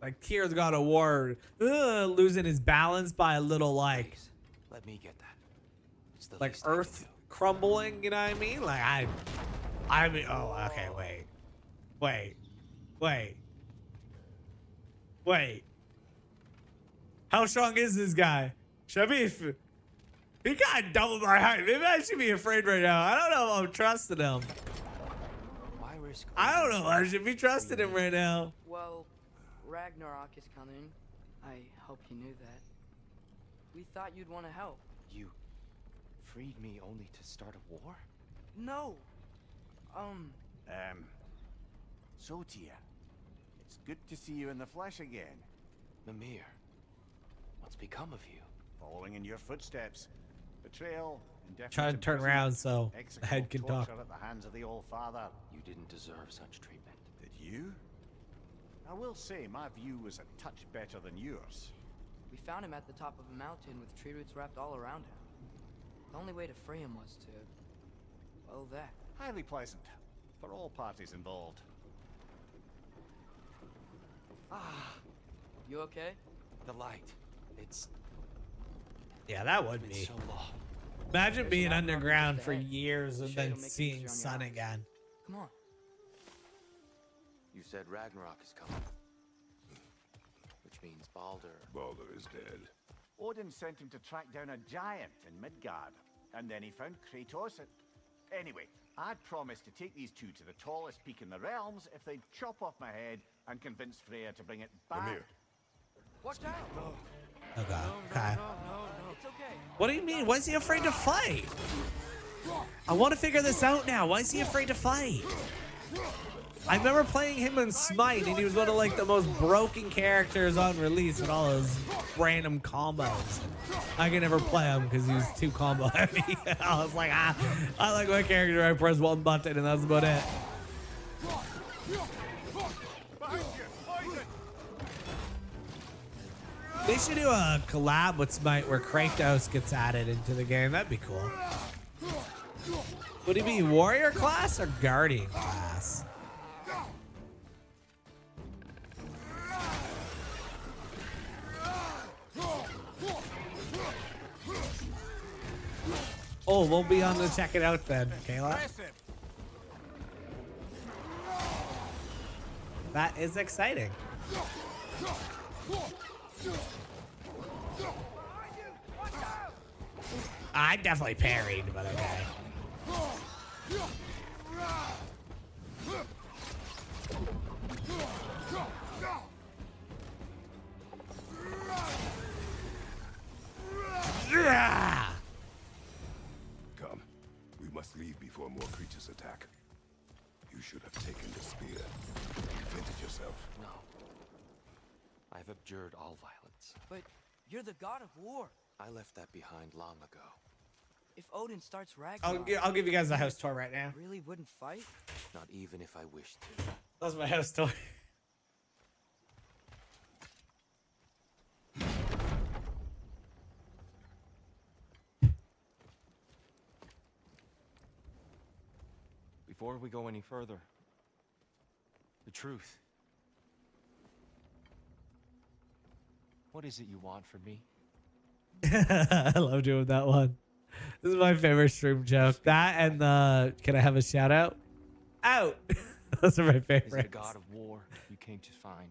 Like Tyr's God of War losing his balance by a little like Please, let me get that. It's the like least I can earth do. crumbling, you know what I mean? Like I mean, oh, okay, wait. Wait. Wait. Wait. How strong is this guy? Should I be... He got double my height. Maybe I should be afraid right now. I don't know if I'm trusting him. Why risk? I don't know if I should be trusting him right now. Well, Ragnarok is coming. I hope you knew that. We thought you'd want to help. You freed me only to start a war? No. So Tyr, it's good to see you in the flesh again. Mimir, what's become of you? Following in your footsteps. Betrayal, indefinite Trying to turn imprisonment, around so the execrable head can talk. torture at the hands of the Old Father. You didn't deserve such treatment. Did you? I will say my view was a touch better than yours. We found him at the top of a mountain with tree roots wrapped all around him. The only way to free him was to... well, that. Highly pleasant for all parties involved. You okay? The light. It's Yeah, that would been be. so long. Imagine There's being an outcrop underground just for ahead. years and Shade then will make it seeing easier on your sun eyes. again. Come on. You said Ragnarok is coming. Which means Baldur. Baldur is dead. Odin sent him to track down a giant in Midgard, and then he found Kratos. Anyway, I'd promised to take these two to the tallest peak in the realms if they'd chop off my head and convince Freya to bring it back. Mimir. Watch out! Oh god. Okay. It's okay. What do you mean? Why is he afraid to fight? I want to figure this out now. Why is he afraid to fight? I remember playing him in Smite, and he was one of like the most broken characters on release with all his random combos. I could never play him because he was too combo heavy. I was like, I like my character. I press one button, and that's about it. They should do a collab with Smite where Kratos gets added into the game. That'd be cool. Would he be warrior class or guardian class? Oh, we'll be on to check it out then, Kayla. That is exciting. I definitely parried, but okay. Yeah! Come. We must leave before more creatures attack. You should have taken the spear. Defended yourself. No. I've abjured all violence. But you're the god of war. I left that behind long ago. If Odin starts Ragnarok, I'll give you guys a house tour right now. really wouldn't fight? Not even if I wished to. That's my house tour. Before we go any further, the truth. What is it you want from me? I love doing that one. This is my favorite stream joke. That and the can I have a shout out? Out. Those are my Is the favorites. god of war you came to find?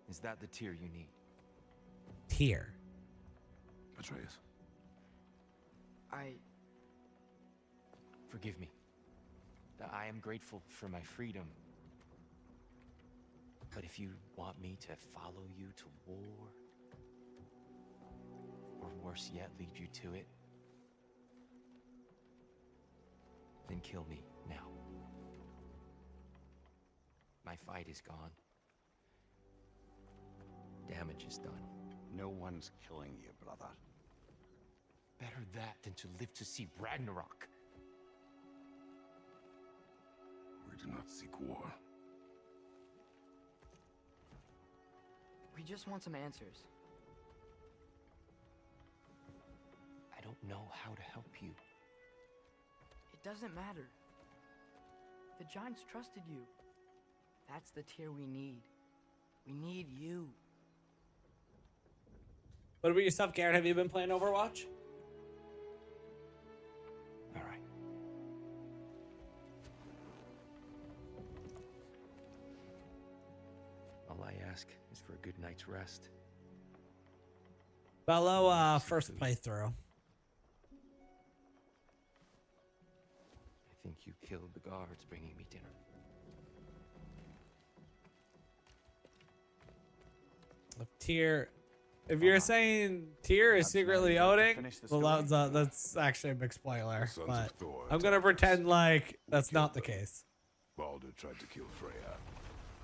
Is that the Tyr you need? Here. Atreus. Forgive me. I am grateful for my freedom. But if you want me to follow you to war, or worse yet, lead you to it, then kill me now. My fight is gone. Damage is done. No one's killing you, brother. Better that than to live to see Ragnarok. We do not seek war. We just want some answers. I don't know how to help you. It doesn't matter. The giants trusted you. That's the Tyr we need. We need you. What about yourself, Garrett? Have you been playing Overwatch? All right. rest. Fellow first playthrough. I think you killed the guards bringing me dinner. If you're saying Tyr is That's secretly now you have to Odin, finish the well, story. that's actually a big spoiler. Sons of But Thor I'm gonna attacked pretend us. like that's killed not the them. case. Balder tried to kill Freya.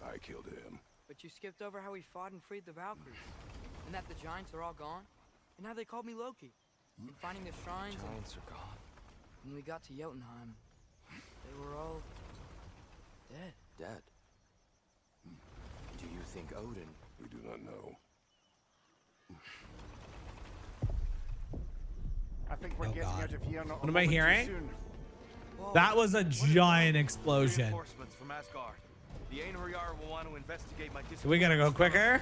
I killed him. But you skipped over how we fought and freed the Valkyries. And that the giants are all gone. And how they called me Loki. And finding the shrines. Giants are gone. When we got to Jotunheim, they were all dead. Dead. Do you think Odin? We do not know. I think we're Oh, getting God. out of here not What a am I moment too hearing? soon. Whoa. That was a giant explosion. Reinforcements from Asgard. The Einherjar will want to investigate my So we gotta go quicker.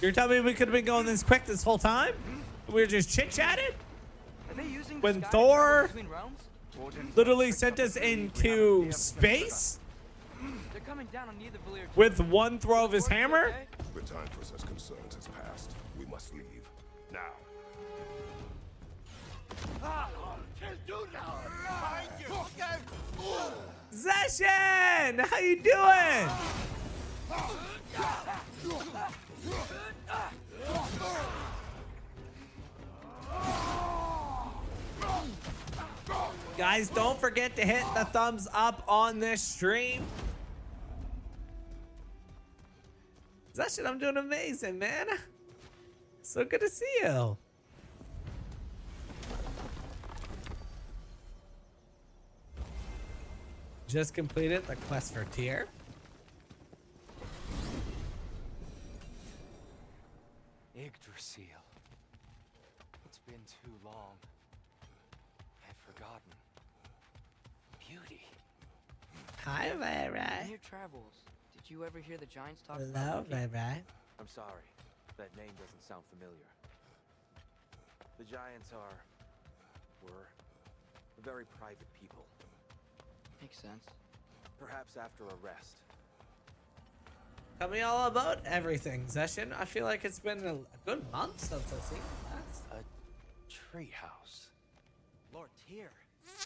You're telling me we could have been going this quick this whole time? We were just chit-chatting? Are they using When the sky to Thor travel between realms? Odin's Literally picked sent up us the lead. We have into the space They're coming down on neither Valir. with one throw of his hammer? The time for such concerns has passed. We must leave. Now. Zeshan! How you doing? Guys, don't forget to hit the thumbs up on this stream. Zeshan, I'm doing amazing, man. So good to see you. Just completed the quest for Tyr. Yggdrasil. It's been too long. I've forgotten. Beauty. Hi, In Ray. your travels, did you ever hear the giants talk Hello, about Loki? Ray. I'm sorry. That name doesn't sound familiar. The giants were very private people. Makes sense. Perhaps after a rest. Tell me all about everything, Zeshan. I feel like it's been a good month since I've seen you last. A treehouse. Lord Tyr,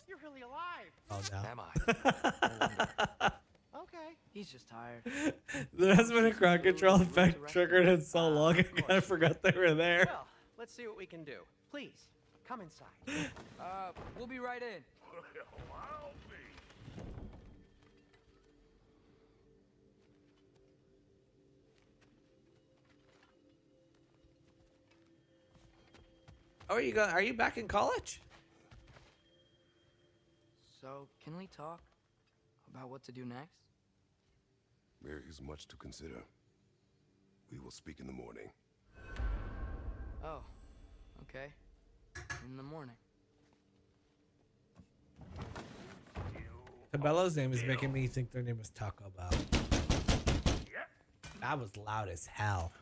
you're really alive. Oh, no. Am I? Okay. He's just tired. There has been a crowd control effect triggered in so long, I kind of forgot they were there. Well, let's see what we can do. Please, come inside. We'll be right in. Oh, are you back in college? So, can we talk about what to do next? There is much to consider. We will speak in the morning. Oh, okay. In the morning. Cabello's name is making me think their name was Taco Bell. That was loud as hell.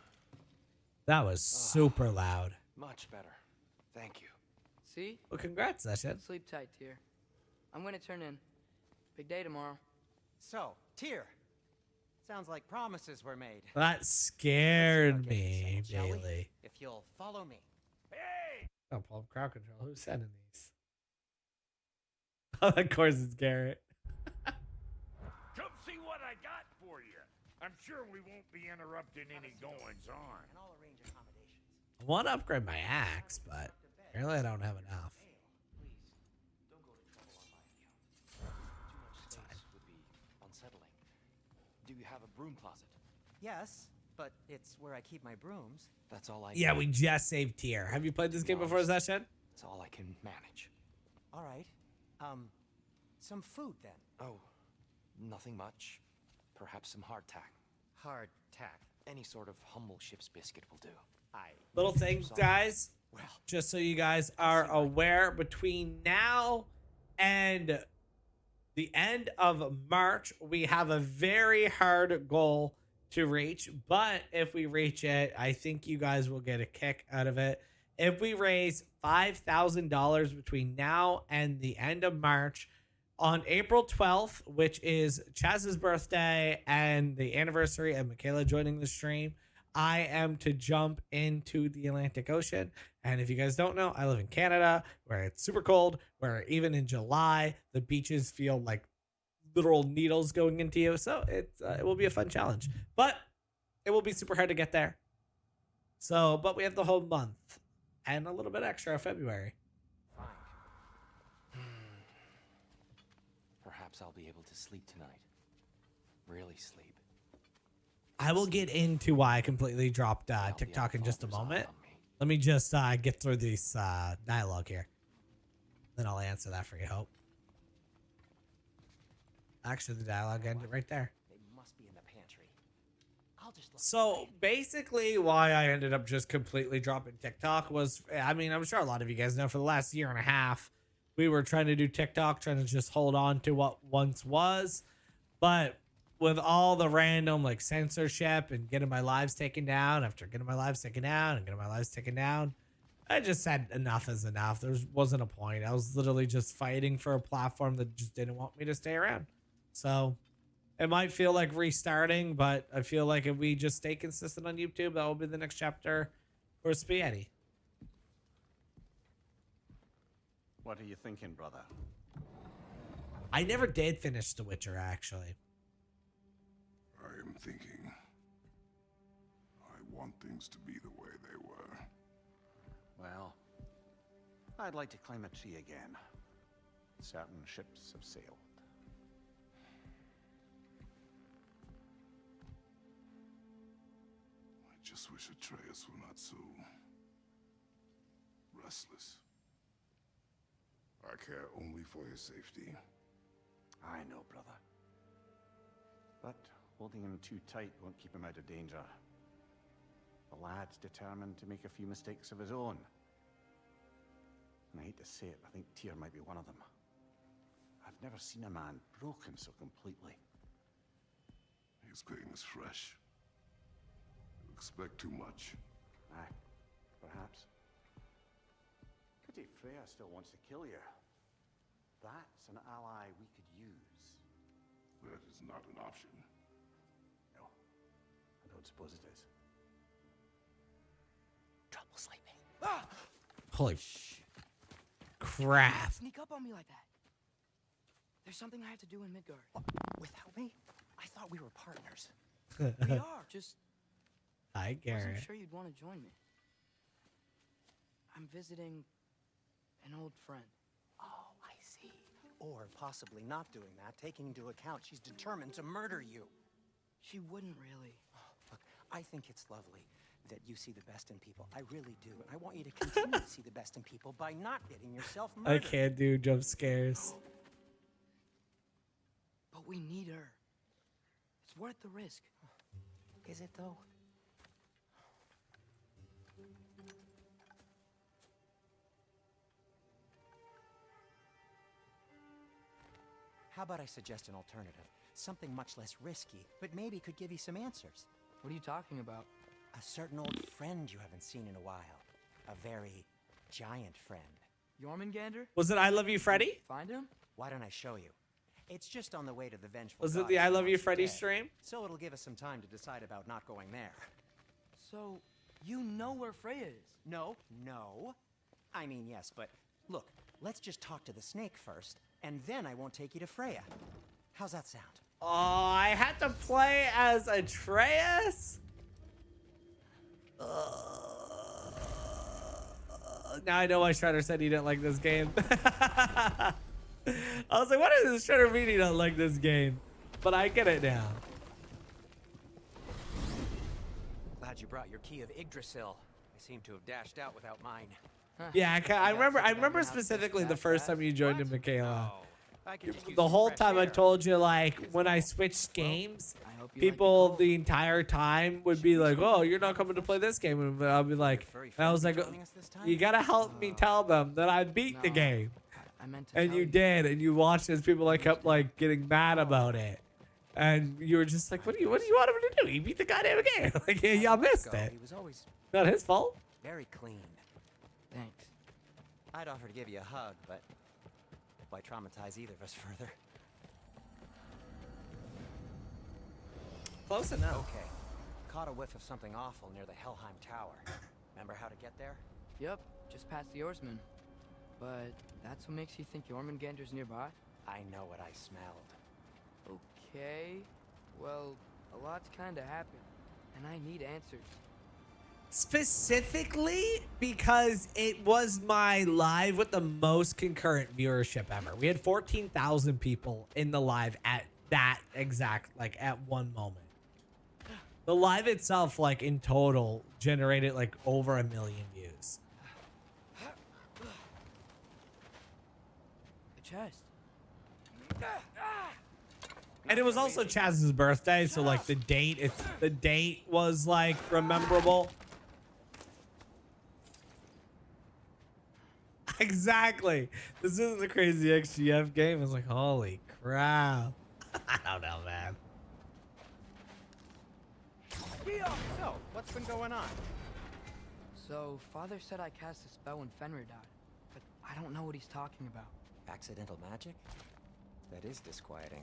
That was super loud. Much better. Thank you. See? Well, congrats, Zeshan. Sleep tight, Tyr. I'm gonna turn in. Big day tomorrow. So, Tyr, sounds like promises were made. That scared Let's start getting me, settled, shall we? Bailey. If you'll follow me. Oh, Paul, crowd control. Who's sending these? Oh, of course it's Garrett. Come see what I got for you. I'm sure we won't be interrupting any goings on. And I'll arrange accommodations. I want to upgrade my axe, but apparently I don't have enough. Please, don't go to trouble on my account. Too much space would be unsettling. Do you have a broom closet? Yes, but it's where I keep my brooms. That's all I Yeah, need. we just saved Tyr. Have you played this game before, Zeshan? That's all I can manage. All right. Some food then. Oh, nothing much. Perhaps some hardtack. Hardtack. Any sort of humble ship's biscuit will do. Little things, guys. Well, Just so you guys are aware, between now and the end of March, we have a very hard goal to reach. But if we reach it, I think you guys will get a kick out of it. If we raise $5,000 between now and the end of March, on April 12th, which is Chaz's birthday and the anniversary of Michaela joining the stream, I am to jump into the Atlantic Ocean. And if you guys don't know, I live in Canada where it's super cold, where even in July, the beaches feel like literal needles going into you. So it will be a fun challenge, but it will be super hard to get there. So, but we have the whole month and a little bit extra of February. Fine. Perhaps I'll be able to sleep tonight. Really sleep. I will get into why I completely dropped TikTok in just a moment. Let me just get through this dialogue here. Then I'll answer that for you, Hope. Actually, the dialogue ended right there. They must be in the pantry. I'll just So basically why I ended up just completely dropping TikTok was, I mean, I'm sure a lot of you guys know for the last year and a half, we were trying to do TikTok, trying to just hold on to what once was. But with all the random like censorship and getting my lives taken down after getting my lives taken down and getting my lives taken down, I just said enough is enough. There wasn't a point. I was literally just fighting for a platform that just didn't want me to stay around. So it might feel like restarting, but I feel like if we just stay consistent on YouTube, that will be the next chapter for Spaghetti. What are you thinking, brother? I never did finish The Witcher, actually. I am thinking. I want things to be the way they were. Well, I'd like to climb a tree again. Certain ships have sailed. I just wish Atreus were not so restless. I care only for his safety. I know, brother. But holding him too tight won't keep him out of danger. The lad's determined to make a few mistakes of his own. And I hate to say it, I think Tyr might be one of them. I've never seen a man broken so completely. His pain is fresh. You expect too much. Aye, perhaps. Pity Freya still wants to kill you. That's an ally we could use. That is not an option. No, I don't suppose it is. trouble sleeping. Ah! Holy crap. Sneak up on me like that. There's something I have to do in Midgard. Without me? I thought we were partners. We are. Just Hi, wasn't Garrett. sure you'd want to join me. I'm visiting an old friend. Oh, I see. Or possibly not doing that, taking into account she's determined to murder you. She wouldn't really. Look, I think it's lovely that you see the best in people. I really do. And I want you to continue to see the best in people by not getting yourself I murdered. can't do jump scares. But we need her. It's worth the risk. Is it, though? How about I suggest an alternative? Something much less risky, but maybe could give you some answers. What are you talking about? A certain old friend you haven't seen in a while. A very giant friend. Jormungandr? Was it I Love You, Freddy? Find him? Why don't I show you? It's just on the way to the vengeful Was it gods the I who Love You, wants Freddy dead. stream? So it'll give us some time to decide about not going there. So, you know where Freya is? No. I mean, yes, but look, let's just talk to the snake first, and then I won't take you to Freya. How's that sound? Oh, I had to play as Atreus? Now I know why Shredder said he didn't like this game. I was like, what does Shredder mean he don't like this game? But I get it now. Glad you brought your key of Yggdrasil. I seem to have dashed out without mine. Yeah, I remember specifically the first time you joined in, Michaela. The whole time I told you, like, when I switched games, I hope you people like the entire time would be like, oh, you're not coming to play this game. And I'll be like, and I was like, you gotta help me tell them that I beat the No. game. I meant to And tell you did, and you watched as people like kept like getting mad about it. And you were just like, what do you want him to do? He beat the goddamn game. Like, yeah, y'all missed it. He was always Not his fault. very clean. Thanks. I'd offer to give you a hug, but why traumatize either of us further? Close enough. Okay, caught a whiff of something awful near the Helheim Tower. Remember how to get there? Yep, just past the oarsman. But that's what makes you think Jormungandr's nearby? I know what I smelled. Okay. Well, a lot's kinda happened, and I need answers. Specifically because it was my live with the most concurrent viewership ever. We had 14,000 people in the live at that exact, like, at one moment. The live itself, like, in total, generated, like, over 1 million views. The chest. And it was also Chaz's birthday, so, like, the date was, like, rememberable. Exactly. This isn't the crazy XGF game. It's like, holy crap. I don't know, man. So, what's been going on? So, Father said I cast a spell when Fenrir died, but I don't know what he's talking about. Accidental magic? That is disquieting.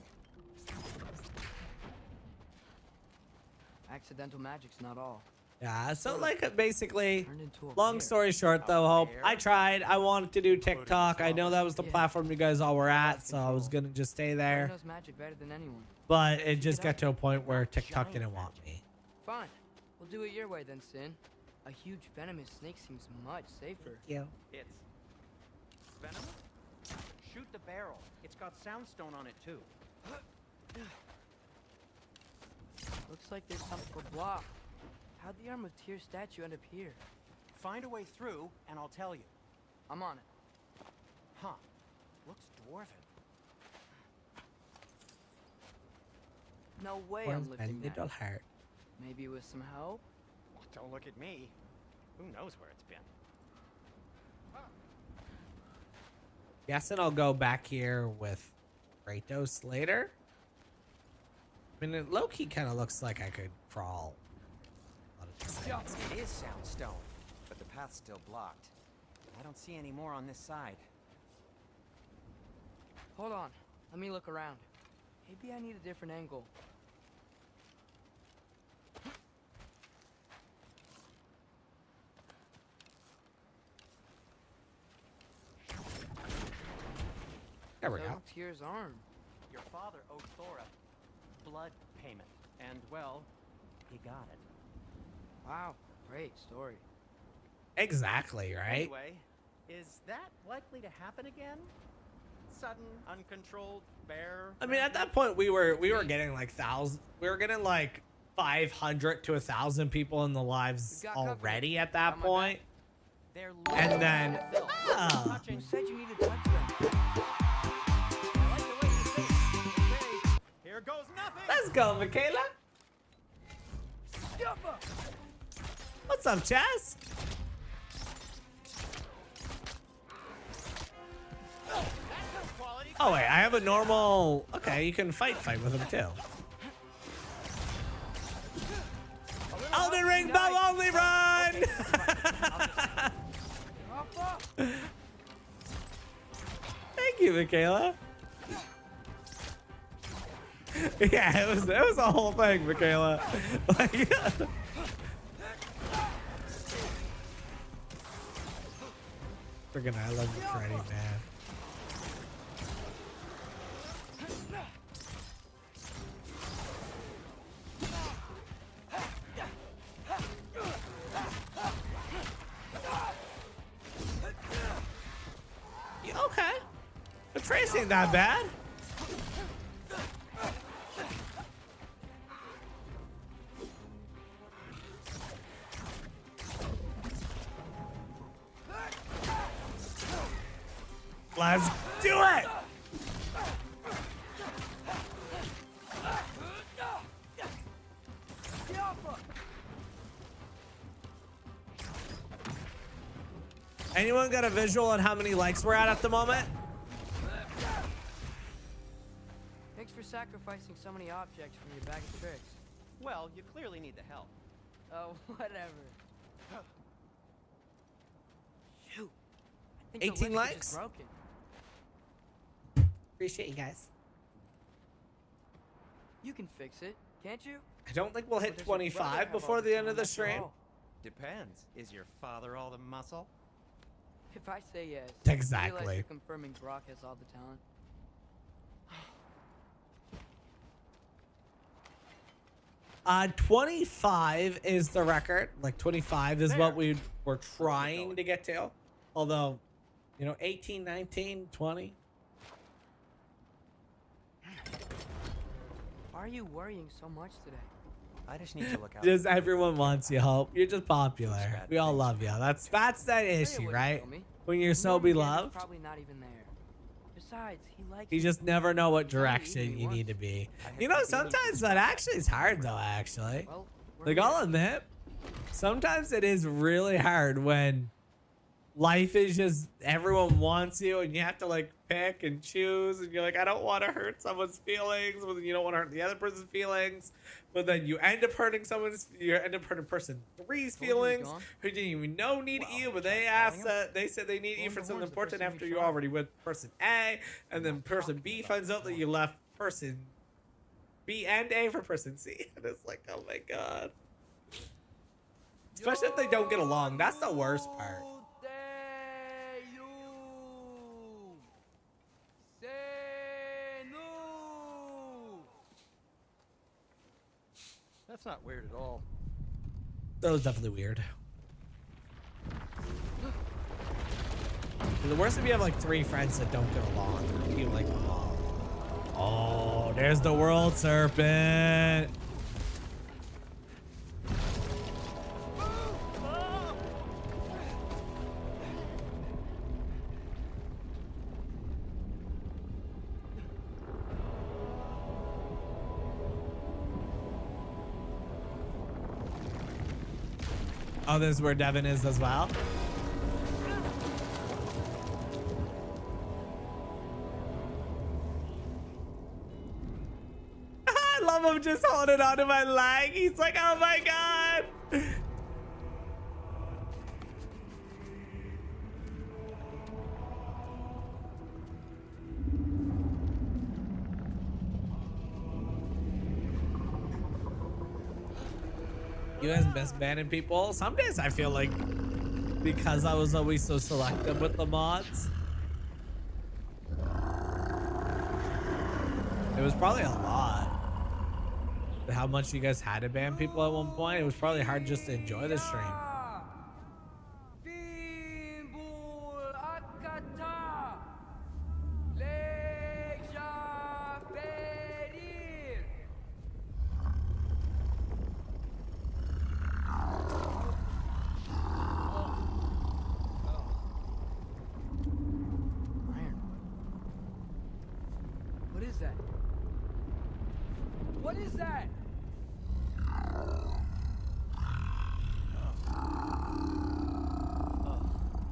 Accidental magic's not all. Yeah, so like basically, Turned into a long bear. story short though, Hope, I tried. I wanted to do TikTok. I know that was the Yeah. platform you guys all were at, so I was gonna just stay He there. knows magic better than anyone. But it just got to a point where TikTok didn't want me. Fine. We'll do it your way then, Sin. A huge venomous snake seems much safer. Yeah. It's venomous? Shoot the barrel. It's got soundstone on it too. Looks like there's something to block. How'd the Arm of Tyr statue end up here? Find a way through, and I'll tell you. I'm on it. Huh. Looks dwarven. No way Where's I'm my lifting little that. heart? Maybe with some help? Don't look at me. Who knows where it's been? Guessing I'll go back here with Kratos later. I mean, it low-key kind of looks like I could crawl. A lot of these things. It is soundstone, but the path's still blocked. I don't see any more on this side. Hold on. Let me look around. Maybe I need a different angle. There we So go. Tyr's arm. Your father owed Thor a blood payment, and well, he got it. Wow, great story. Exactly, right? Anyway, is that likely to happen again? Sudden, uncontrolled bear? I mean, at that point, we were getting like we were getting like 500 to 1,000 people in the lives We've got already company. at that Got my point. They're And then, You said you needed to touch them. I like the way you think. Okay, here goes nothing. Let's go, Michaela. What's up, Chaz? Oh wait, I have a normal. Okay, you can fight with him too. Elden Ring bow only run. Thank you, Michaela. Yeah, it was a whole thing, Michaela. Like, freaking, I love you, Freddy, man. Yeah, okay. The trace ain't that bad. Let's do it! Anyone got a visual on how many likes we're at the moment? Thanks for sacrificing so many objects from your bag of tricks. Well, you clearly need the help. Oh, whatever. Shoot. I think the 18 lift is likes? just broken. Appreciate you guys. You can fix it, can't you? I don't think we'll hit Does your brother 25 have all before the end of the talent after stream. all? Depends. Is your father all the muscle? If I say yes, I realize Exactly. you're confirming Brock has all the talent. 25 is the record. Like 25 is what we were trying to get to. Although, you know, 18, 19, 20. Why are you worrying so much today? I just need to look out. Just everyone wants you, Hope. You're just popular. We all love you. That's that Say it issue, wouldn't right? kill me. When you're so Norman Gator's beloved, Probably not even there. Besides, he likes you me. just never know what He's only direction eaten me you need once. to be. have You know, to be willing to sometimes that actually is hard, though, actually. Well, we're Like, here. I'll admit, sometimes it is really hard when life is just everyone wants you and you have to like pick and choose and you're like, I don't want to hurt someone's feelings, but then you don't want to hurt the other person's feelings, but then you end up hurting person three's Told you he was feelings gone. who didn't even know needed Well, you, but tried they calling asked him. that they said they need you Blowing for the something horns the important first time after you you're shot. already with person A, and then not person talking B about finds out that that. you left person B and A for person C, and it's like, oh my god. Especially if they don't get along. That's the worst part. That's not weird at all. That was definitely weird. The worst if you have like 3 friends that don't get along. You like them all. Oh, there's the world serpent. Oh, this is where Devin is as well. I love him just holding onto my leg. He's like, oh my god. You guys miss banning people? Some days I feel like because I was always so selective with the mods. It was probably a lot. How much you guys had to ban people at one point. It was probably hard just to enjoy the stream. What is that? What is that?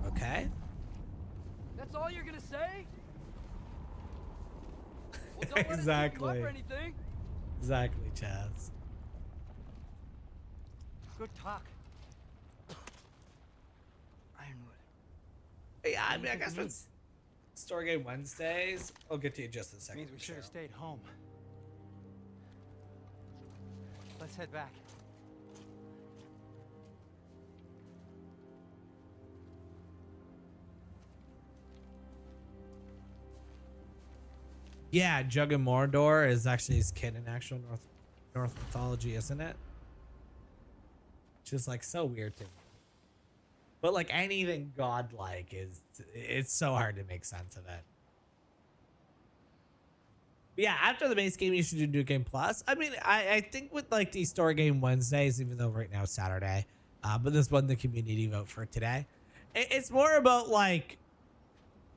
Okay. That's all you're gonna say? Well, don't let us beat you up Exactly. or anything. Exactly, Chaz. Good talk. Ironwood. Yeah, I mean, I think guess we it's Story Game Wednesdays. I'll get to you in just a second. Means we should have Cheryl. stayed home. Let's head back. Yeah, Jug and Mordor is actually his kid in actual North mythology, isn't it? Which is like so weird to me. But like anything godlike it's so hard to make sense of it. But yeah, after the base game, you should do New Game Plus. I mean, I think with like these Story Game Wednesdays, even though right now it's Saturday, but this wasn't the community vote for today. It's more about like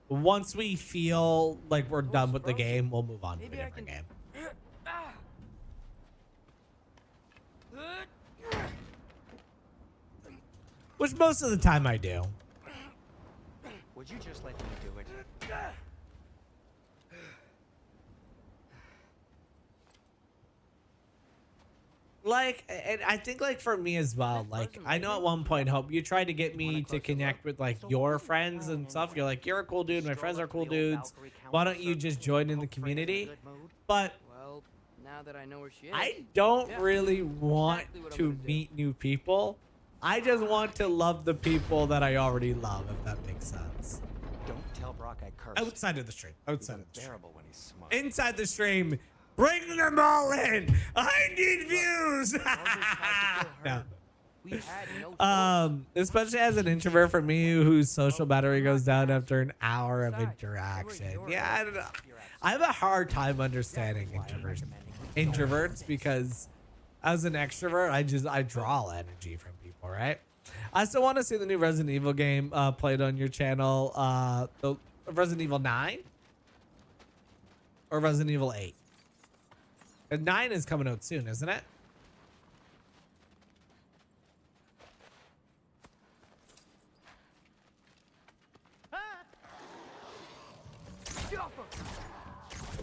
once we feel like we're done with the game, we'll move on to a Maybe I different can- game. Which most of the time I do. Would you just let me do it? Like, and I think like for me as well, like I know at one point, Hope, you tried to get me to connect with like your friends and stuff. You're like, you're a cool dude, my friends are cool dudes. Why don't you just join in the community? But Well, now Now that I know where she is, I don't yeah, really want exactly what I'm to gonna do. meet new people. I just want to love the people that I already love, if that makes sense. Don't tell Brock I cursed. Outside of the stream. He's Outside of the stream. unbearable when he's smart. Inside the stream. Bring them all in. I need views. No. We had no Especially as an introvert for me, whose social battery goes down after an hour of Besides, interaction. they were Yeah, I don't know. You're I have a hard time understanding introverts because as an extrovert, I draw energy from people, right? I still want to see the new Resident Evil game played on your channel. The Resident Evil 9 or Resident Evil 8. And 9 is coming out soon, isn't it?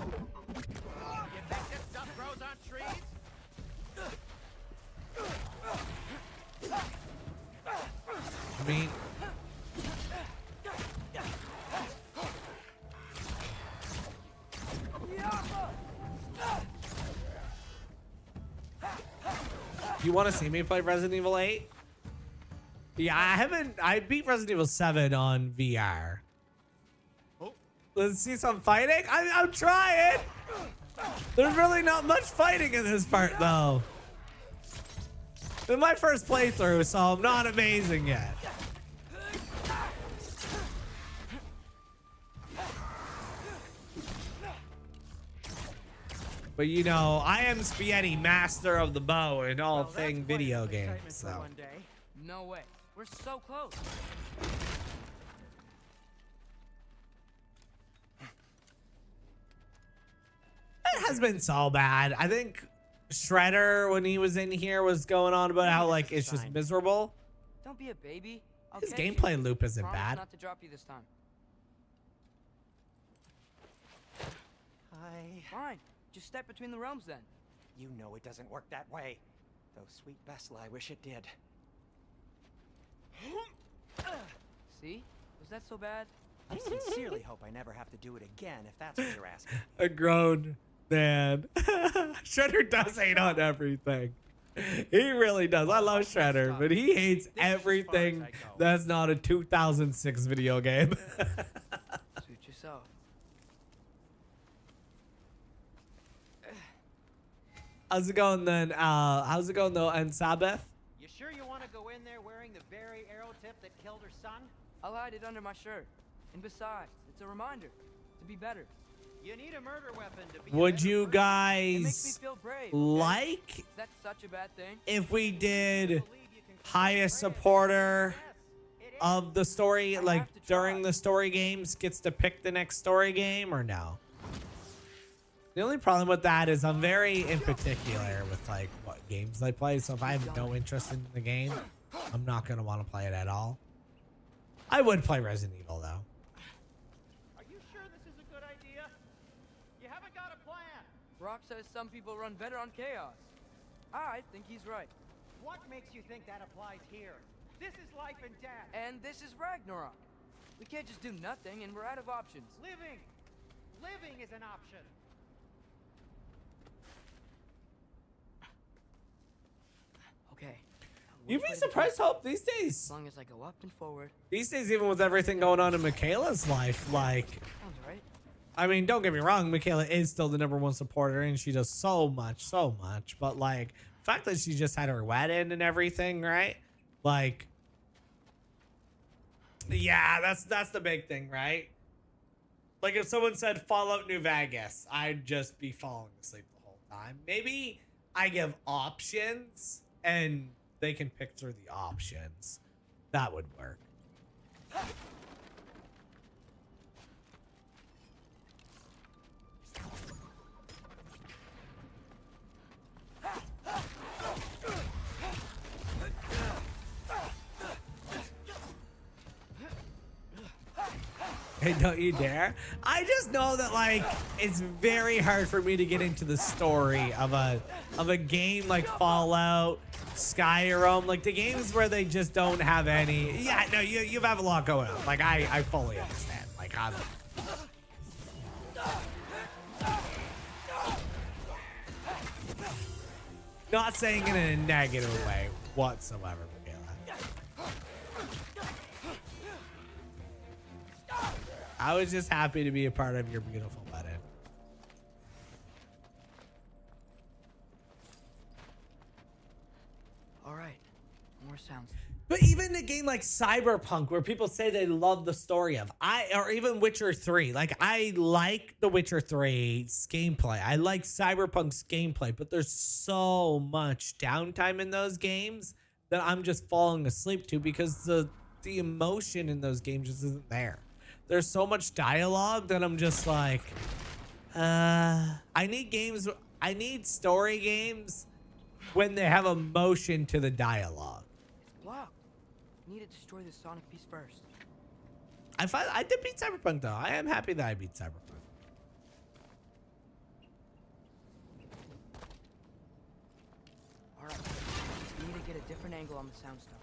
You think this stuff grows on trees? I mean, you want to see me play Resident Evil 8? Yeah, I beat Resident Evil 7 on VR. Let's see some fighting. I'm trying. There's really not much fighting in this part, though. This is my first playthrough, so I'm not amazing yet. But you know, I am Spaghetti, master of the bow in all thing video games. So No way. We're so close. it has been so bad. I think Shredder, when he was in here, was going on about how like it's just miserable. Don't be a baby. I'll His catch you. gameplay loop isn't Promise bad. not to drop you this time. Fine. Just step between the realms then. You know it doesn't work that way. Though sweet Bessel, I wish it did. See? Was that so bad? I sincerely hope I never have to do it again, if that's what you're asking. A grown man. Shredder does hate on everything. He really does. I love Shredder, but he hates everything that's not a 2006 video game. Suit yourself. How's it going then? How's it going though? And Sabbath? You sure you want to go in there wearing the very arrow tip that killed her son? I'll hide it under my shirt. And besides, it's a reminder to be better. You need a murder weapon to be. Would you It makes me guys feel brave. like Is that such a bad thing? if we did highest supporter of the story, like during the story games, gets to pick the next story game or no? The only problem with that is I'm very in particular with like what games I play. So if I have no interest in the game, I'm not gonna want to play it at all. I would play Resident Evil though. Are you sure this is a good idea? You haven't got a plan. Brock says some people run better on chaos. I think he's right. What makes you think that applies here? This is life and death. And this is Ragnarok. We can't just do nothing and we're out of options. Living is an option. Okay. You'd be surprised how these As days, long as I go up and forward. even with everything going on in Michaela's life, like, Sounds right. I mean, don't get me wrong, Michaela is still the #1 supporter and she does so much, but like, the fact that she just had her wedding and everything, right? Like, yeah, that's the big thing, right? Like if someone said Fallout New Vegas, I'd just be falling asleep the whole time. Maybe I give options and they can pick through the options. That would work. Hey, don't you dare. I just know that like it's very hard for me to get into the story of a game like Fallout, Skyrim, like the games where they just don't have any. Yeah, no, you have a lot going on. Like I fully understand. Like I'm Not saying it in a negative way whatsoever, Michaela. I was just happy to be a part of your beautiful wedding. All right, more sounds. But even a game like Cyberpunk, where people say they love the story of, or even Witcher 3, like I like the Witcher 3's gameplay. I like Cyberpunk's gameplay, but there's so much downtime in those games that I'm just falling asleep to because the emotion in those games just isn't there. There's so much dialogue that I'm just like, I need story games when they have emotion to the dialogue. Blocked. Need to destroy the sonic piece first. I did beat Cyberpunk though. I am happy that I beat Cyberpunk. All right. Just need to get a different angle on the soundstone.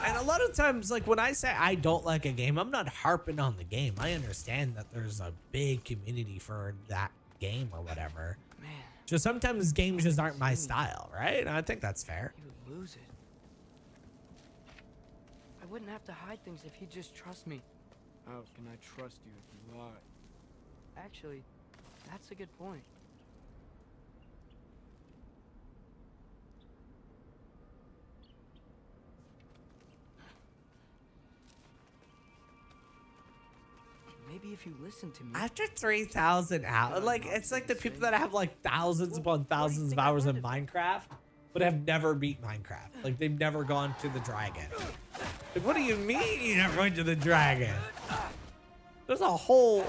And a lot of times, like when I say I don't like a game, I'm not harping on the game. I understand that there's a big community for that game or whatever. Man. Just sometimes games just aren't my style, right? And I think that's fair. He would lose it. I wouldn't have to hide things if he'd just trust me. How can I trust you if you lie? Actually, that's a good point. Maybe if you listen to me. After 3,000 hours, like it's like the people that have like thousands upon thousands of hours in Minecraft, but have never beat Minecraft. Like they've never gone to the dragon. Like, what do you mean you never went to the dragon? There's a whole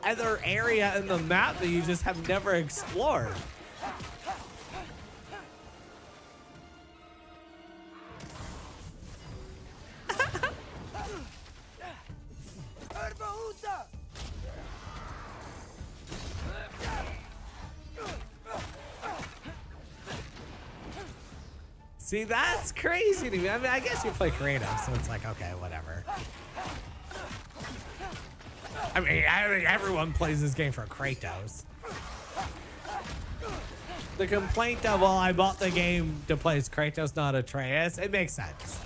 other area in the map that you just have never explored. See, that's crazy to me. I mean, I guess you play creative, so it's like, okay, whatever. I mean, everyone plays this game for Kratos. The complaint of, well, I bought the game to play as Kratos, not Atreus, it makes sense.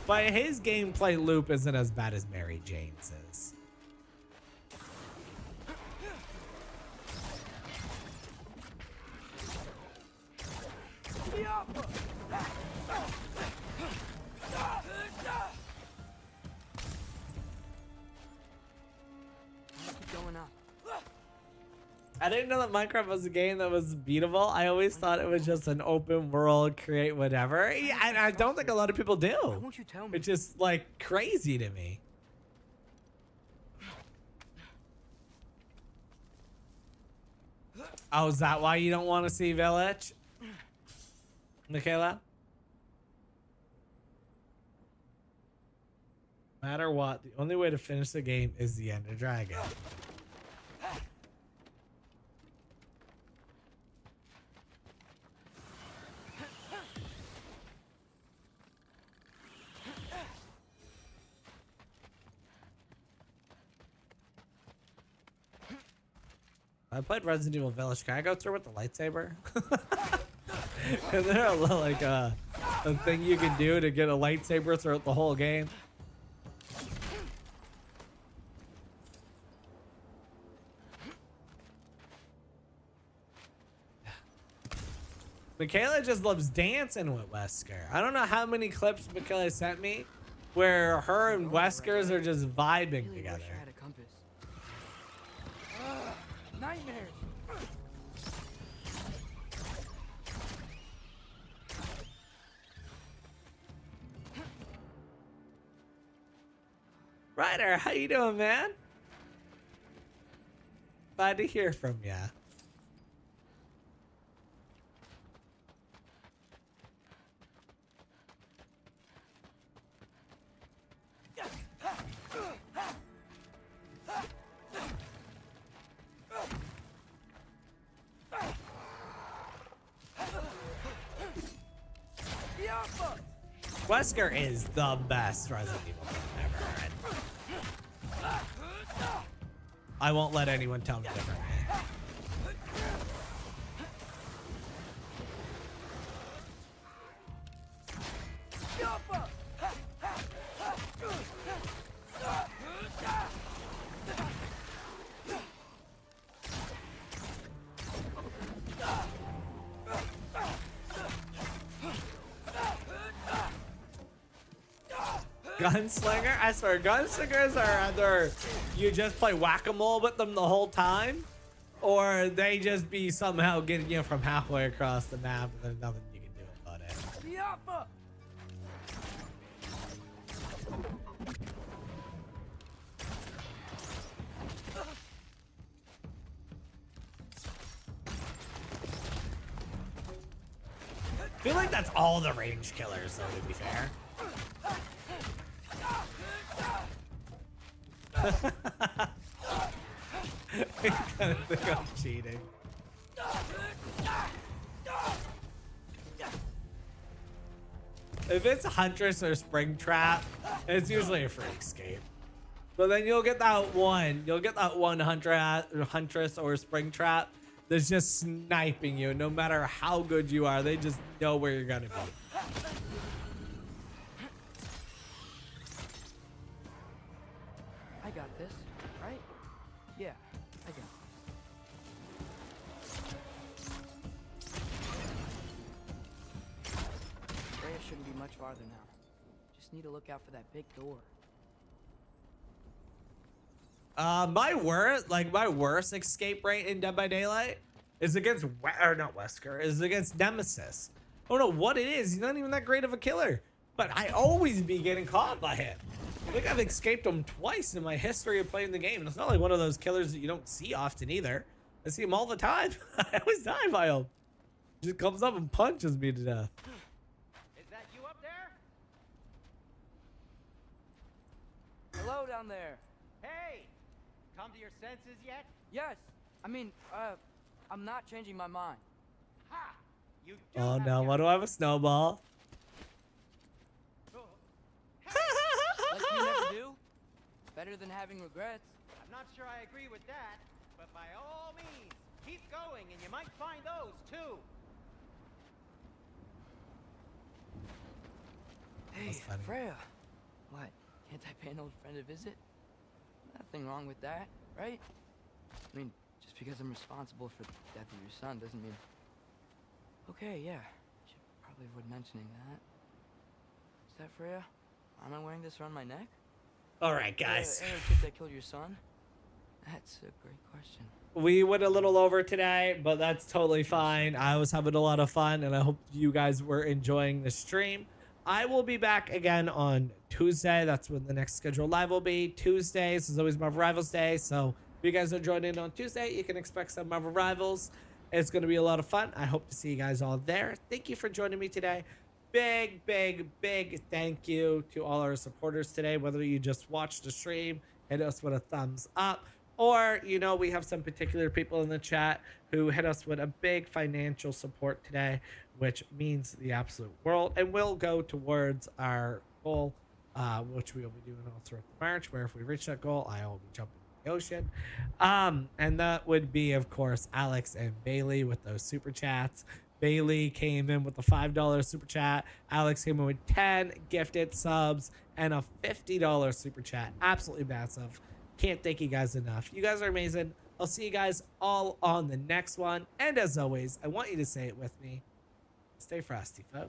But his gameplay loop isn't as bad as Mary Jane's is. I didn't know that Minecraft was a game that was beatable. I always thought it was just an open world, create whatever. Yeah, and I don't think a lot of people do. Why won't you tell me? It's just like crazy to me. Oh, is that why you don't want to see Village? Michaela? No matter what, the only way to finish the game is the Ender Dragon. I played Resident Evil Village. Can I go through with the lightsaber? Is there like a thing you can do to get a lightsaber throughout the whole game? Michaela just loves dancing with Wesker. I don't know how many clips Michaela sent me where her and Weskers are just vibing together. I had a compass. Nightmares. Ryder, how you doing, man? Glad to hear from ya. Wesker is the best Resident Evil game ever. And I won't let anyone tell me differently. Gunslinger? I swear, gunslingers are either you just play whack-a-mole with them the whole time, or they just be somehow getting you from halfway across the map and there's nothing you can do about it. I feel like that's all the range killers, though, to be fair. I kind of think I'm cheating. If it's Huntress or Springtrap, it's usually a free escape. But then you'll get that one Huntress or Springtrap that's just sniping you. No matter how good you are, they just know where you're gonna be. I got this, right? Yeah, I got this. Freya shouldn't be much farther now. Just need to look out for that big door. My worst escape rate in Dead by Daylight is against Wesker, is against Nemesis. I don't know what it is. He's not even that great of a killer, but I always be getting caught by him. I think I've escaped him twice in my history of playing the game. And it's not like one of those killers that you don't see often either. I see him all the time. I always die by him. He just comes up and punches me to death. Is that you up there? Hello down there. Hey! Come to your senses yet? Yes. I mean, I'm not changing my mind. Ha! You do Oh have no, your- why do I have a snowball? Like you never do? Better than having regrets. I'm not sure I agree with that, but by all means, keep going and you might find those too. Hey, That's funny. Freya. What? Can't I pay an old friend a visit? Nothing wrong with that, right? I mean, just because I'm responsible for the death of your son doesn't mean... Okay, yeah. Should probably avoid mentioning that. Is that Freya? Am I wearing this around my neck? All right, guys. Arrow kid that killed your son? That's a great question. We went a little over today, but that's totally fine. I was having a lot of fun, and I hope you guys were enjoying the stream. I will be back again on Tuesday. That's when the next scheduled live will be. Tuesdays is always Marvel Rivals Day, so if you guys are joining in on Tuesday, you can expect some Marvel Rivals. It's going to be a lot of fun. I hope to see you guys all there. Thank you for joining me today. Big thank you to all our supporters today. Whether you just watched the stream, hit us with a thumbs up, or, you know, we have some particular people in the chat who hit us with a big financial support today, which means the absolute world, and will go towards our goal, which we will be doing all throughout March, where if we reach that goal, I will be jumping in the ocean. And that would be, of course, Alex and Bailey with those super chats. Bailey came in with a $5 super chat. Alex came in with 10 gifted subs and a $50 super chat. Absolutely massive. Can't thank you guys enough. You guys are amazing. I'll see you guys all on the next one. And as always, I want you to say it with me. Stay frosty, folks.